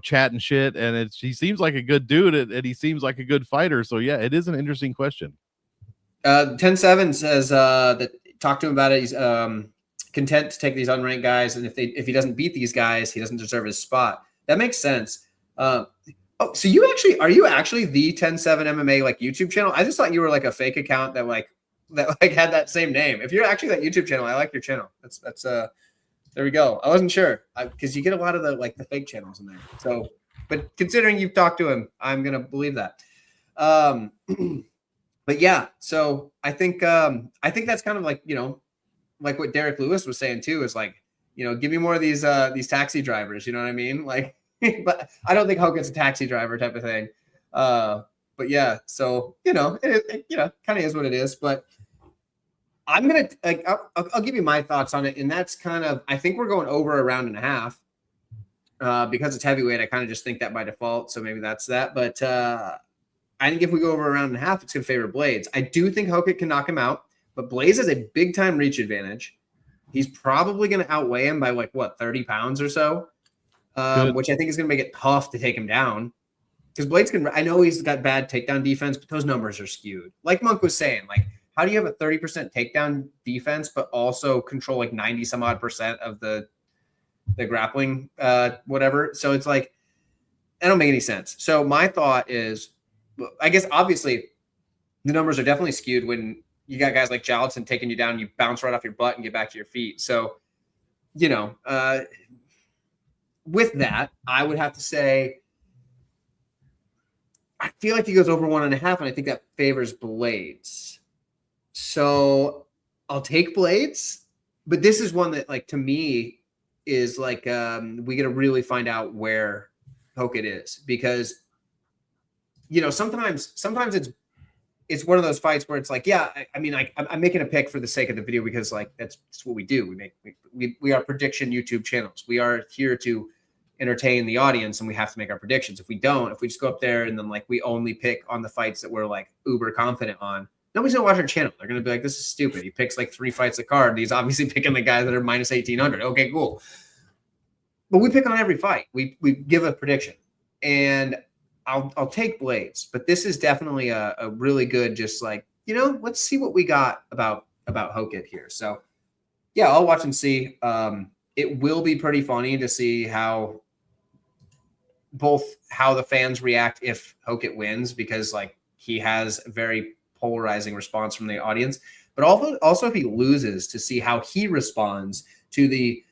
chatting shit. And he seems like a good dude, and he seems like a good fighter. So yeah, it is an interesting question. 10-7 says that talk to him about it. He's content to take these unranked guys, and if he doesn't beat these guys, he doesn't deserve his spot. That makes sense. So are you actually the 10-7 MMA like YouTube channel? I just thought you were like a fake account that had that same name. If you're actually that YouTube channel, I like your channel. That's there we go. I wasn't sure because you get a lot of the fake channels in there. So, but considering you've talked to him, I'm gonna believe that. But yeah, so I think that's kind of like, like what Derek Lewis was saying too, is like, give me more of these taxi drivers, you know what I mean? Like, but I don't think Hogan's a taxi driver type of thing. But yeah, so it kind of is what it is. But I'm gonna I'll give you my thoughts on it, and that's kind of, I think we're going over a round and a half because it's heavyweight. I kind of just think that by default, so maybe that's that. But I think if we go over a round and a half, it's going to favor Blaydes. I do think Hoit can knock him out, but Blaydes has a big time reach advantage. He's probably going to outweigh him by 30 pounds or so, which I think is going to make it tough to take him down. Because Blaydes I know he's got bad takedown defense, but those numbers are skewed. Like Monk was saying, how do you have a 30% takedown defense, but also control 90 some odd percent of the grappling, whatever. So it's that don't make any sense. So my thought is, I guess obviously the numbers are definitely skewed when you got guys like Jallison taking you down, you bounce right off your butt and get back to your feet. So, with that, I would have to say, I feel like he goes over 1.5, and I think that favors Blaydes. So I'll take Blaydes, but this is one that to me is we got to really find out where Hoit is, because sometimes it's one of those fights where it's I'm making a pick for the sake of the video because that's what we do. We are prediction YouTube channels. We are here to entertain the audience, and we have to make our predictions. If we just go up there and then we only pick on the fights that we're uber confident on, nobody's gonna watch our channel. They're gonna be like, this is stupid. He picks 3 fights a card. He's obviously picking the guys that are minus 1,800. Okay, cool. But we pick on every fight. We give a prediction, and I'll take Blaydes, but this is definitely a really good, just let's see what we got about Hoit here. So yeah, I'll watch and see. It will be pretty funny to see how the fans react if Hoit wins, because he has a very polarizing response from the audience, but also if he loses, to see how he responds to the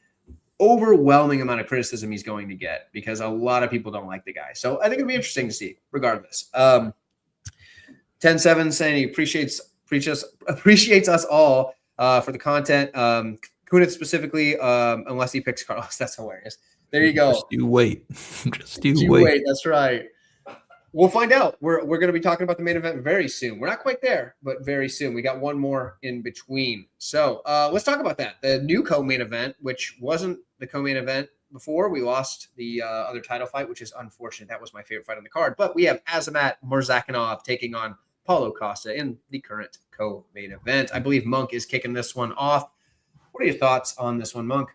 overwhelming amount of criticism he's going to get, because a lot of people don't like the guy. So I think it'll be interesting to see regardless. 10-7 saying he appreciates us all for the content. Kunath specifically, unless he picks Carlos. That's hilarious. There you go. Just you wait. Just you wait. That's right. We'll find out. We're going to be talking about the main event very soon. We're not quite there, but very soon. We got one more in between. So let's talk about that. The new co-main event, which wasn't the co-main event before. We lost the other title fight, which is unfortunate. That was my favorite fight on the card. But we have Azamat Morzakenov taking on Paulo Costa in the current co-main event. I believe Monk is kicking this one off. What are your thoughts on this one, Monk?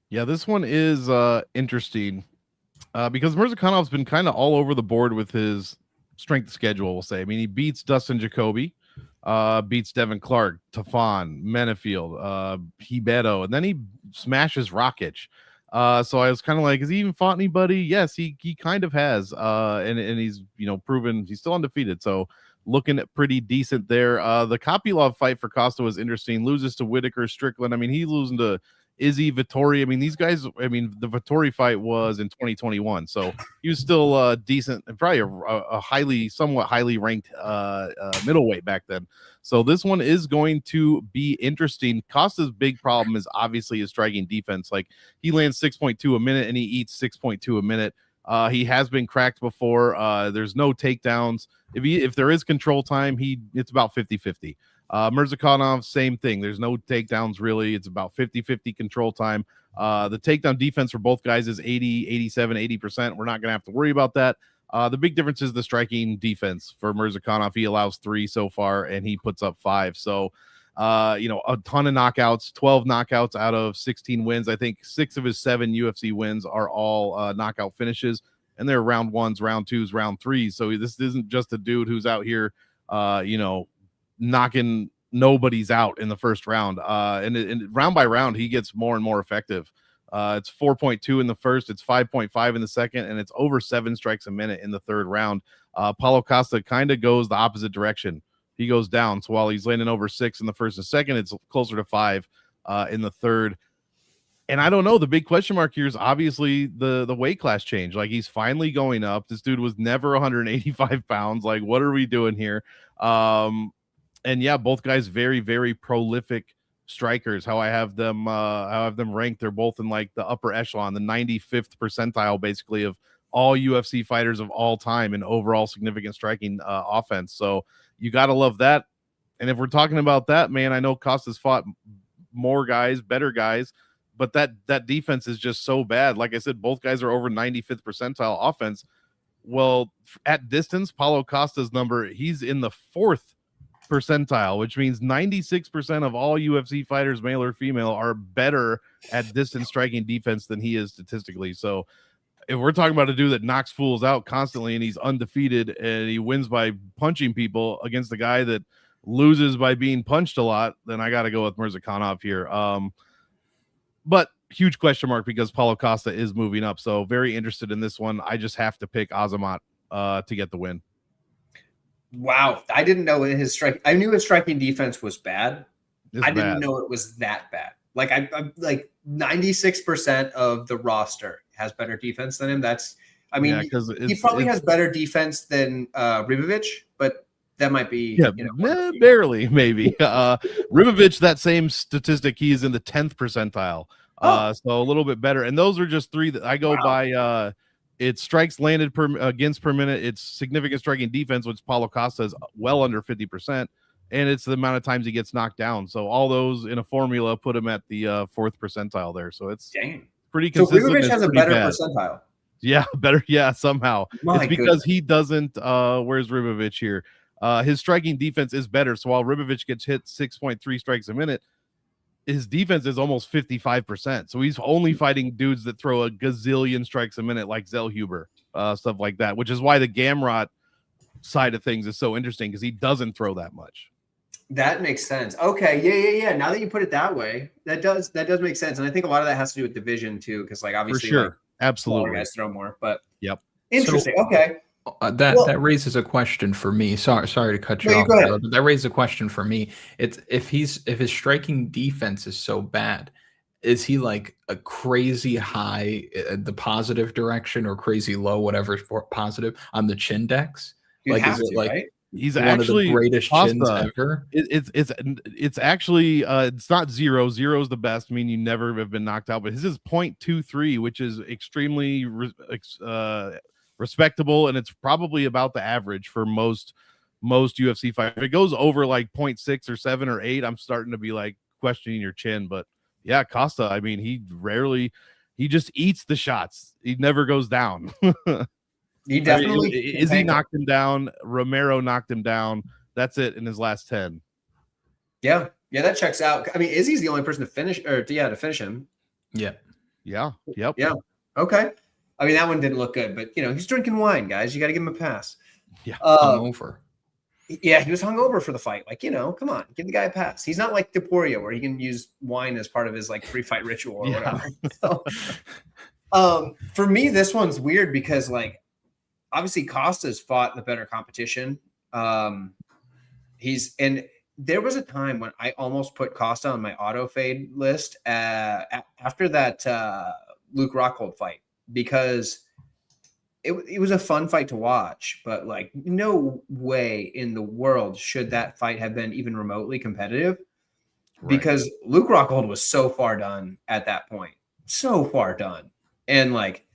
Yeah, this one is interesting. Because Morzakanov's been kind of all over the board with his strength schedule, we'll say. I mean, he beats Dustin Jacoby, beats Devin Clark, Tafon, Menefield, Hibeto, and then he smashes Rakic. So I was kind of like, has he even fought anybody? Yes, he kind of has. And he's, proven he's still undefeated. So looking at pretty decent there. The Kopylov fight for Costa was interesting. Loses to Whitaker, Strickland. I mean, he's losing to Izzy, Vittori. I mean, these guys, the Vittori fight was in 2021, so he was still decent and probably a somewhat highly ranked middleweight back then. So this one is going to be interesting. Costa's big problem is obviously his striking defense. He lands 6.2 a minute and he eats 6.2 a minute. He has been cracked before. There's no takedowns. If there is control time, it's about 50-50. Morzakhanov, same thing. There's no takedowns really. It's about 50-50 control time. The takedown defense for both guys is 80, 87, 80%. We're not going to have to worry about that. The big difference is the striking defense for Morzakhanov. He allows 3 so far, and he puts up 5. So, a ton of knockouts, 12 knockouts out of 16 wins. I think 6 of his 7 UFC wins are all knockout finishes, and they're round 1s, round 2s, round 3s. So this isn't just a dude who's out here, knocking nobody's out in the first round. And round by round, he gets more and more effective. It's 4.2 in the first, it's 5.5 in the second, and it's over 7 strikes a minute in the third round. Paulo Costa kind of goes the opposite direction. He goes down. So while he's landing over 6 in the first and second, it's closer to 5 in the third. And I don't know. The big question mark here is obviously the weight class change. Like, he's finally going up. This dude was never 185 pounds. Like, what are we doing here? And yeah, both guys very, very prolific strikers. How I have them ranked. They're both in like the upper echelon, the 95th percentile, basically, of all UFC fighters of all time in overall significant striking offense. So you got to love that. And if we're talking about that, man, I know Costa's fought more guys, better guys, but that defense is just so bad. Like I said, both guys are over 95th percentile offense. Well, at distance, Paulo Costa's number, he's in the 4th percentile, which means 96% of all UFC fighters, male or female, are better at distance striking defense than he is statistically. So if we're talking about a dude that knocks fools out constantly and he's undefeated and he wins by punching people against a guy that loses by being punched a lot, then I got to go with Morzakenov here. But huge question mark because Paulo Costa is moving up. So very interested in this one. I just have to pick Azamat to get the win. Wow. I didn't know his strike. I knew his striking defense was bad. I didn't know it was that bad. Like, I'm like 96% of the roster has better defense than him. I mean, he probably has better defense than Rivovich, but that might be barely, maybe. Rivovich, that same statistic, he's in the 10th percentile. So a little bit better. And those are just 3 that I go by. It's strikes landed per minute. It's significant striking defense, which Paulo Costa is well under 50%. And it's the amount of times he gets knocked down. So all those in a formula put him at the 4th percentile there. So it's pretty consistent. So Rivovich has a better percentile. Yeah, better. Yeah, somehow. It's because he doesn't. Where's Rivovich here? His striking defense is better. So while Rivovich gets hit 6.3 strikes a minute, his defense is almost 55%. So he's only fighting dudes that throw a gazillion strikes a minute, like Zellhuber, stuff like that, which is why the Gamrot side of things is so interesting because he doesn't throw that much. That makes sense. Okay. Yeah. Now that you put it that way, that does make sense. And I think a lot of that has to do with division too. Cause like, obviously, for sure. Absolutely. Guys throw more, but yep. Interesting. So, okay. That raises a question for me. Sorry to cut you off. But that raises a question for me. It's if his striking defense is so bad, is he like a crazy high the positive direction or crazy low, whatever for positive on the chin dex? Like, is it like right? He's one actually of the greatest chins ever? It's actually it's not 0. 0 is the best. I mean, you never have been knocked out, but his is 0.23, which is extremely respectable, and it's probably about the average for most UFC fighters. If it goes over like 0.6 or 7 or 8, I'm starting to be like questioning your chin. But yeah, Costa, I mean, he just eats the shots. He never goes down. He definitely Izzy knocked him down. Romero knocked him down. That's it in his last 10. Yeah, that checks out. I mean, Izzy's the only person to finish to finish him. Yeah. Yep. Yeah. Okay. I mean, that one didn't look good, but he's drinking wine, guys. You got to give him a pass. Yeah. Hungover. Yeah, he was hungover for the fight. Like, come on, give the guy a pass. He's not like DePoria where he can use wine as part of his like pre-fight ritual or whatever. So, for me, this one's weird because like obviously Costa's fought the better competition. And there was a time when I almost put Costa on my auto fade list after that Luke Rockhold fight, because it was a fun fight to watch, but like no way in the world should that fight have been even remotely competitive, because Luke Rockhold was so far done at that point, so far done. And like,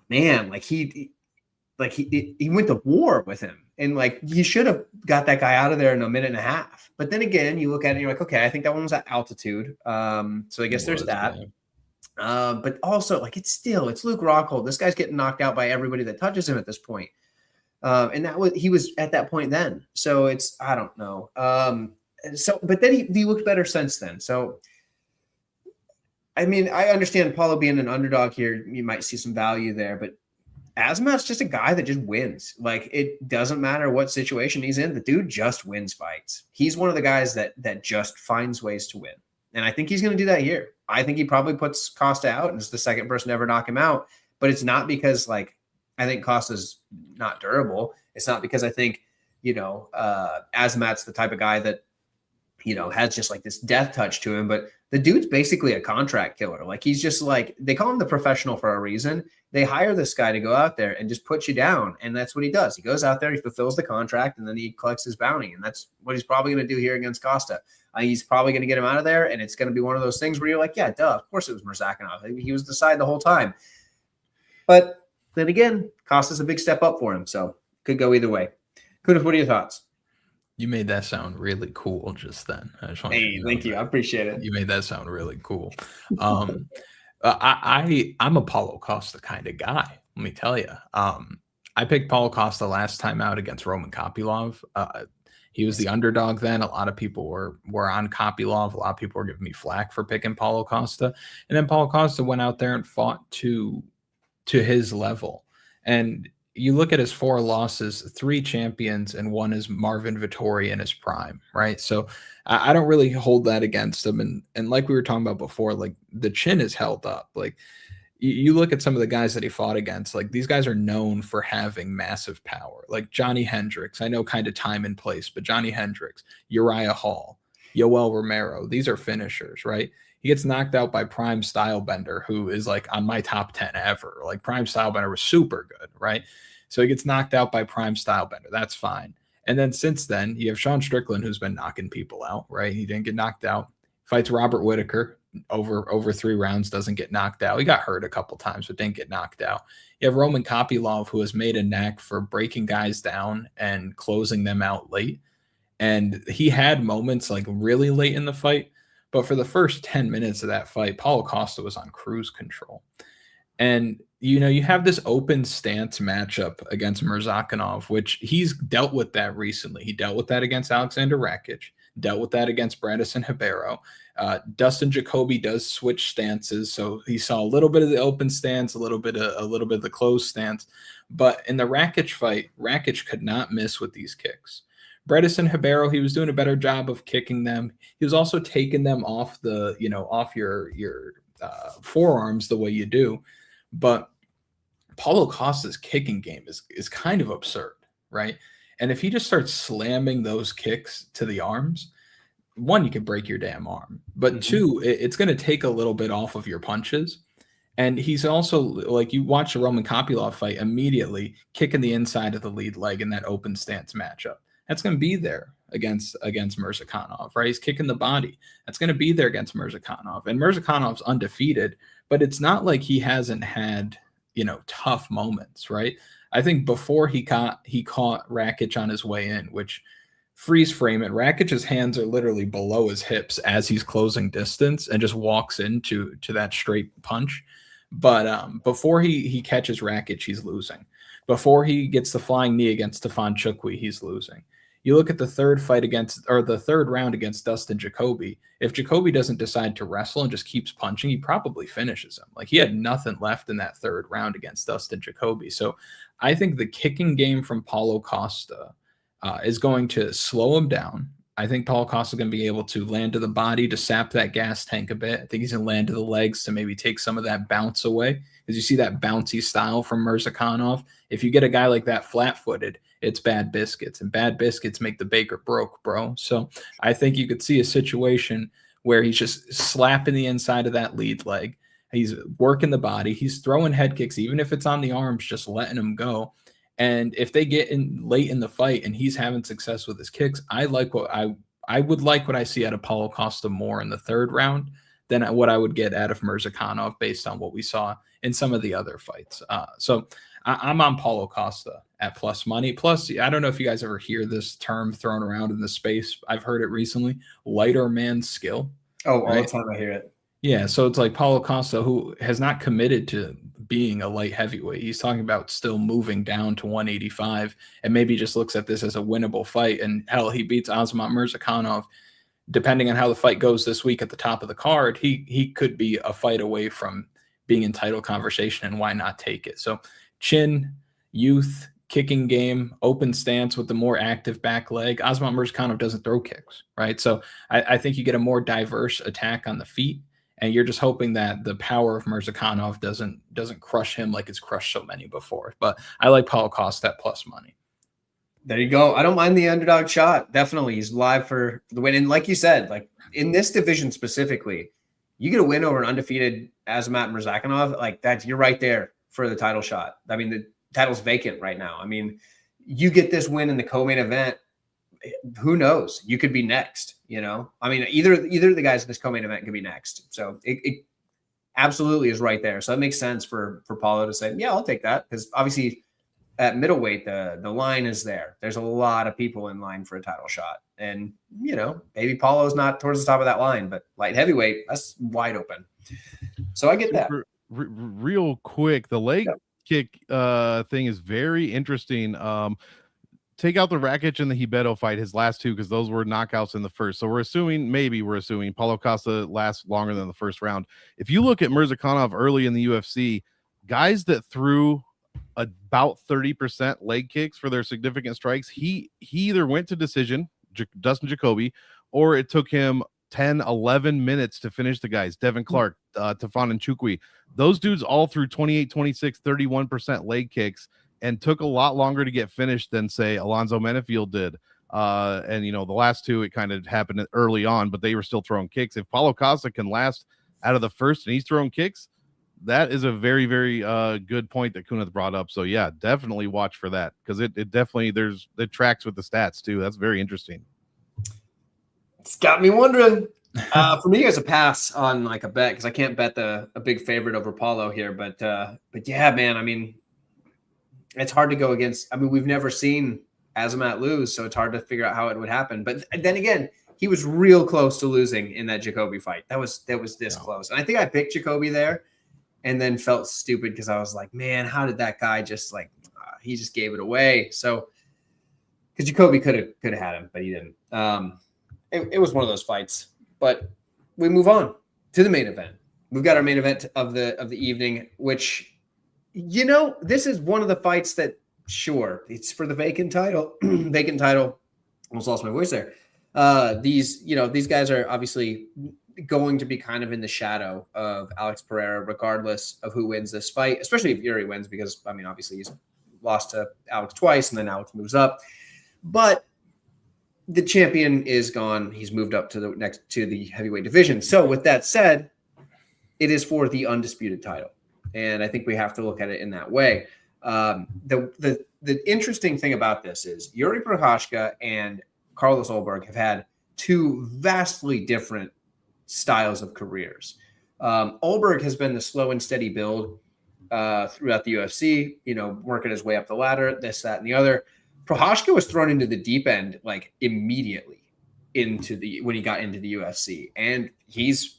man, like he went to war with him, and like he should have got that guy out of there in a minute and a half. But then again, you look at it and you're like, okay, I think that one was at altitude. So I guess there's that. But also like it's Luke Rockhold. This guy's getting knocked out by everybody that touches him at this point. And he was at that point then. So it's, I don't know. But then he looked better since then. So I mean, I understand Paulo being an underdog here. You might see some value there, but Azamat's just a guy that just wins. Like, it doesn't matter what situation he's in. The dude just wins fights. He's one of the guys that just finds ways to win. And I think he's going to do that here. I think he probably puts Costa out and is the second person to ever knock him out. But it's not because, like, I think Costa's not durable. It's not because I think, Azamat's the type of guy that, has just like this death touch to him. But the dude's basically a contract killer. Like, he's just like, they call him the professional for a reason. They hire this guy to go out there and just put you down. And that's what he does. He goes out there, he fulfills the contract, and then he collects his bounty. And that's what he's probably going to do here against Costa. He's probably going to get him out of there. And it's going to be one of those things where you're like, yeah, duh, of course it was Morzakenov. He was the side the whole time. But then again, Costa's a big step up for him. So could go either way. Kunath, what are your thoughts? You made that sound really cool just then. I just want thank you. I appreciate it. You made that sound really cool. I'm a Paulo Costa kind of guy. Let me tell you. I picked Paulo Costa last time out against Roman Kopylov. He was the underdog then. A lot of people were on Kopylov. A lot of people were giving me flack for picking Paulo Costa. And then Paulo Costa went out there and fought to his level. And you look at his 4 losses, 3 champions, and 1 is Marvin Vettori in his prime, right? So I don't really hold that against him. And like we were talking about before, like, the chin is held up. Like, you look at some of the guys that he fought against, like, these guys are known for having massive power. Like Johnny Hendricks, I know kind of time and place, but Johnny Hendricks, Uriah Hall, Yoel Romero, these are finishers, right? He gets knocked out by Prime Stylebender, who is like on my top 10 ever. Like, Prime Stylebender was super good, right? So he gets knocked out by Prime Stylebender. That's fine. And then since then, you have Sean Strickland, who's been knocking people out, right? He didn't get knocked out. Fights Robert Whitaker over 3 rounds, doesn't get knocked out. He got hurt a couple times, but didn't get knocked out. You have Roman Kopylov, who has made a knack for breaking guys down and closing them out late. And he had moments like really late in the fight. But for the first 10 minutes of that fight, Paulo Costa was on cruise control. And, you have this open stance matchup against Morzakenov, which he's dealt with that recently. He dealt with that against Alexander Rakic, dealt with that against Bradison Ribeiro. Dustin Jacoby does switch stances. So he saw a little bit of the open stance, a little bit of the closed stance. But in the Rakic fight, Rakic could not miss with these kicks. Bradison Ribeiro, he was doing a better job of kicking them. He was also taking them off off your forearms the way you do. But Paulo Costa's kicking game is kind of absurd, right? And if he just starts slamming those kicks to the arms, 1, you can break your damn arm. But 2, it's going to take a little bit off of your punches. And he's also, like, you watch the Roman Kopylov fight, immediately kicking the inside of the lead leg in that open stance matchup. That's going to be there against Morzakenov, right? He's kicking the body. That's going to be there against Morzakenov. And Morzakanov's undefeated, but it's not like he hasn't had, tough moments, right? I think before he caught Rakic on his way in, which, freeze frame it, Rakic's hands are literally below his hips as he's closing distance and just walks into that straight punch. But before he catches Rakic, he's losing. Before he gets the flying knee against Stefan Chukwi, he's losing. You look at the third round against Dustin Jacoby. If Jacoby doesn't decide to wrestle and just keeps punching, he probably finishes him. Like, he had nothing left in that third round against Dustin Jacoby. So I think the kicking game from Paulo Costa is going to slow him down. I think Paulo Costa is going to be able to land to the body to sap that gas tank a bit. I think he's going to land to the legs to maybe take some of that bounce away. Because you see that bouncy style from Morzakenov. If you get a guy like that flat-footed, it's bad biscuits. And bad biscuits make the baker broke, bro. So I think you could see a situation where he's just slapping the inside of that lead leg. He's working the body. He's throwing head kicks, even if it's on the arms, just letting him go. And if they get in late in the fight and he's having success with his kicks, I would like what I see out of Paulo Costa more in the third round than what I would get out of Morzakenov based on what we saw in some of the other fights. So I'm on Paulo Costa at plus money. Plus, I don't know if you guys ever hear this term thrown around in the space. I've heard it recently, lighter man skill. Oh, all the time I hear it. Yeah, so it's like Paulo Costa, who has not committed to being a light heavyweight. He's talking about still moving down to 185 and maybe just looks at this as a winnable fight. And hell, he beats Azamat Murzakanov. Depending on how the fight goes this week at the top of the card, he could be a fight away from being in title conversation, and why not take it? So chin, youth, kicking game, open stance with the more active back leg. Osman Morzakenov doesn't throw kicks, right? So I think you get a more diverse attack on the feet, and you're just hoping that the power of Morzakenov doesn't crush him like it's crushed so many before. But I like Paulo Costa at plus money. There you go. I don't mind the underdog shot. Definitely, he's live for the win. And like you said, like in this division specifically, you get a win over an undefeated Azamat Morzakenov, like that, you're right there for the title shot. I mean, the title's vacant right now. I mean, you get this win in the co-main event, who knows? You could be next, you know? I mean, either of the guys in this co-main event could be next. So it absolutely is right there. So it makes sense for Paulo to say, yeah, I'll take that. Because obviously at middleweight, the line is there. There's a lot of people in line for a title shot. And, you know, maybe Paulo's not towards the top of that line, but light heavyweight, that's wide open. So I get that. Real quick, the leg kick thing is very interesting. Take out the Rakic and the Hibeto fight, his last two, because those were knockouts in the first. So we're assuming Paulo Costa lasts longer than the first round. If you look at Morzakenov early in the UFC, guys that threw about 30% leg kicks for their significant strikes, he either went to decision, Dustin Jacoby, or it took him 10, 11 minutes to finish the guys. Devin Clark, Tafon Nchukwi. Those dudes all threw 28, 26, 31% leg kicks and took a lot longer to get finished than, say, Alonzo Menefield did. And, you know, the last two, it kind of happened early on, but they were still throwing kicks. If Paulo Costa can last out of the first and he's throwing kicks, that is a very, very good point that Kunath brought up. So, yeah, definitely watch for that, because it definitely it tracks with the stats, too. That's very interesting. It's got me wondering. For me, it's a pass on like a bet, because I can't bet a big favorite over Paulo here. But yeah, man, I mean, it's hard to go against. I mean, we've never seen Azamat lose, so it's hard to figure out how it would happen. But then again, he was real close to losing in that Jacoby fight. That was this close. And I think I picked Jacoby there and then felt stupid because I was like, man, how did that guy just he just gave it away? So because Jacoby could have had him, but he didn't. It was one of those fights. But we move on to the main event. We've got our main event of the evening, which, you know, this is one of the fights that, sure, it's for the vacant title. Vacant title. Almost lost my voice there. These guys are obviously going to be kind of in the shadow of Alex Pereira, regardless of who wins this fight, especially if Yuri wins, because, I mean, obviously he's lost to Alex twice, and then Alex moves up. But the champion is gone. He's moved up to the heavyweight division. So with that said, it is for the undisputed title. And I think we have to look at it in that way. The interesting thing about this is Yuri Prochazka and Carlos Ulberg have had two vastly different styles of careers. Ulberg has been the slow and steady build throughout the UFC, you know, working his way up the ladder, this, that, and the other. Prochazka was thrown into the deep end like immediately when he got into the UFC, and he's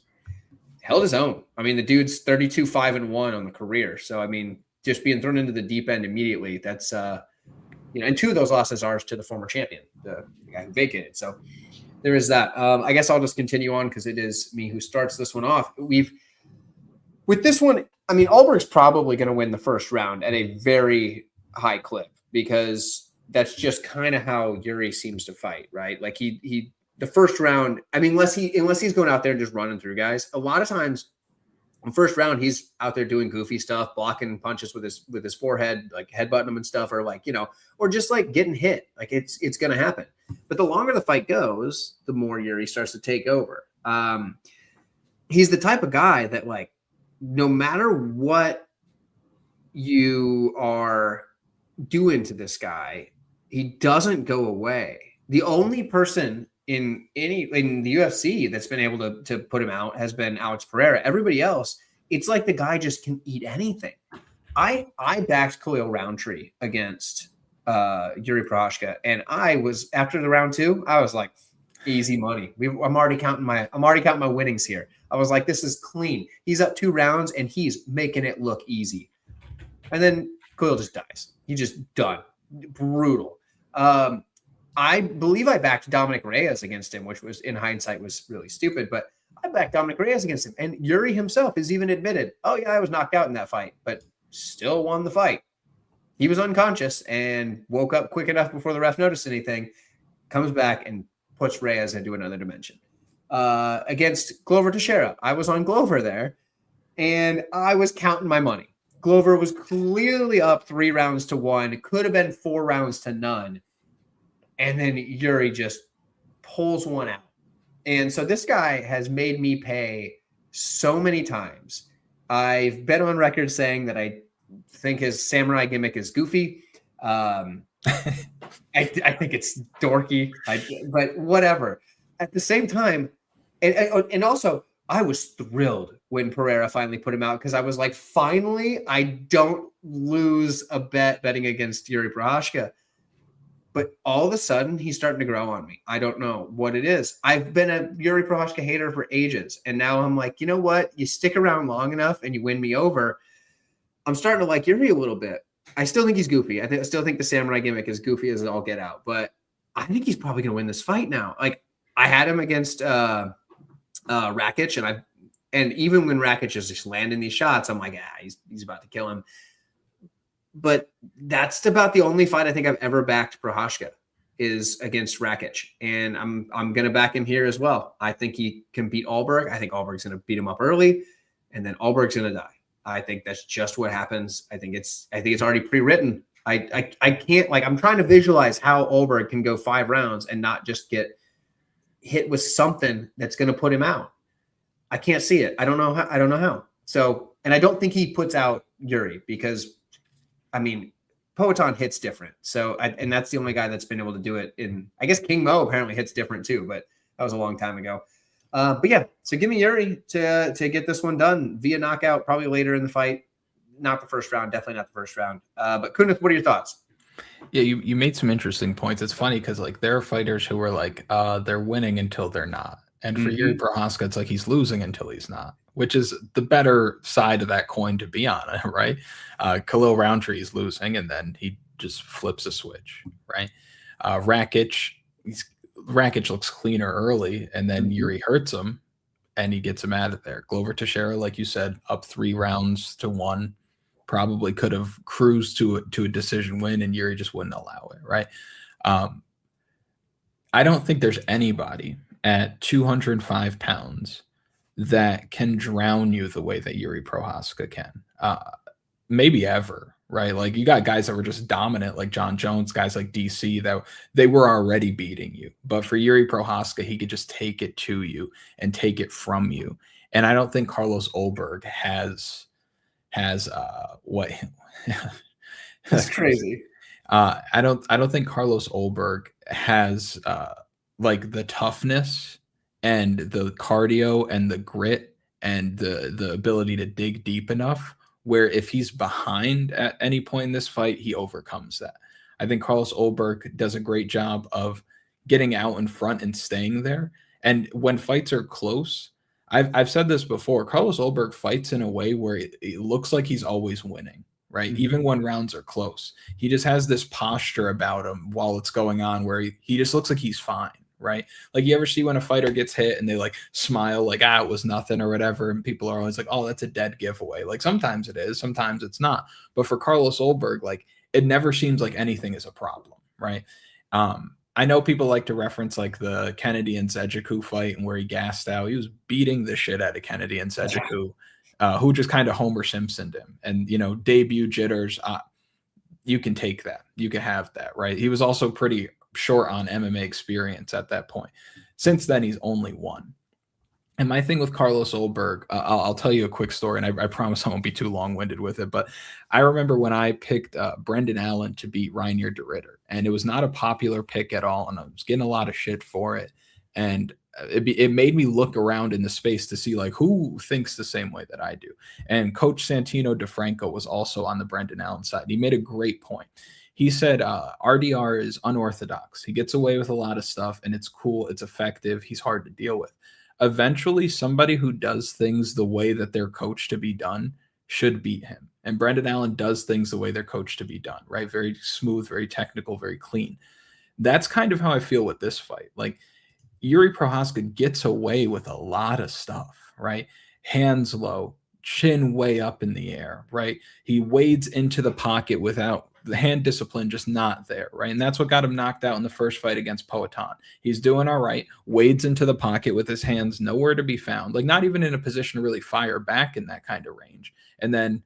held his own. I mean, the dude's 32-5-1 on the career. So, I mean, just being thrown into the deep end immediately, that's, and two of those losses are to the former champion, the guy who vacated. So there is that. I guess I'll just continue on because it is me who starts this one off. With this one, I mean, Ulberg's probably going to win the first round at a very high clip, because that's just kind of how Yuri seems to fight, right? Like the first round, I mean, unless he's going out there and just running through guys, a lot of times in first round, he's out there doing goofy stuff, blocking punches with his forehead, like headbutting them and stuff, or like, you know, or just like getting hit. Like it's going to happen. But the longer the fight goes, the more Yuri starts to take over. He's the type of guy that, like, no matter what you are doing to this guy, he doesn't go away. The only person in the UFC that's been able to put him out has been Alex Pereira. Everybody else, it's like the guy just can eat anything. I backed Khalil Roundtree against Yuri Prochazka, and I was, after the round two, I was like, easy money. I'm already counting my winnings here. I was like, this is clean. He's up 2 rounds and he's making it look easy. And then Khalil just dies. He just done. Brutal. I believe I backed Dominic Reyes against him, which was, in hindsight, was really stupid, but I backed Dominic Reyes against him. And Yuri himself has even admitted, oh yeah, I was knocked out in that fight, but still won the fight. He was unconscious and woke up quick enough before the ref noticed anything, comes back and puts Reyes into another dimension. Against Glover Teixeira, I was on Glover there, and I was counting my money. Glover was clearly up 3 rounds to 1. It could have been 4 rounds to none. And then Yuri just pulls one out. And so this guy has made me pay so many times. I've been on record saying that I think his samurai gimmick is goofy. I think it's dorky, but whatever. At the same time, and also, I was thrilled when Pereira finally put him out because I was like, finally, I don't lose a betting against Yuri Prochazka. But all of a sudden, he's starting to grow on me. I don't know what it is. I've been a Yuri Prochazka hater for ages, and now I'm like, you know what? You stick around long enough and you win me over. I'm starting to like Yuri a little bit. I still think he's goofy. I still think the samurai gimmick is goofy as it all get out. But I think he's probably going to win this fight now. Like, I had him against Rakic, and even when Rakic is just landing these shots, I'm like, he's about to kill him. But that's about the only fight I think I've ever backed Prochazka is against Rakic, and I'm going to back him here as well. I think he can beat Alberg. I think Alberg's going to beat him up early, and then Alberg's going to die. I think that's just what happens. I think it's already pre-written. I can't, like, I'm trying to visualize how Alberg can go 5 rounds and not just get hit with something that's going to put him out. I can't see it. I don't know how. So, and I don't think he puts out Yuri because, I mean, Poatan hits different. So, and that's the only guy that's been able to do it I guess King Mo apparently hits different too, but that was a long time ago. But yeah, so give me Yuri to get this one done via knockout, probably later in the fight. Not the first round, definitely not the first round. But Kunath, what are your thoughts? Yeah, you made some interesting points. It's funny because like there are fighters who are like they're winning until they're not, and for Yuri Prochazka, it's like he's losing until he's not, which is the better side of that coin to be on, right? Khalil Roundtree is losing, and then he just flips a switch, right? Rakic looks cleaner early, and then Yuri hurts him, and he gets him out of there. Glover Teixeira, like you said, up 3 rounds to 1. Probably could have cruised to a decision win, and Yuri just wouldn't allow it, right? I don't think there's anybody at 205 pounds that can drown you the way that Yuri Prochazka can. Maybe ever, right? Like, you got guys that were just dominant, like John Jones, guys like DC, that they were already beating you. But for Yuri Prochazka, he could just take it to you and take it from you. And I don't think Carlos Ulberg has what that's crazy. I don't think Carlos Ulberg has like the toughness and the cardio and the grit and the ability to dig deep enough where if he's behind at any point in this fight, he overcomes that. I think Carlos Ulberg does a great job of getting out in front and staying there. And when fights are close, I've said this before, Carlos Ulberg fights in a way where it looks like he's always winning, right? Even when rounds are close. He just has this posture about him while it's going on where he just looks like he's fine, right? Like, you ever see when a fighter gets hit and they like smile like, it was nothing or whatever, and people are always like, oh, that's a dead giveaway. Like, sometimes it is, sometimes it's not. But for Carlos Ulberg, like, it never seems like anything is a problem, right? I know people like to reference like the Kennedy and Sejiku fight and where he gassed out. He was beating the shit out of Kennedy and Sejiku, who just kind of Homer Simpsoned him. And, debut jitters, you can take that. You can have that, right? He was also pretty short on MMA experience at that point. Since then, he's only won. And my thing with Carlos Ulberg, I'll tell you a quick story, and I promise I won't be too long-winded with it, but I remember when I picked Brendan Allen to beat Reinier de Ridder, and it was not a popular pick at all, and I was getting a lot of shit for it, and it made me look around in the space to see, like, who thinks the same way that I do. And Coach Santino DeFranco was also on the Brendan Allen side. He made a great point. He said RDR is unorthodox. He gets away with a lot of stuff, and it's cool, it's effective, he's hard to deal with. Eventually, somebody who does things the way that they're coached to be done should beat him. And Brendan Allen does things the way they're coached to be done, right? Very smooth, very technical, very clean. That's kind of how I feel with this fight. Like, Yuri Prochazka gets away with a lot of stuff, right? Hands low, chin way up in the air, right? He wades into the pocket without the hand discipline just not there, right? And that's what got him knocked out in the first fight against Poatan. He's doing all right, wades into the pocket with his hands nowhere to be found, like not even in a position to really fire back in that kind of range. And then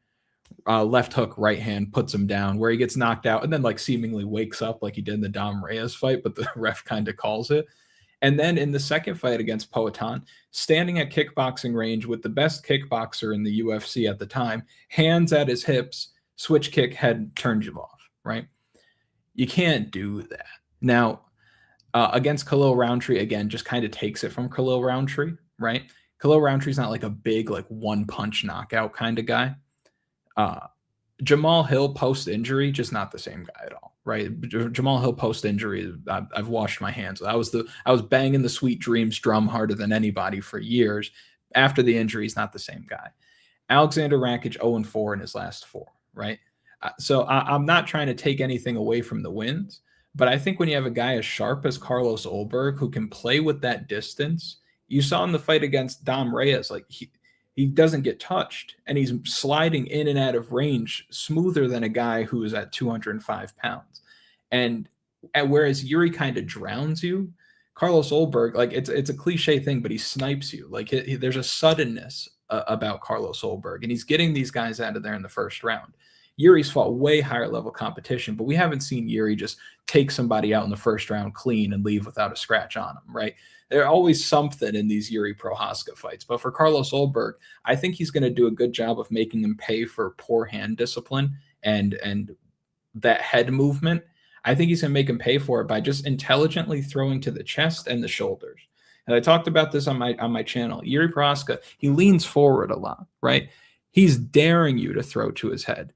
left hook, right hand puts him down where he gets knocked out and then like seemingly wakes up like he did in the Dom Reyes fight, but the ref kind of calls it. And then in the second fight against Poatan, standing at kickboxing range with the best kickboxer in the UFC at the time, hands at his hips, switch kick, head turns you off, right? You can't do that. Now, against Khalil Roundtree, again, just kind of takes it from Khalil Roundtree, right? Khalil Roundtree's not like a big, like one punch knockout kind of guy. Jamal Hill post injury, just not the same guy at all, right? Jamal Hill post injury, I've washed my hands. I was banging the Sweet Dreams drum harder than anybody for years. After the injury, he's not the same guy. Alexander Rakic 0-4 in his last 4, right? So I'm not trying to take anything away from the wins, but I think when you have a guy as sharp as Carlos Ulberg who can play with that distance, you saw in the fight against Dom Reyes, like he doesn't get touched, and he's sliding in and out of range smoother than a guy who is at 205 pounds. And whereas Yuri kind of drowns you, Carlos Ulberg, like it's a cliche thing, but he snipes you. Like there's a suddenness about Carlos Ulberg, and he's getting these guys out of there in the first round. Yuri's fought way higher level competition, but we haven't seen Yuri just take somebody out in the first round clean and leave without a scratch on him, right? There's always something in these Yuri Prochazka fights. But for Carlos Ulberg, I think he's going to do a good job of making him pay for poor hand discipline and that head movement. I think he's going to make him pay for it by just intelligently throwing to the chest and the shoulders. And I talked about this on my channel. Yuri Prochazka, he leans forward a lot, right? He's daring you to throw to his head.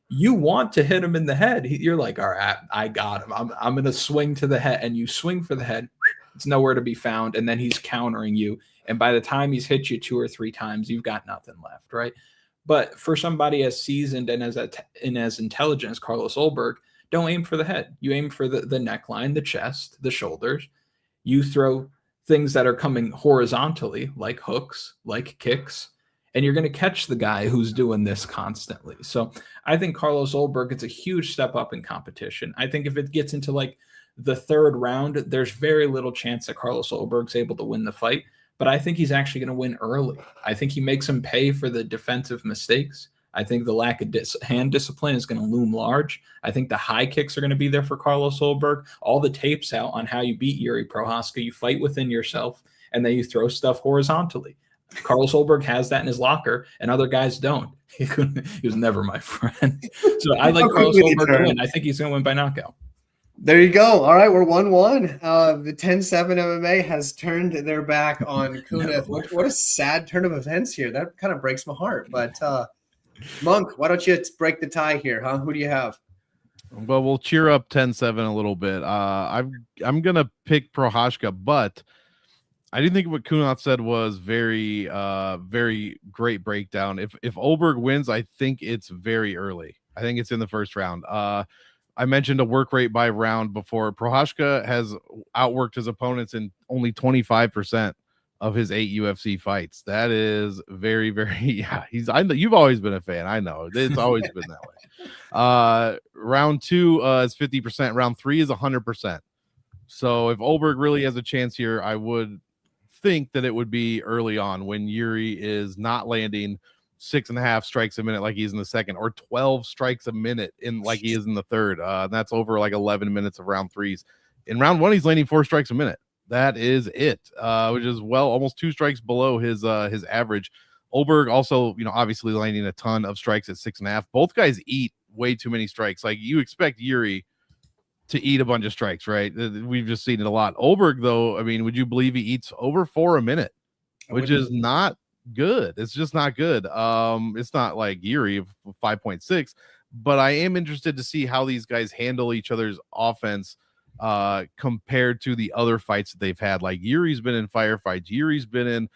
You want to hit him in the head. You're like, all right, I got him. I'm going to swing to the head, and you swing for the head. It's nowhere to be found, and then he's countering you. And by the time he's hit you 2 or 3 times, you've got nothing left, right? But for somebody as seasoned and as intelligent as Carlos Ulberg, don't aim for the head. You aim for the neckline, the chest, the shoulders. You throw things that are coming horizontally, like hooks, like kicks, and you're going to catch the guy who's doing this constantly. So I think Carlos Ulberg gets a huge step up in competition. I think if it gets into like the 3rd round, there's very little chance that Carlos Ulberg's able to win the fight, but I think he's actually going to win early. I think he makes him pay for the defensive mistakes. I think the lack of hand discipline is going to loom large. I think the high kicks are going to be there for Carlos Ulberg. All the tapes out on how you beat Yuri Prochazka. You fight within yourself, and then you throw stuff horizontally. Carlos Ulberg has that in his locker, and other guys don't. He was never my friend. So I like Carlos Ulberg to win. I think he's going to win by knockout. There you go. All right, we're 1-1. The 10-7 MMA has turned their back on Kunath. What a sad turn of events here. That kind of breaks my heart. But Monk, why don't you break the tie here, huh? Who do you have? Well, we'll cheer up 10-7 a little bit. I'm gonna pick Prochazka, but I do think what Kunath said was very great breakdown. If Ulberg wins, I think it's very early. I think it's in the first round. I mentioned a work rate by round before. Prochazka has outworked his opponents in only 25% of his 8 UFC fights. That is very, very, you've always been a fan. I know it's always been that way. Round 2 is 50%. Round 3 is 100%. So if Ulberg really has a chance here, I would think that it would be early on when Yuri is not landing 6.5 strikes a minute like he's in the second, or 12 strikes a minute in like he is in the third. That's over like 11 minutes of round 3s. In round 1, he's landing 4 strikes a minute. That is it, which is almost 2 strikes below his average. Ulberg also, obviously landing a ton of strikes at 6.5. Both guys eat way too many strikes. Like you expect Yuri to eat a bunch of strikes, right? We've just seen it a lot. Ulberg, though, I mean, would you believe he eats over 4 a minute, which is not good. It's just not good. It's not like Yuri of 5.6, but I am interested to see how these guys handle each other's offense compared to the other fights that they've had. Like Yuri's been in firefights. Yuri's been in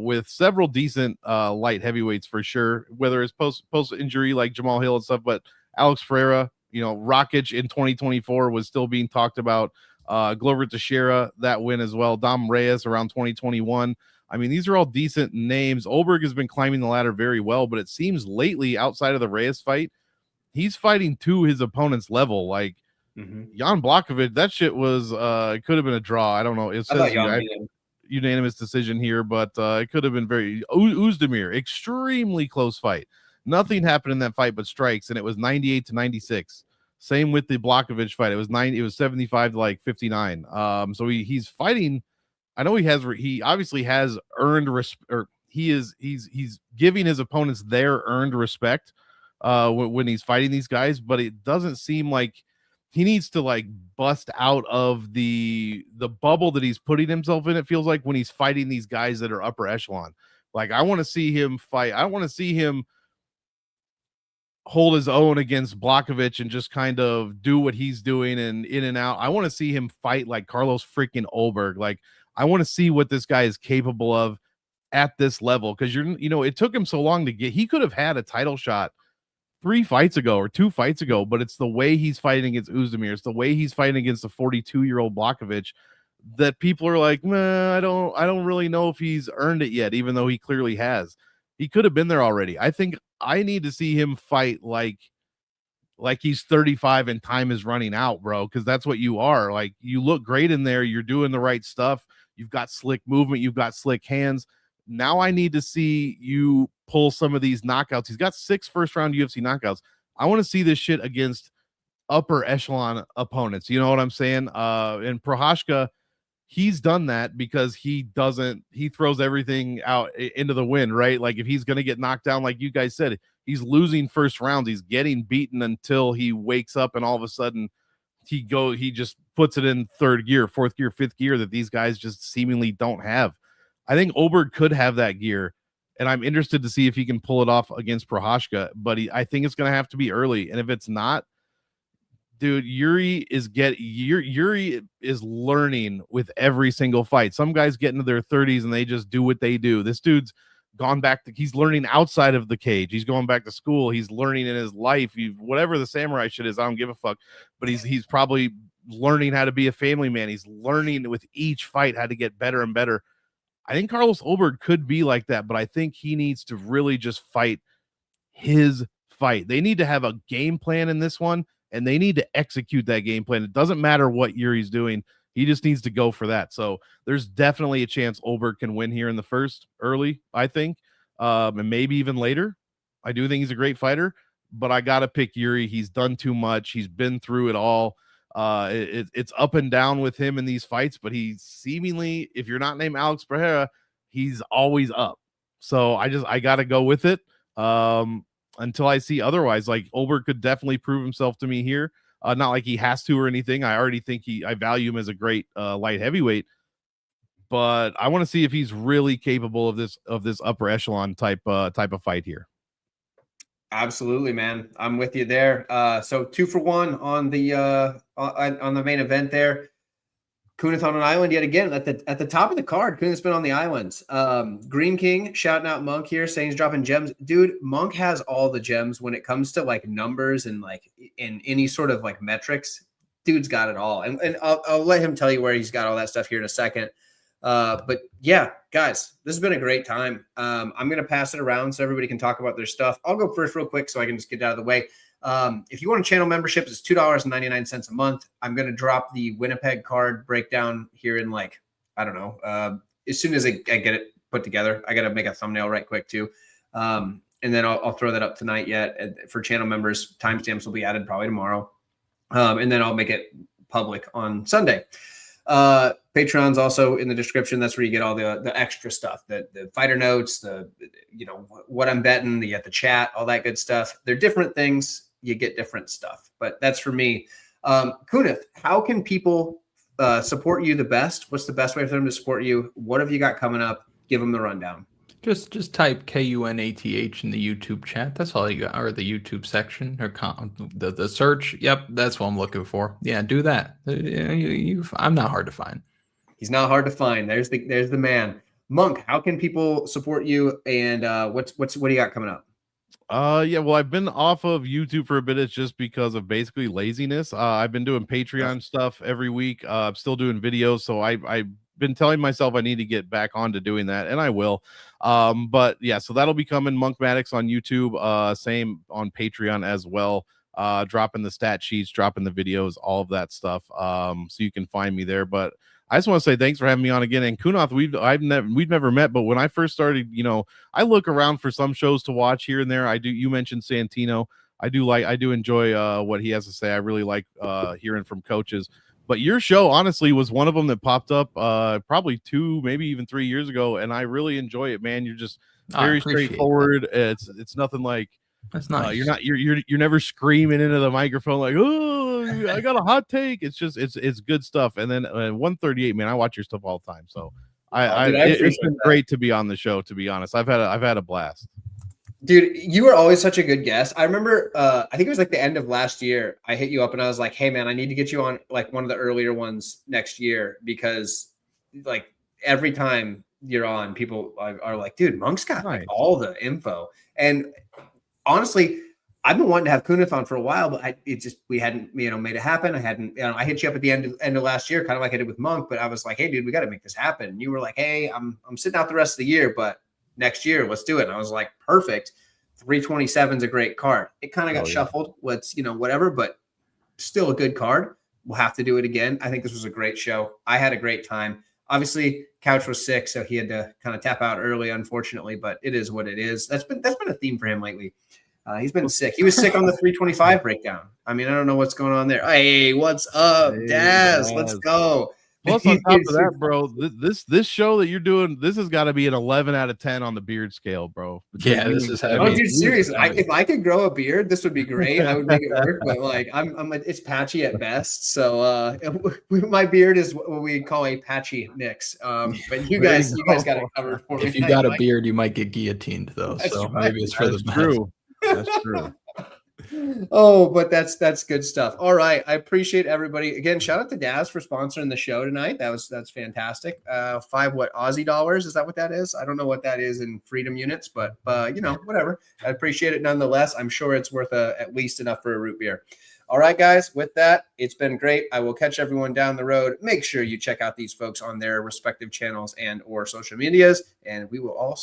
with several decent light heavyweights for sure, whether it's post injury like Jamal Hill and stuff, but Alex Ferreira, Rakic in 2024 was still being talked about. Glover Teixeira, that win as well. Dom Reyes around 2021. I mean, these are all decent names. Ulberg has been climbing the ladder very well, but it seems lately, outside of the Reyes fight, he's fighting to his opponent's level. Like Jan Blachowicz, that shit was it could have been a draw. I don't know. It says unanimous decision here, but it could have been very Oezdemir, extremely close fight. Nothing happened in that fight but strikes, and it was 98-96. Same with the Blachowicz fight. It was 75 to like 59. So he's fighting. I know he obviously has earned or he's giving his opponents their earned respect when he's fighting these guys, but it doesn't seem like he needs to like bust out of the bubble that he's putting himself in. It feels like when he's fighting these guys that are upper echelon. Like I want to see him fight. I want to see him hold his own against Blachowicz and just kind of do what he's doing and in and out. I want to see him fight like Carlos freaking Ulberg. Like I want to see what this guy is capable of at this level. Cause it took him so long to he could have had a title shot 3 fights ago or 2 fights ago, but it's the way he's fighting against Oezdemir. It's the way he's fighting against the 42-year-old Blachowicz that people are like, I don't really know if he's earned it yet, even though he clearly has. He could have been there already. I think I need to see him fight like he's 35 and time is running out, bro, because that's what you are. Like you look great in there. You're doing the right stuff. You've got slick movement. You've got slick hands. Now I need to see you pull some of these knockouts. He's got 6 first-round UFC knockouts. I want to see this shit against upper echelon opponents. You know what I'm saying? And Prochazka, he's done that because he throws everything out into the wind, right? Like if he's going to get knocked down, like you guys said, he's losing first rounds. He's getting beaten until he wakes up and all of a sudden he just puts it in 3rd gear, 4th gear, 5th gear that these guys just seemingly don't have. I think Ulberg could have that gear, and I'm interested to see if he can pull it off against Prochazka, but I think it's going to have to be early. And if it's not, dude, Yuri is learning with every single fight. Some guys get into their 30s and they just do what they do. This dude's gone back he's learning outside of the cage. He's going back to school. He's learning in his life. Whatever the samurai shit is, I don't give a fuck. But he's probably learning how to be a family man. He's learning with each fight how to get better and better. I think Carlos Ulberg could be like that, but I think he needs to really just fight his fight. They need to have a game plan in this one, and they need to execute that game plan. It doesn't matter what Yuri's doing. He just needs to go for that. So there's definitely a chance Ulberg can win here in the first early, I think, and maybe even later. I do think he's a great fighter, but I got to pick Yuri. He's done too much. He's been through it all. It's up and down with him in these fights, but he seemingly, if you're not named Alex Pereira, he's always up. So I got to go with it until I see otherwise. Like Ulberg could definitely prove himself to me here. Not like he has to or anything. I already think I value him as a great light heavyweight, but I want to see if he's really capable of this upper echelon type of fight here. Absolutely, man. I'm with you there. So 2 for 1 on the main event there. Kunath on an island yet again at the top of the card. Kunath's been on the islands. Green King shouting out Monk here, saying he's dropping gems. Dude, Monk has all the gems when it comes to like numbers and like in any sort of like metrics. Dude's got it all. And I'll let him tell you where he's got all that stuff here in a second. But yeah, guys, this has been a great time. I'm going to pass it around so everybody can talk about their stuff. I'll go first real quick so I can just get out of the way. If you want a channel membership, it's $2.99 a month. I'm going to drop the Winnipeg card breakdown here in like, I don't know, as soon as I get it put together. I got to make a thumbnail right quick too. And then I'll throw that up tonight yet for channel members. Timestamps will be added probably tomorrow. And then I'll make it public on Sunday. Patreon's also in the description. That's where you get all the extra stuff, the fighter notes, what I'm betting, you get the chat, all that good stuff. They're different things. You get different stuff, but that's for me. Kunath, how can people support you the best? What's the best way for them to support you? What have you got coming up? Give them the rundown. Just type KUNATH in the YouTube chat. That's all you got, or the YouTube section, or the search. Yep, that's what I'm looking for. Yeah, do that. I'm not hard to find. He's not hard to find. There's the man. Monk, how can people support you? And what do you got coming up? Yeah, well, I've been off of YouTube for a bit. It's just because of basically laziness. I've been doing Patreon stuff every week. I'm still doing videos, so I've been telling myself I need to get back onto doing that, and I will. But yeah, so that'll be coming. Monk Maddox on YouTube, same on Patreon as well. dropping the stat sheets, dropping the videos, all of that stuff. So you can find me there. But I just want to say thanks for having me on again. And Kunath, we've never met, but when I first started, I look around for some shows to watch here and there. You mentioned Santino. I do enjoy what he has to say. I really like hearing from coaches. But your show, honestly, was one of them that popped up probably 2, maybe even 3 years ago, and I really enjoy it, man. You're just very straightforward. It's nothing like that's nice. You're never screaming into the microphone like, oh, I got a hot take. It's just it's good stuff. And then 138, man, I watch your stuff all the time. So it's been great to be on the show. To be honest, I've had a blast. Dude, you were always such a good guest. I remember, I think it was like the end of last year. I hit you up and I was like, hey, man, I need to get you on like one of the earlier ones next year because like every time you're on, people are like, dude, Monk's got like all the info. And honestly, I've been wanting to have Kunath on for a while, but we hadn't, made it happen. I hit you up at the end of last year, kind of like I did with Monk, but I was like, hey, dude, we got to make this happen. And you were like, hey, I'm sitting out the rest of the year, but next year, let's do it. And I was like, perfect. 327 is a great card. It kind of got shuffled. Whatever, but still a good card. We'll have to do it again. I think this was a great show. I had a great time. Obviously, Couch was sick, so he had to kind of tap out early, unfortunately, but it is what it is. That's been a theme for him lately. He's been sick. He was sick on the 325 breakdown. I mean, I don't know what's going on there. Hey, what's up, Daz? Let's go. Plus, on top of that, bro, this show that you're doing, this has got to be an 11 out of 10 on the beard scale, bro. Yeah, this is heavy. Oh, dude, seriously, if I could grow a beard, this would be great. I would make it work, but like, it's patchy at best. So, my beard is what we call a patchy mix. But you guys got it covered for me. If you got a beard, you might get guillotined though. So maybe it's for the best. True. That's true. Oh, but that's good stuff. All right. I appreciate everybody. Again, shout out to Daz for sponsoring the show tonight. That's fantastic. 5 Aussie dollars? Is that what that is? I don't know what that is in freedom units, but whatever. I appreciate it nonetheless. I'm sure it's worth at least enough for a root beer. All right, guys, with that, it's been great. I will catch everyone down the road. Make sure you check out these folks on their respective channels and or social medias, and we will all